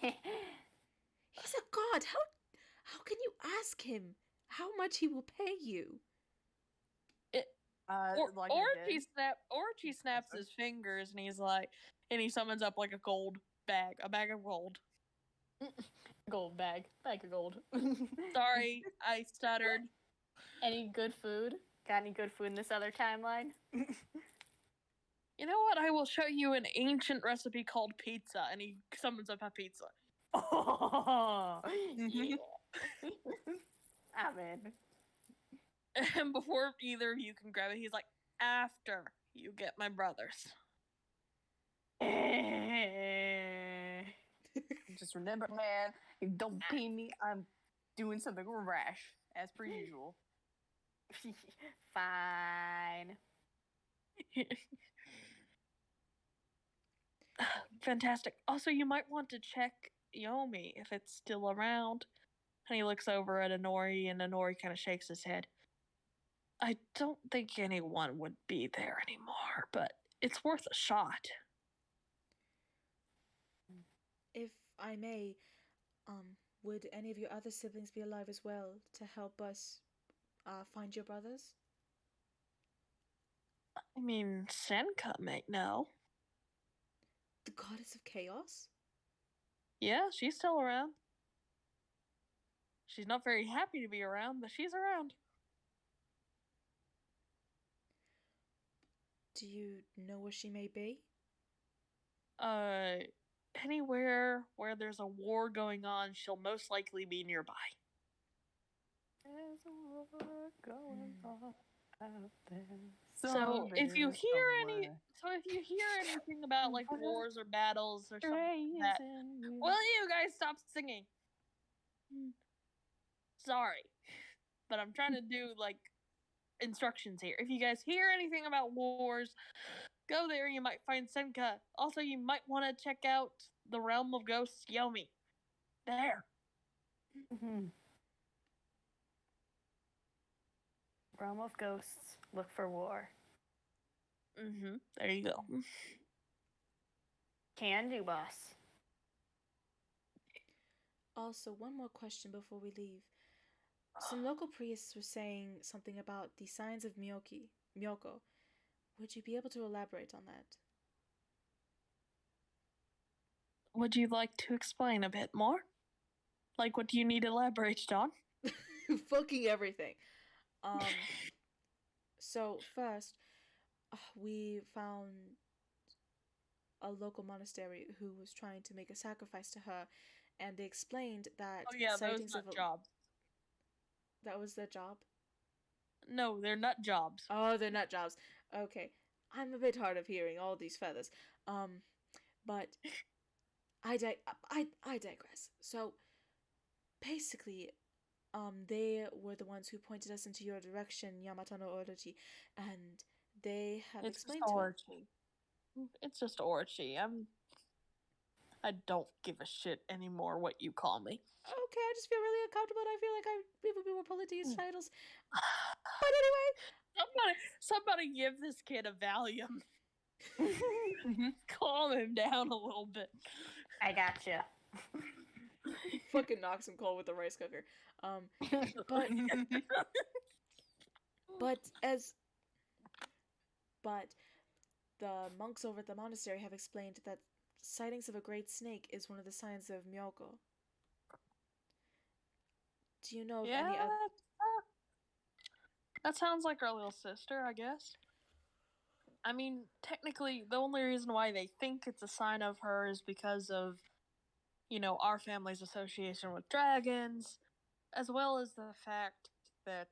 B: He's a god. How can you ask him how much he will pay you?
D: Like I did.
A: He snaps his fingers and he's like, and he summons up like a bag of gold.
C: Bag of gold.
A: Sorry, I stuttered.
C: Any good food? Got any good food in this other timeline?
A: You know what? I will show you an ancient recipe called pizza, and he summons up a pizza.
C: Oh, yeah. I'm in.
A: And before either of you can grab it, he's like, after you get my brothers.
D: Just remember, man, if you don't pay me, I'm doing something rash, as per usual.
C: Fine.
A: Fantastic. Also, you might want to check Yomi if it's still around. And he looks over at Honori, and Honori kind of shakes his head. I don't think anyone would be there anymore, but it's worth a shot.
B: If I may, would any of your other siblings be alive as well to help us find your brothers?
A: I mean, Senka might know.
B: The goddess of chaos?
A: Yeah, she's still around. She's not very happy to be around, but she's around.
B: Do you know where she may be?
A: Anywhere where there's a war going on, she'll most likely be nearby.
D: There's a war going on out there.
A: So if you hear anything about like wars or battles or something like that, will you guys stop singing? Sorry, but I'm trying to do like instructions here. If you guys hear anything about wars, go there. You might find Senka. Also, you might want to check out the Realm of Ghosts, Yomi. There.
C: Realm of Ghosts, look for war.
A: There you go.
C: Can do, boss.
B: Also, one more question before we leave. Some local priests were saying something about the signs of Myoko. Would you be able to elaborate on that?
A: Would you like to explain a bit more? Like, what do you need elaborated on?
B: Fucking everything. So first, we found a local monastery who was trying to make a sacrifice to her, and they explained that
A: those nut jobs.
B: That was their job?
A: No, they're nut jobs.
B: Oh, they're nut jobs. Okay. I'm a bit hard of hearing, all these feathers. But I digress. So, basically, they were the ones who pointed us into your direction, Yamato no Orochi, and they have explained to us.
A: It's just Orochi. I don't give a shit anymore what you call me.
B: Okay, I just feel really uncomfortable, and I feel like we would be more polite to use titles. But anyway,
A: somebody give this kid a Valium. Calm him down a little bit.
C: I gotcha.
B: Fucking knocks him cold with the rice cooker. But the monks over at the monastery have explained that sightings of a great snake is one of the signs of Myoko. Do you know of any other?
A: That sounds like our little sister, I guess. I mean, technically, the only reason why they think it's a sign of her is because of, our family's association with dragons, as well as the fact that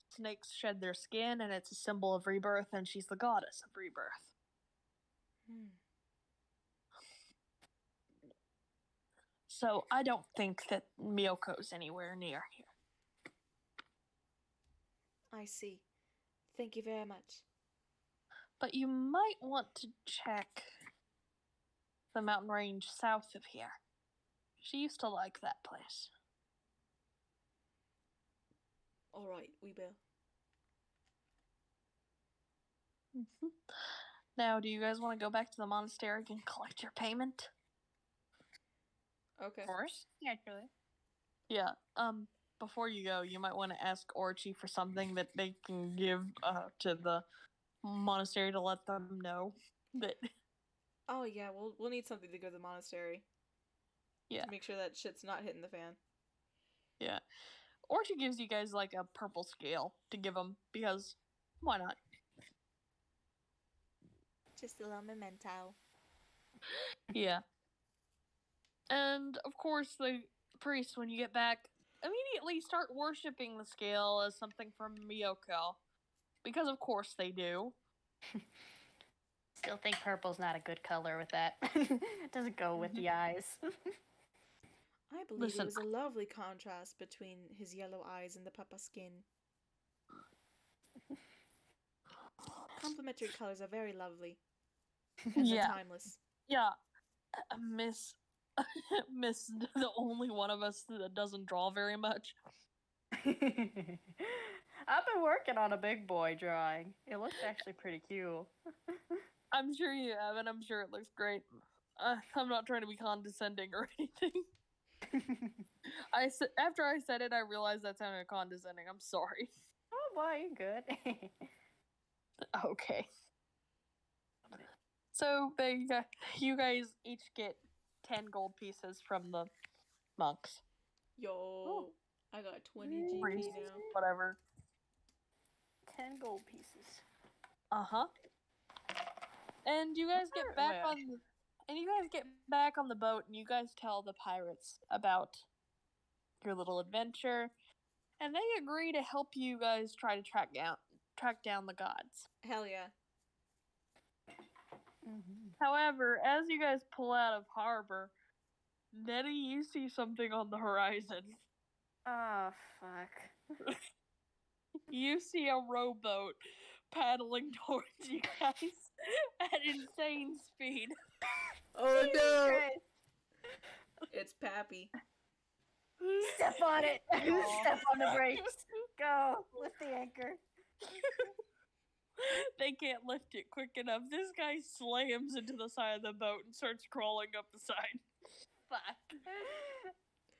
A: snakes shed their skin and it's a symbol of rebirth, and she's the goddess of rebirth. So I don't think that Miyoko's anywhere near here.
B: I see. Thank you very much.
A: But you might want to check the mountain range south of here. She used to like that place.
B: All right, we will.
A: Now, do you guys want to go back to the monastery and collect your payment?
B: Okay.
D: Of course. Naturally.
A: Yeah. Before you go, you might want to ask Orchi for something that they can give to the monastery to let them know that.
B: Oh yeah, we'll need something to go to the monastery.
A: Yeah.
B: To make sure that shit's not hitting the fan.
A: Yeah. Orchi gives you guys like a purple scale to give them because why not?
B: Just a little memento.
A: Yeah. And of course, the priest, when you get back, immediately start worshipping the scale as something from Miyoko. Because of course they do.
C: Still think purple's not a good color with that. It doesn't go with the eyes.
B: I believe
A: Listen.
B: it was a lovely contrast between his yellow eyes and the papa skin. Complementary colors are very lovely. And they're timeless.
A: Yeah. Miss the only one of us that doesn't draw very much.
C: I've been working on a big boy drawing. It looks actually pretty cute.
A: I'm sure you have, and I'm sure it looks great. I'm not trying to be condescending or anything. After I said it, I realized that sounded condescending. I'm sorry.
C: Oh boy, you're good.
A: Okay. So you guys each get 10 gold pieces from the monks.
B: Yo, I got 20 GP now.
A: Whatever.
C: 10 gold pieces.
A: Uh-huh. And you guys get back on the boat, and you guys tell the pirates about your little adventure, and they agree to help you guys try to track down the gods.
B: Hell yeah.
C: Mm-hmm.
A: However, as you guys pull out of harbor, Nettie, you see something on the horizon.
C: Oh, fuck.
A: You see a rowboat paddling towards you guys at insane speed.
B: Oh no! It's Pappy.
C: Step on it! Step on the brakes! Go! Lift the anchor.
A: They can't lift it quick enough. This guy slams into the side of the boat and starts crawling up the side.
C: Fuck.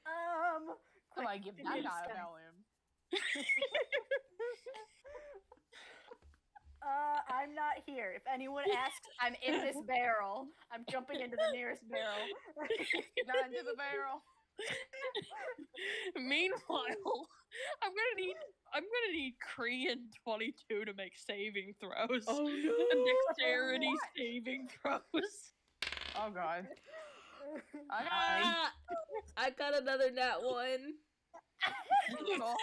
D: Oh, I give that guy a Valium.
C: I'm not here. If anyone asks, I'm in this barrel. I'm jumping into the nearest barrel.
D: Not into the barrel.
A: Meanwhile, I'm gonna need Qree and 22 to make saving throws.
B: Oh no!
A: Dexterity saving throws.
D: Oh god.
B: I got another nat 1.
A: Oh my god.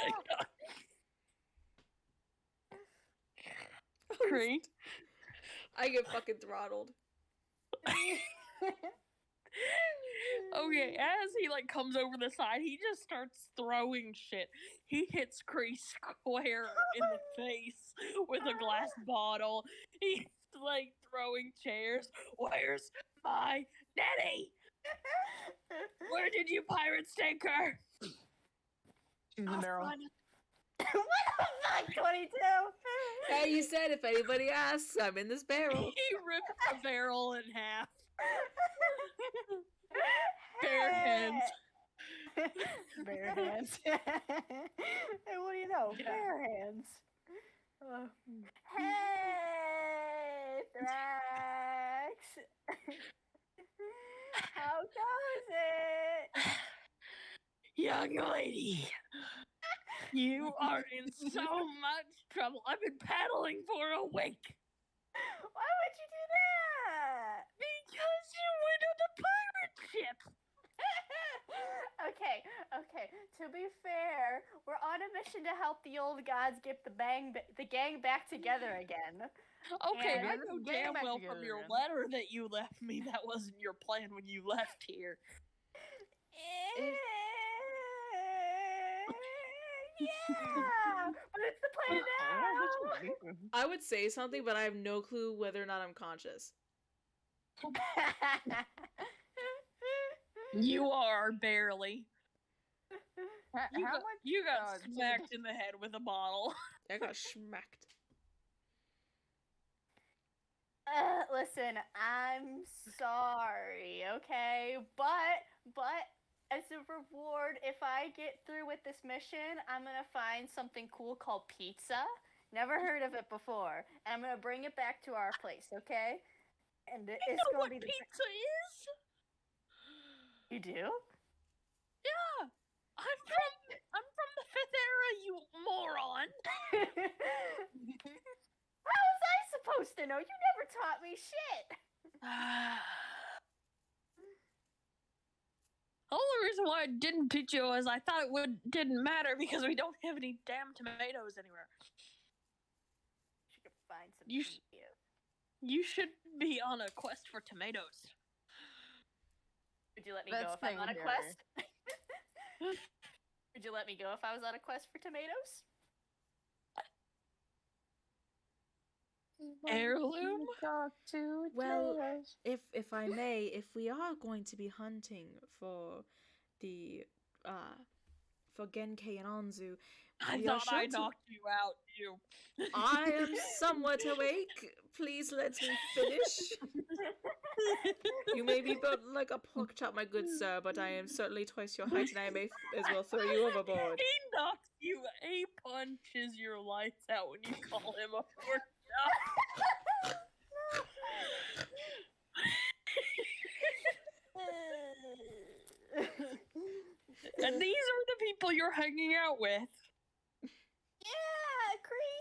A: Qree?
B: I get fucking throttled.
A: Okay, as he comes over the side, he just starts throwing shit. He hits Qree square in the face with a glass bottle. He's throwing chairs. Where's my Nettie? Where did you pirates take her?
D: She's in the barrel.
C: What the fuck, 22?
B: Hey, you said if anybody asks, I'm in this barrel.
A: He ripped the barrel in half. Bare hands.
C: Bare hands. Hey, what do you know?
A: Yeah.
C: Bare hands. Hey, Thrax. How goes it?
A: Young lady, you are in so much trouble. I've been paddling for a week.
C: Why to be fair, we're on a mission to help the old gods get the gang back together again.
A: Okay,
C: And
A: I
D: let's
A: know
D: get
A: damn
D: back
A: well
D: together
A: from your
D: again.
A: letter that you left me that wasn't your plan when you left here.
C: Yeah, but it's the plan now.
B: I would say something, but I have no clue whether or not I'm conscious.
A: You are barely. You
D: How
A: got,
D: much?
A: you got
D: did-
A: smacked in the head with a bottle.
B: I got schmacked.
C: Listen, I'm sorry, okay? But as a reward, if I get through with this mission, I'm gonna find something cool called pizza. Never heard of it before. And I'm gonna bring it back to our place, okay? And
A: You
C: it's
A: know
C: gonna
A: what
C: be
A: pizza is?
C: You do?
A: Yeah. I'm from the 5th era, you moron.
C: How was I supposed to know? You never taught me shit.
A: The only reason why I didn't teach you is I thought didn't matter because we don't have any damn tomatoes anywhere.
C: You could find some.
A: You should be on a quest for tomatoes.
C: Would you let me
D: That's
C: go if I'm on a
D: secondary.
C: quest? Would you let me go if I was on a quest for tomatoes?
A: Heirloom?
B: Well, if I may, if we are going to be hunting for the for Genkai and Anzu,
A: I
B: we are
A: thought I
B: sure to-
A: knocked you out, you.
B: I am somewhat awake. Please let me finish. You may be built like a pork chop, my good sir, but I am certainly twice your height, and I may as well throw you overboard.
A: He knocks you. He punches your lights out when you call him a pork chop. And these are the people you're hanging out with.
C: Yeah, Qree,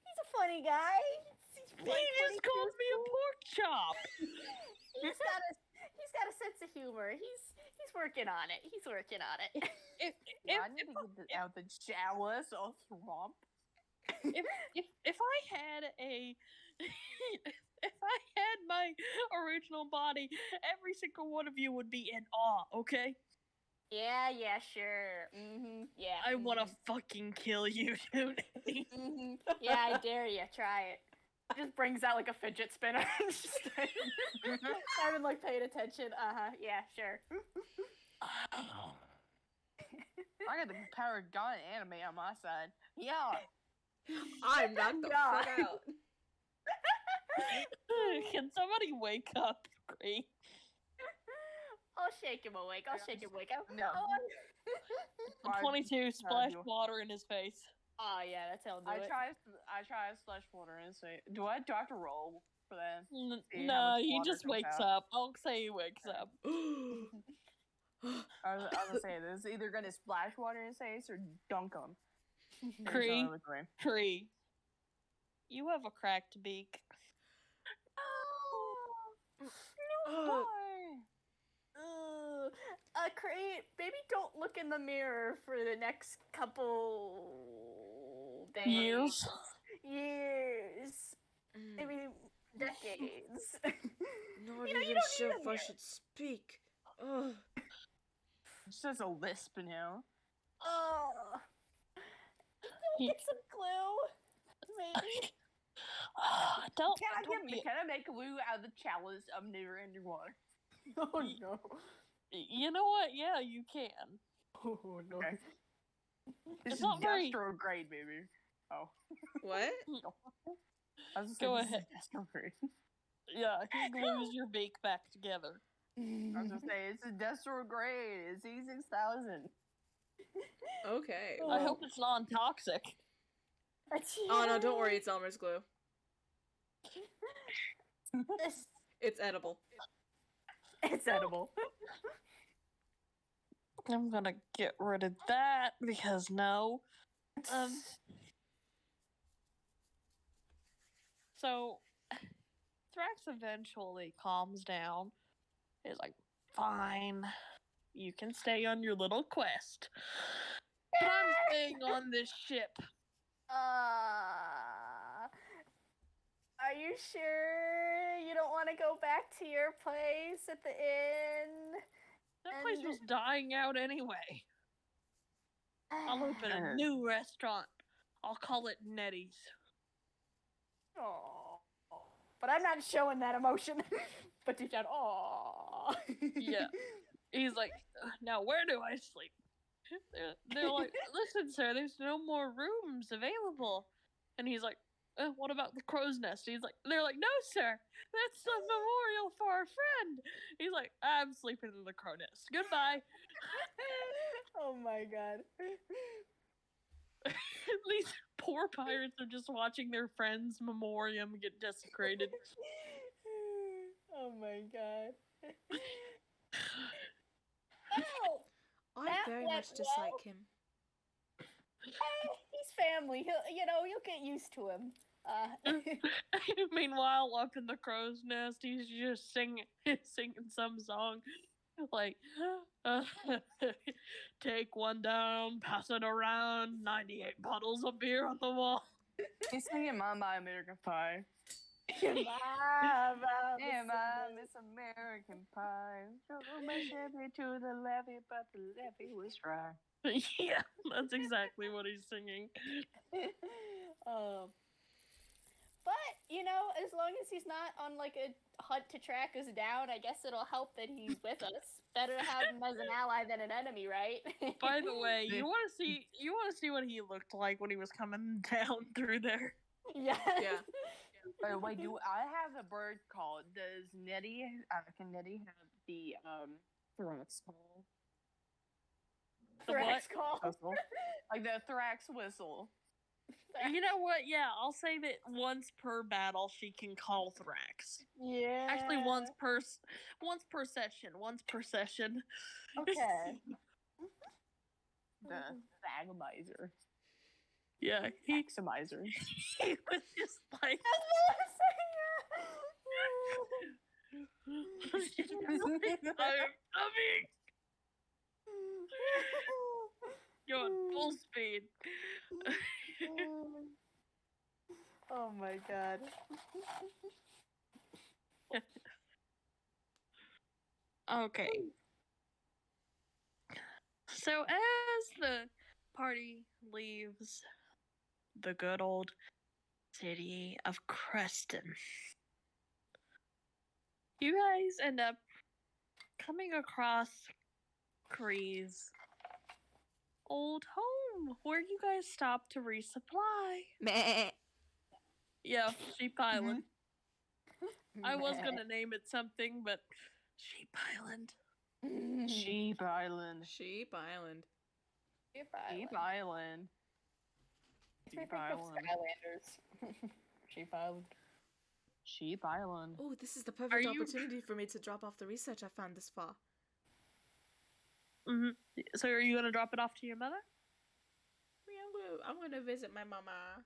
C: he's a funny guy.
A: He just called me a pork chop.
C: He's got a sense of humor. He's working on it. He's working on it.
D: I need to get out the chalice or swamp.
A: If I had a if I had my original body, every single one of you would be in awe, okay?
C: Yeah, sure. Yeah.
A: I wanna fucking kill you, dude.
C: Yeah, I dare you. Try it. Just brings out like a fidget spinner. Just I haven't like paid attention. Yeah, sure.
D: I got the power of God anime on my side. Yeah.
B: I'm knocked the fuck out.
A: Can somebody wake up, Qree?
C: I'll shake him awake.
D: No.
C: Oh,
A: 22, splash water in his face.
C: oh yeah, that's how I'll do
D: I
C: it.
D: try to splash water and say, do I have to roll for that? See how
A: No,
D: much
A: he
D: water
A: just
D: comes
A: wakes
D: out.
A: up. I'll say he wakes up.
D: I was gonna say this is either gonna splash water in his face or dunk him.
A: Qree, Qree, you have a cracked beak.
B: Oh,
C: Qree, maybe don't look in the mirror for the next couple days.
A: Years.
C: Maybe decades.
B: not
C: You know, you
B: even
C: don't
B: sure
C: need
B: if
C: a
B: I
C: mirror.
B: should speak. Ugh.
D: It's just a lisp now.
C: Oh. Get some glue. Maybe.
A: Don't
D: Can I make glue out of the chalice of never-ending water?
C: Oh no.
A: You know what? Yeah, you can.
C: Oh no.
D: Okay. This
A: It's
D: is
A: not very-
D: industrial grade, baby. Oh.
B: What?
D: I was just
A: Go
D: saying, this is
A: ahead.
D: industrial grade.
A: Yeah, he glues your beak back together.
D: I was gonna say it's industrial grade. It's E6000.
B: Okay.
A: I
B: well-
A: hope it's non-toxic.
B: Oh no, don't worry, it's Elmer's glue.
C: It's,
B: It's edible.
C: it's edible.
A: I'm gonna get rid of that because no. So Thrax eventually calms down. He's like, fine, you can stay on your little quest. But I'm staying on this ship.
C: Are you sure you don't want to go back to your place at the inn?
A: That place was dying out anyway. I'll open a new restaurant. I'll call it Nettie's.
C: Oh, but I'm not showing that emotion. But deep down, oh.
A: Yeah. He's like, now where do I sleep? They're like, listen, sir, there's no more rooms available. And he's like, what about the crow's nest? They're like, no, sir, that's a memorial for our friend. He's like, I'm sleeping in the crow nest. Goodbye.
C: Oh my god.
A: These poor pirates are just watching their friend's memoriam get desecrated.
C: Oh my god. Oh,
B: I
C: that
B: very
C: went
B: much dislike
C: well.
B: him.
C: He's family. You'll get used to him.
A: Meanwhile, up in the crow's nest, he's just singing some song. Like, take one down, pass it around, 98 bottles of beer on the wall.
D: He's singing Mama American Pie.
C: Mama,
D: Miss American Pie. Drove my Chevy to the levee, but the levee was dry.
A: Yeah, that's exactly what he's singing.
C: But, as long as he's not on, like, a hunt to track us down, I guess it'll help that he's with us. Better to have him as an ally than an enemy, right?
A: By the way, you want to see what he looked like when he was coming down through there?
C: Yeah.
B: Yeah.
D: Oh, wait, do I have a bird call? Does Nettie, can Nettie have the, thorax call?
A: The what?
C: Thrax call.
D: Whistle? Like the thorax whistle.
A: You know what? Yeah, I'll say that once per battle she can call Thrax.
C: Yeah.
A: Actually, once per session.
C: Okay.
D: The Thagmizer.
A: Yeah,
D: Maximizer.
A: he was just like, I'm coming. Going full speed.
C: Oh my god.
A: Okay. So as the party leaves the good old city of Creston, you guys end up coming across Qree's old home, where you guys stopped to resupply.
B: Meh.
A: Yeah, Sheep Island. I was gonna name it something, but Sheep Island.
D: Sheep Island.
B: Sheep Island.
D: Sheep Island. Sheep Island.
C: Skylanders. Sheep Island.
D: Sheep Island.
B: Oh, this is the
A: Are
B: perfect
A: you-
B: opportunity for me to drop off the research I found this far.
A: Mm-hmm. So are you gonna drop it off to your mother?
B: Yeah, I'm gonna visit my mama.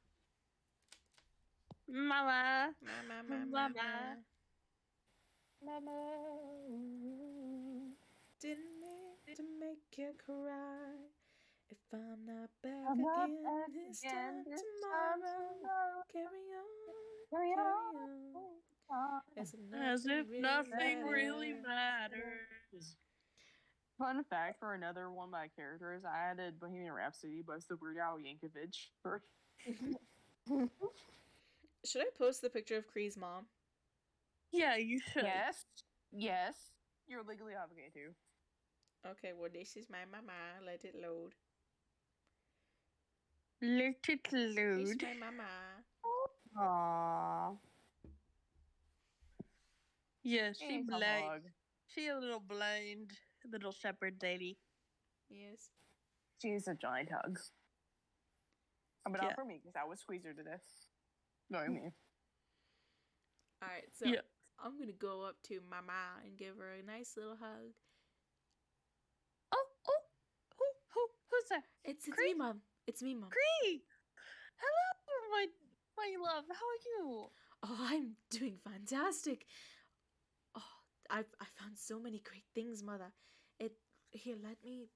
A: Mama.
B: Mama. Didn't mean to make you cry. If I'm not back again this time tomorrow, carry on.
A: As if nothing really matters.
D: Fun fact for another one of my characters, I added Bohemian Rhapsody, but it's the Weird Al Yankovic version.
B: Should I post the picture of Qree's mom?
A: Yeah, you should.
D: Yes. You're legally obligated to.
B: Okay, well, this is my mama. Let it load.
A: Let it
B: This
A: load.
B: my mama.
D: Aww.
A: Yeah, she
D: Ain't a
A: blind.
D: hog.
A: She a little blind little shepherd lady.
B: Yes.
D: She's a giant hug. But
A: Yeah.
D: not for me, because I would squeeze her to death. Knowing me.
B: Alright, so
A: Yeah.
B: I'm gonna go up to mama and give her a nice little hug.
A: Who's that?
B: It's
A: Qree?
B: me, Mom. It's me, Mom.
A: Qree! Hello, my love. How are you?
B: Oh, I'm doing fantastic. Oh, I found so many great things, Mother. Here, let me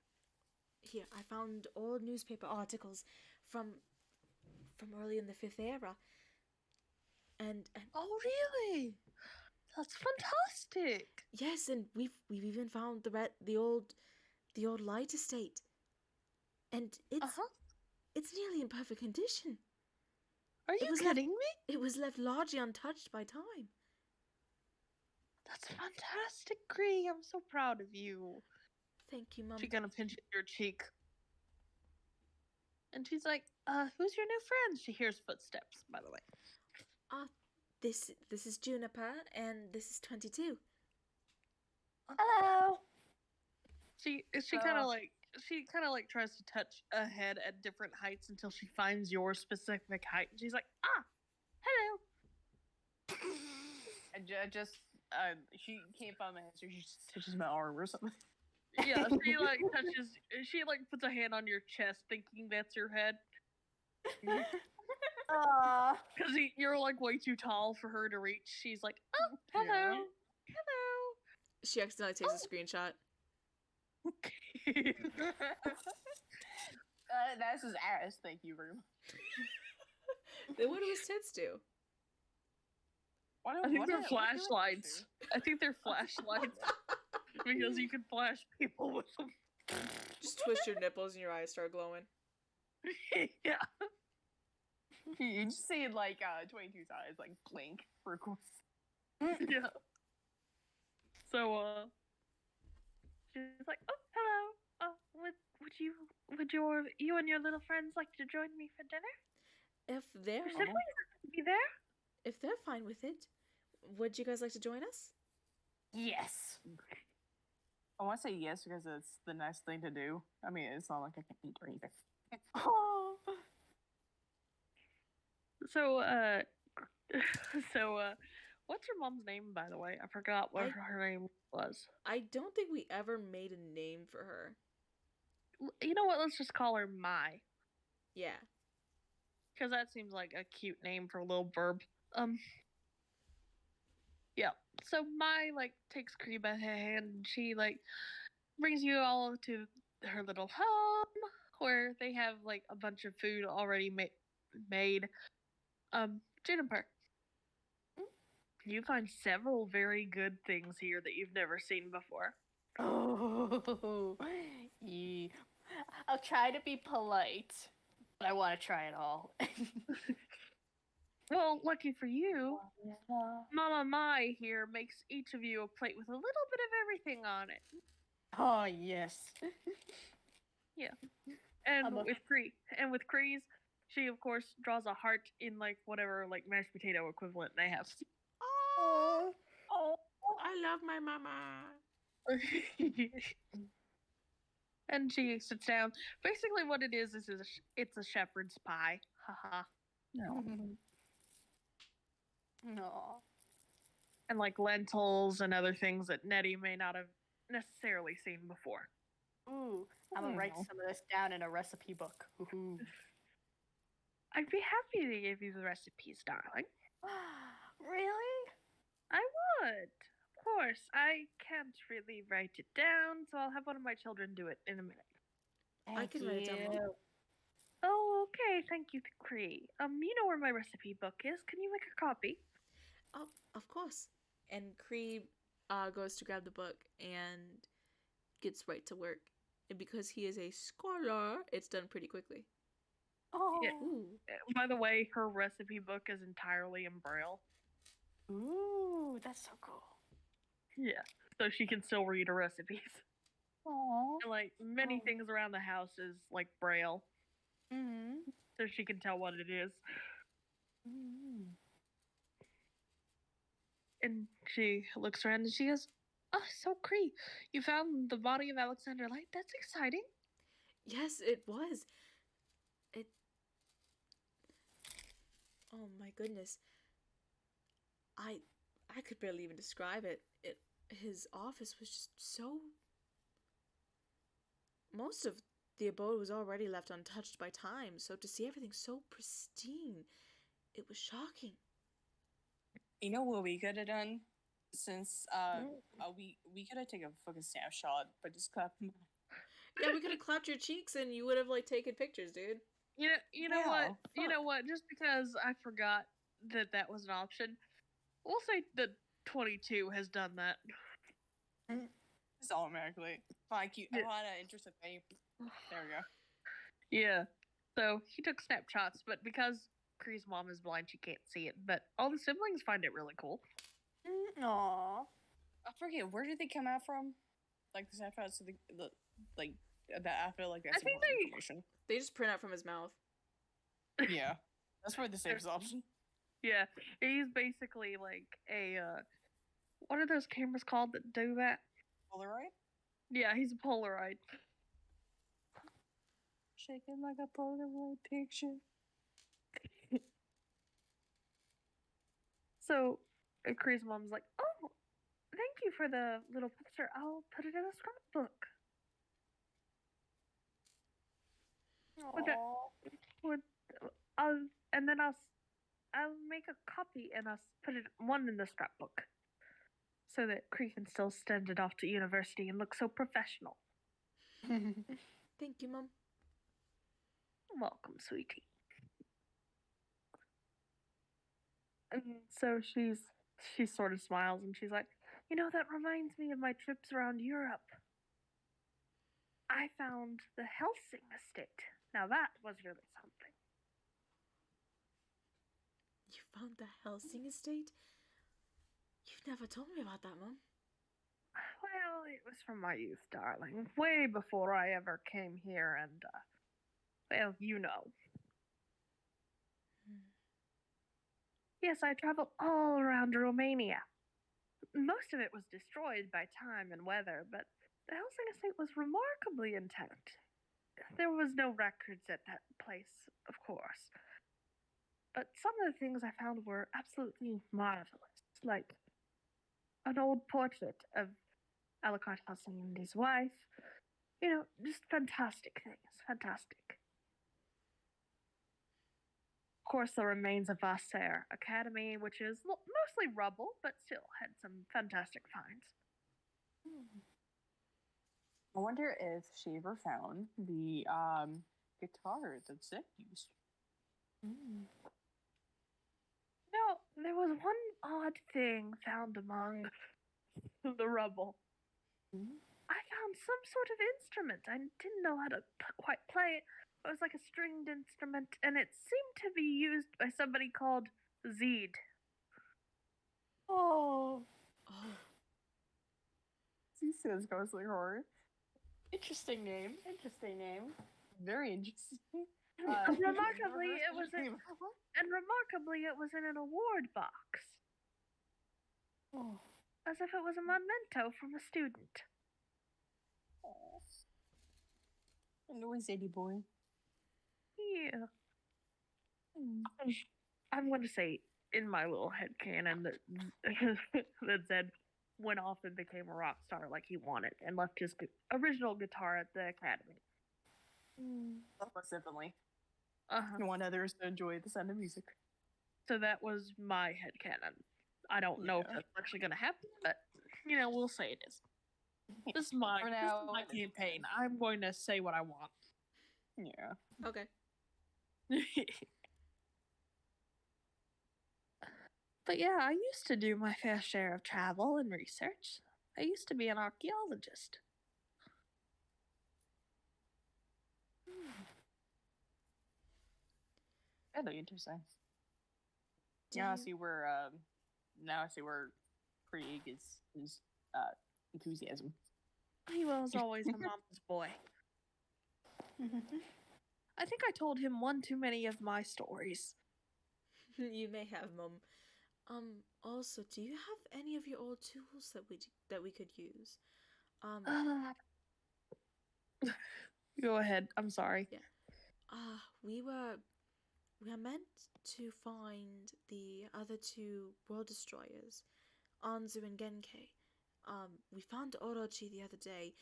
B: Here, I found old newspaper articles from early in the Fifth Era. And
A: Oh, really? That's fantastic.
B: yes, and we've even found the old light estate. And it's nearly in perfect condition.
A: Are you kidding me?
B: It was left largely untouched by time.
A: That's fantastic, Qree. I'm so proud of you.
B: Thank you, Mum.
A: She's gonna pinch your cheek. And she's like, who's your new friend? She hears footsteps, by the way.
B: This is Juniper, and this is 22.
C: Hello.
A: She kind of like tries to touch a head at different heights until she finds your specific height. And she's like, hello.
D: She can't find my answer. She just touches my arm or something.
A: Yeah, she puts a hand on your chest thinking that's your head. Because you're like way too tall for her to reach. She's like, oh, hello.
D: Yeah.
A: Hello.
B: She accidentally takes a screenshot.
D: That's his ass. Thank you very much.
B: Then what do his tits do?
A: I think they're flashlights. I think they're flashlights. Because you can flash people with them.
B: Just twist your nipples and your eyes start glowing.
A: Yeah.
D: You just see like 22's eyes like blink for a course.
A: Yeah. So she's like, oh, hello. Would you and your little friends like to join me for dinner?
B: If they're
A: Your siblings are be there?
B: If they're fine with it, would you guys like to join us?
C: Yes.
D: I want to say yes because it's the nice thing to do. I mean, it's not like I can eat or anything.
C: Oh.
A: So what's your mom's name, by the way? I forgot what her name was.
B: I don't think we ever made a name for her.
A: You know what? Let's just call her Mai.
B: Yeah.
A: Because that seems like a cute name for a little verb. Yeah. So Mai, takes Qree by the hand and she, brings you all to her little home where they have, a bunch of food already made. Juniper. You find several very good things here that you've never seen before.
C: Oh. Yeah. I'll try to be polite, but I want to try it all.
A: Well, lucky for you, Mama Mai here makes each of you a plate with a little bit of everything on it.
C: Oh, yes.
A: Yeah. And with Qree's, she of course draws a heart in whatever mashed potato equivalent they have.
B: Oh, I love my mama.
A: And she sits down. Basically, what it is it's a shepherd's pie. Haha.
D: No.
C: No.
A: And lentils and other things that Nettie may not have necessarily seen before.
C: Ooh, I'm gonna write some of this down in a recipe book. Ooh.
A: I'd be happy to give you the recipes, darling.
C: Really?
A: I would. Of course. I can't really write it down, so I'll have one of my children do it in a minute.
B: I can write it down.
C: you.
A: Oh, okay. Thank you, Qree. You know where my recipe book is. Can you make a copy?
B: Oh, of course. And Qree goes to grab the book and gets right to work. And because he is a scholar, it's done pretty quickly.
C: Oh.
A: Yeah. By the way, her recipe book is entirely in Braille.
C: Ooh, that's so cool.
A: Yeah. So she can still read her recipes.
C: Aww.
A: And many things around the house is Braille.
C: Mm-hmm.
A: So she can tell what it is.
C: Mm-hmm.
A: And she looks around and she goes, oh, so Qree, you found the body of Alexander Light? That's exciting.
B: Yes, it was. Oh my goodness. I could barely even describe it. His office was just so... Most of the abode was already left untouched by time, so to see everything so pristine, it was shocking.
D: You know what we could have done? Since we could have taken a fucking snapshot, but just clap.
B: Yeah, we could have clapped your cheeks and you would have like taken pictures, dude.
A: You know
D: Yeah,
A: what? You know
D: fuck.
A: what? Just because I forgot that was an option, we'll say that 22 has done that.
D: Just automatically. Like you,
A: Yeah.
D: I had an interest in me. There we go.
A: Yeah. So he took snapshots, but because Qree's mom is blind, she can't see it. But all the siblings find it really cool.
C: Aww.
D: I forget, where did they come out from? Like the snapshots of the like that after like that's
A: I think
D: important
A: they-
D: information.
B: They just print out from his mouth.
D: Yeah, that's probably the safest option.
A: Yeah, he's basically like a what are those cameras called that do that?
D: Polaroid,
A: Yeah, he's a Polaroid.
D: shaking like a Polaroid picture.
A: So Qree's mom's like, "Oh, thank you for the little picture. I'll put it in a scrapbook." With that, with, and then I'll make a copy and I'll put one in the scrapbook, so that Qree can still send it off to university and look so professional.
B: Thank you, Mom.
A: Welcome, sweetie. And so she sort of smiles and she's like, that reminds me of my trips around Europe. I found the Helsing estate. Now that was really something.
B: You found the Helsing estate? You've never told me about that, Mom.
A: Well, it was from my youth, darling. Way before I ever came here and, well, you know. Yes, I traveled all around Romania. Most of it was destroyed by time and weather, but the Helsing estate was remarkably intact. There was no records at that place, of course. But some of the things I found were absolutely marvelous, like an old portrait of Alec Helsing and his wife. Just fantastic things. Fantastic. Of course, the remains of Vasser Academy, which is mostly rubble, but still had some fantastic finds.
D: I wonder if she ever found the guitar that Zed used.
A: No, there was one odd thing found among the rubble. I found some sort of instrument. I didn't know how to quite play it. It was like a stringed instrument, and it seemed to be used by somebody called Zed.
C: Oh,
B: Oh,
D: He says ghostly horror.
C: interesting name. Interesting name.
D: Very interesting.
A: Remarkably, it was in an award box,
C: Oh.
A: as if it was a memento from a student.
D: A noisy boy.
A: Yeah. I'm going to say, in my little headcanon, that Zed went off and became a rock star like he wanted and left his original guitar at the academy.
D: Most definitely.
A: Uh-huh.
D: I want others to enjoy the sound of music.
A: So that was my headcanon. I don't know if
D: Yeah.
A: that's actually going to happen, but, we'll say it is. This is my campaign. I'm going to say what I want.
D: Yeah.
B: okay.
A: But yeah, I used to do my fair share of travel and research. I used to be an archaeologist.
D: Really interesting.
B: Do
D: Now I
B: you-
D: see where Qree gets his enthusiasm.
A: He was always a mama's boy. I think I told him one too many of my stories.
B: You may have, Mom. Also, do you have any of your old tools that we could use?
A: Go ahead. I'm sorry.
B: We are meant to find the other two world destroyers, Anzu and Genkai. We found Orochi the other day,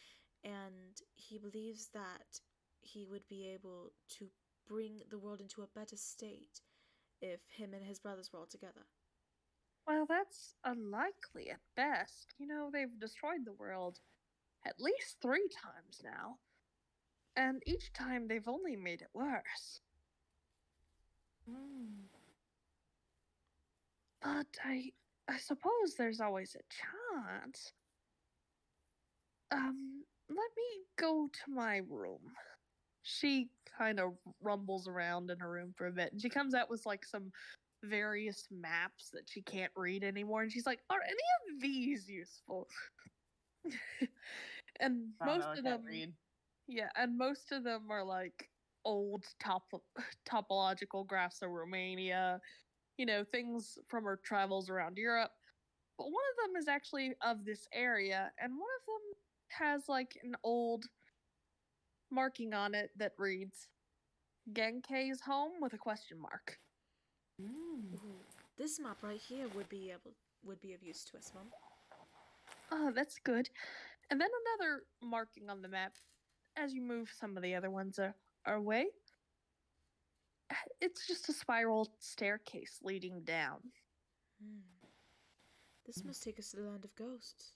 B: and he believes that he would be able to bring the world into a better state if him and his brothers were all together.
A: Well, that's unlikely at best. They've destroyed the world at least 3 times now. And each time they've only made it worse. But I suppose there's always a chance. Let me go to my room. She kind of rumbles around in her room for a bit, and she comes out with like some various maps that she can't read anymore, and she's like, "Are any of these useful?" And
D: I don't
A: most
D: know, I
A: of
D: can't
A: them,
D: read.
A: yeah, and most of them are like old topological graphs of Romania, things from her travels around Europe. But one of them is actually of this area, and one of them has like an old marking on it that reads Genkei's home with a question mark.
B: Ooh, this map right here would be of use to us, Mum.
A: Oh, that's good. And then another marking on the map as you move some of the other ones away. It's just a spiral staircase leading down.
B: This must take us to the land of ghosts.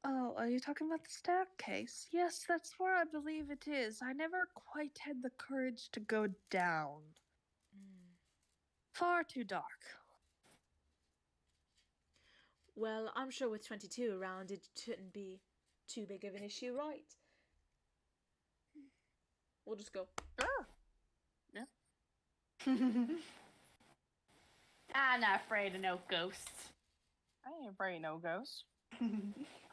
A: Oh, are you talking about the staircase? Yes, that's where I believe it is. I never quite had the courage to go down. Far too dark.
B: Well, I'm sure with 22 around, it shouldn't be too big of an issue, right? We'll just go.
D: Sure. Yeah.
C: I'm not afraid of no ghosts.
D: I ain't afraid of no ghosts.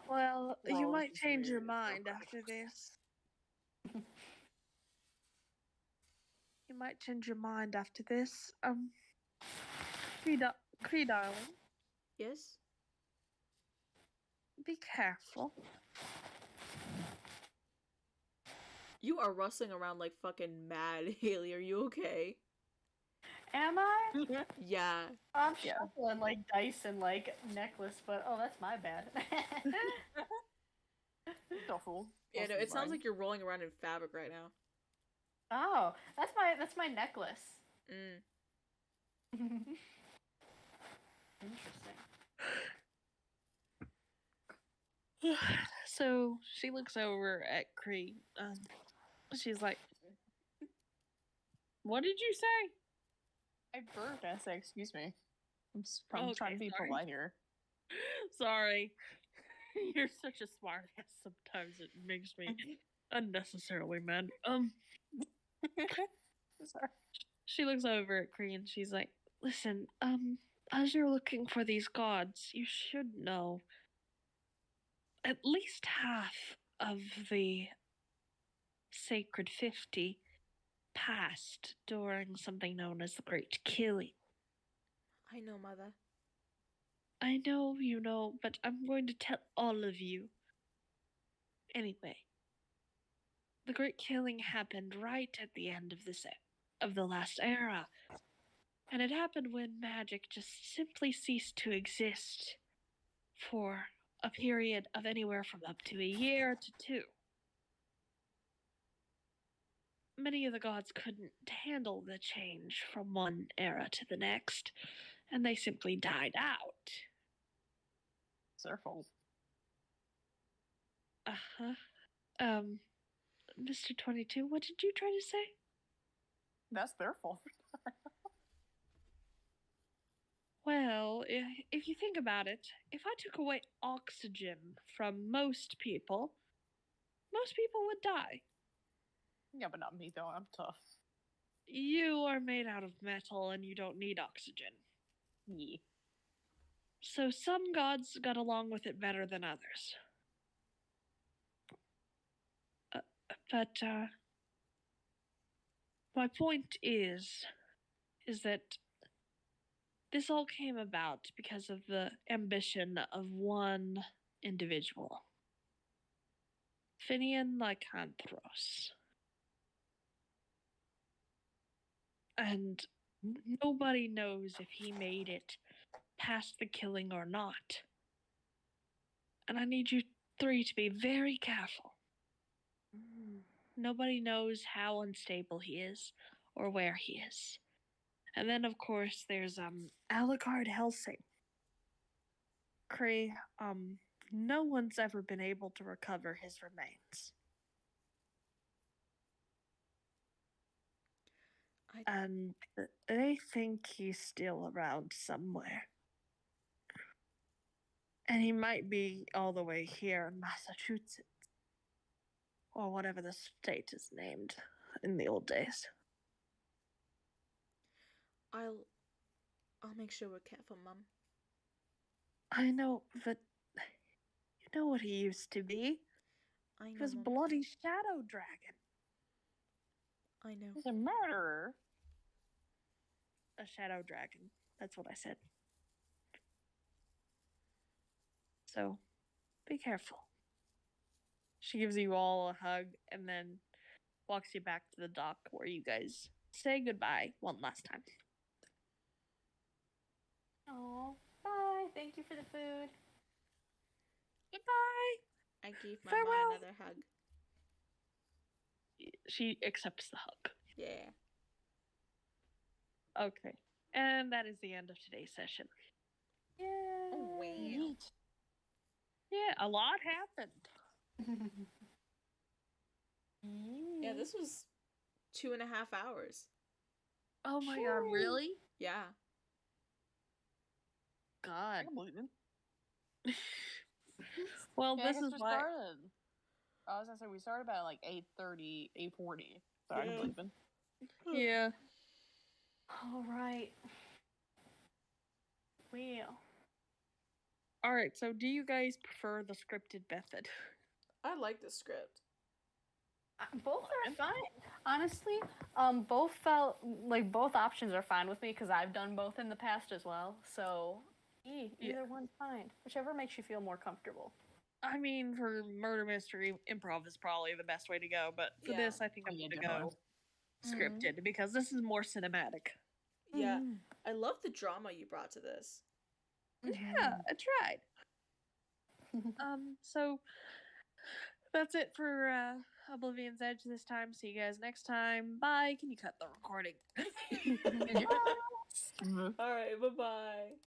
A: Well, you
E: Well,
A: might
E: this is
A: change your
E: weird. It's
A: mind
E: no
A: after this. You might change your mind after this. Qree, darling,
B: Yes?
A: be careful.
B: You are rustling around like fucking mad, Hailey. Are you okay?
C: Am I?
B: Yeah.
C: I'm
D: Yeah.
C: shuffling like dice and like necklace, but oh, that's my bad.
D: Duffel.
B: Yeah, no, it sounds like you're rolling around in fabric right now.
C: Oh, that's my necklace. Interesting.
A: So she looks over at Qree. She's like, "What did you say?"
D: I burped. I said, excuse me. I'm trying to be
A: sorry.
D: polite here.
A: Sorry. You're such a smart ass sometimes it makes me unnecessarily mad.
D: Sorry.
A: She looks over at Qree and she's like, "Listen, as you're looking for these gods, you should know at least half of the Sacred 50 passed during something known as the Great Killing.
B: I know, Mother.
A: I know you know, but I'm going to tell all of you. Anyway, the Great Killing happened right at the end of the last era. And it happened when magic just simply ceased to exist for a period of anywhere from up to a year to 2. Many of the gods couldn't handle the change from one era to the next, and they simply died out.
D: It's their fault.
A: Mr. 22, what did you try to say?
D: That's their fault.
A: Well, if you think about it, if I took away oxygen from most people would die.
D: Yeah, but not me though. I'm tough.
A: You are made out of metal and you don't need oxygen.
D: Yeah.
A: So some gods got along with it better than others. But my point is that this all came about because of the ambition of one individual, Finian Lycanthros. And nobody knows if he made it past the killing or not. And I need you 3 to be very careful. Nobody knows how unstable he is or where he is. And then, of course, there's Alucard Helsing. Qree, no one's ever been able to recover his remains. And they think he's still around somewhere. And he might be all the way here in Massachusetts. Or whatever the state is named in the old days.
B: I'll make sure we're careful, Mum.
A: I know, but you know what he used to be?
B: I know,
A: He was
B: Mum.
A: bloody shadow dragon.
B: I know.
D: He's a murderer.
A: A shadow dragon. That's what I said. So, be careful. She gives you all a hug and then walks you back to the dock where you guys say goodbye one last time.
C: Oh, bye. Thank you for the food.
A: Goodbye.
B: I gave my
A: Farewell.
B: mom another hug.
A: She accepts the hug.
B: Yeah.
A: Okay. And that is the end of today's session.
C: Yeah.
B: Oh, wow.
A: Yeah, a lot happened.
B: Yeah, this was 2.5 hours.
A: Oh my god, really?
B: Yeah.
A: God.
D: I can believe it.
A: Well,
D: Yeah, I
A: this
D: guess
A: is
D: we
A: why.
D: started. I was gonna say we started about like 8:30, 8:40. So I can
B: Yeah.
D: believe it.
A: Yeah.
C: All right. Well.
A: All right. So, do you guys prefer the scripted method?
B: I like the script.
C: Both are fine. Honestly, both felt like both options are fine with me because I've done both in the past as well. So, either one's fine. Whichever makes you feel more comfortable.
A: I mean, for murder mystery, improv is probably the best way to go. But for
B: Yeah.
A: this, I think I'm
D: Yeah,
A: going to
D: definitely.
A: go scripted because this is more cinematic.
B: Yeah. I love the drama you brought to this.
A: Yeah, I tried. So that's it for Oblivion's Edge this time. See you guys next time. Bye. Can you cut the recording?
B: All right, bye-bye.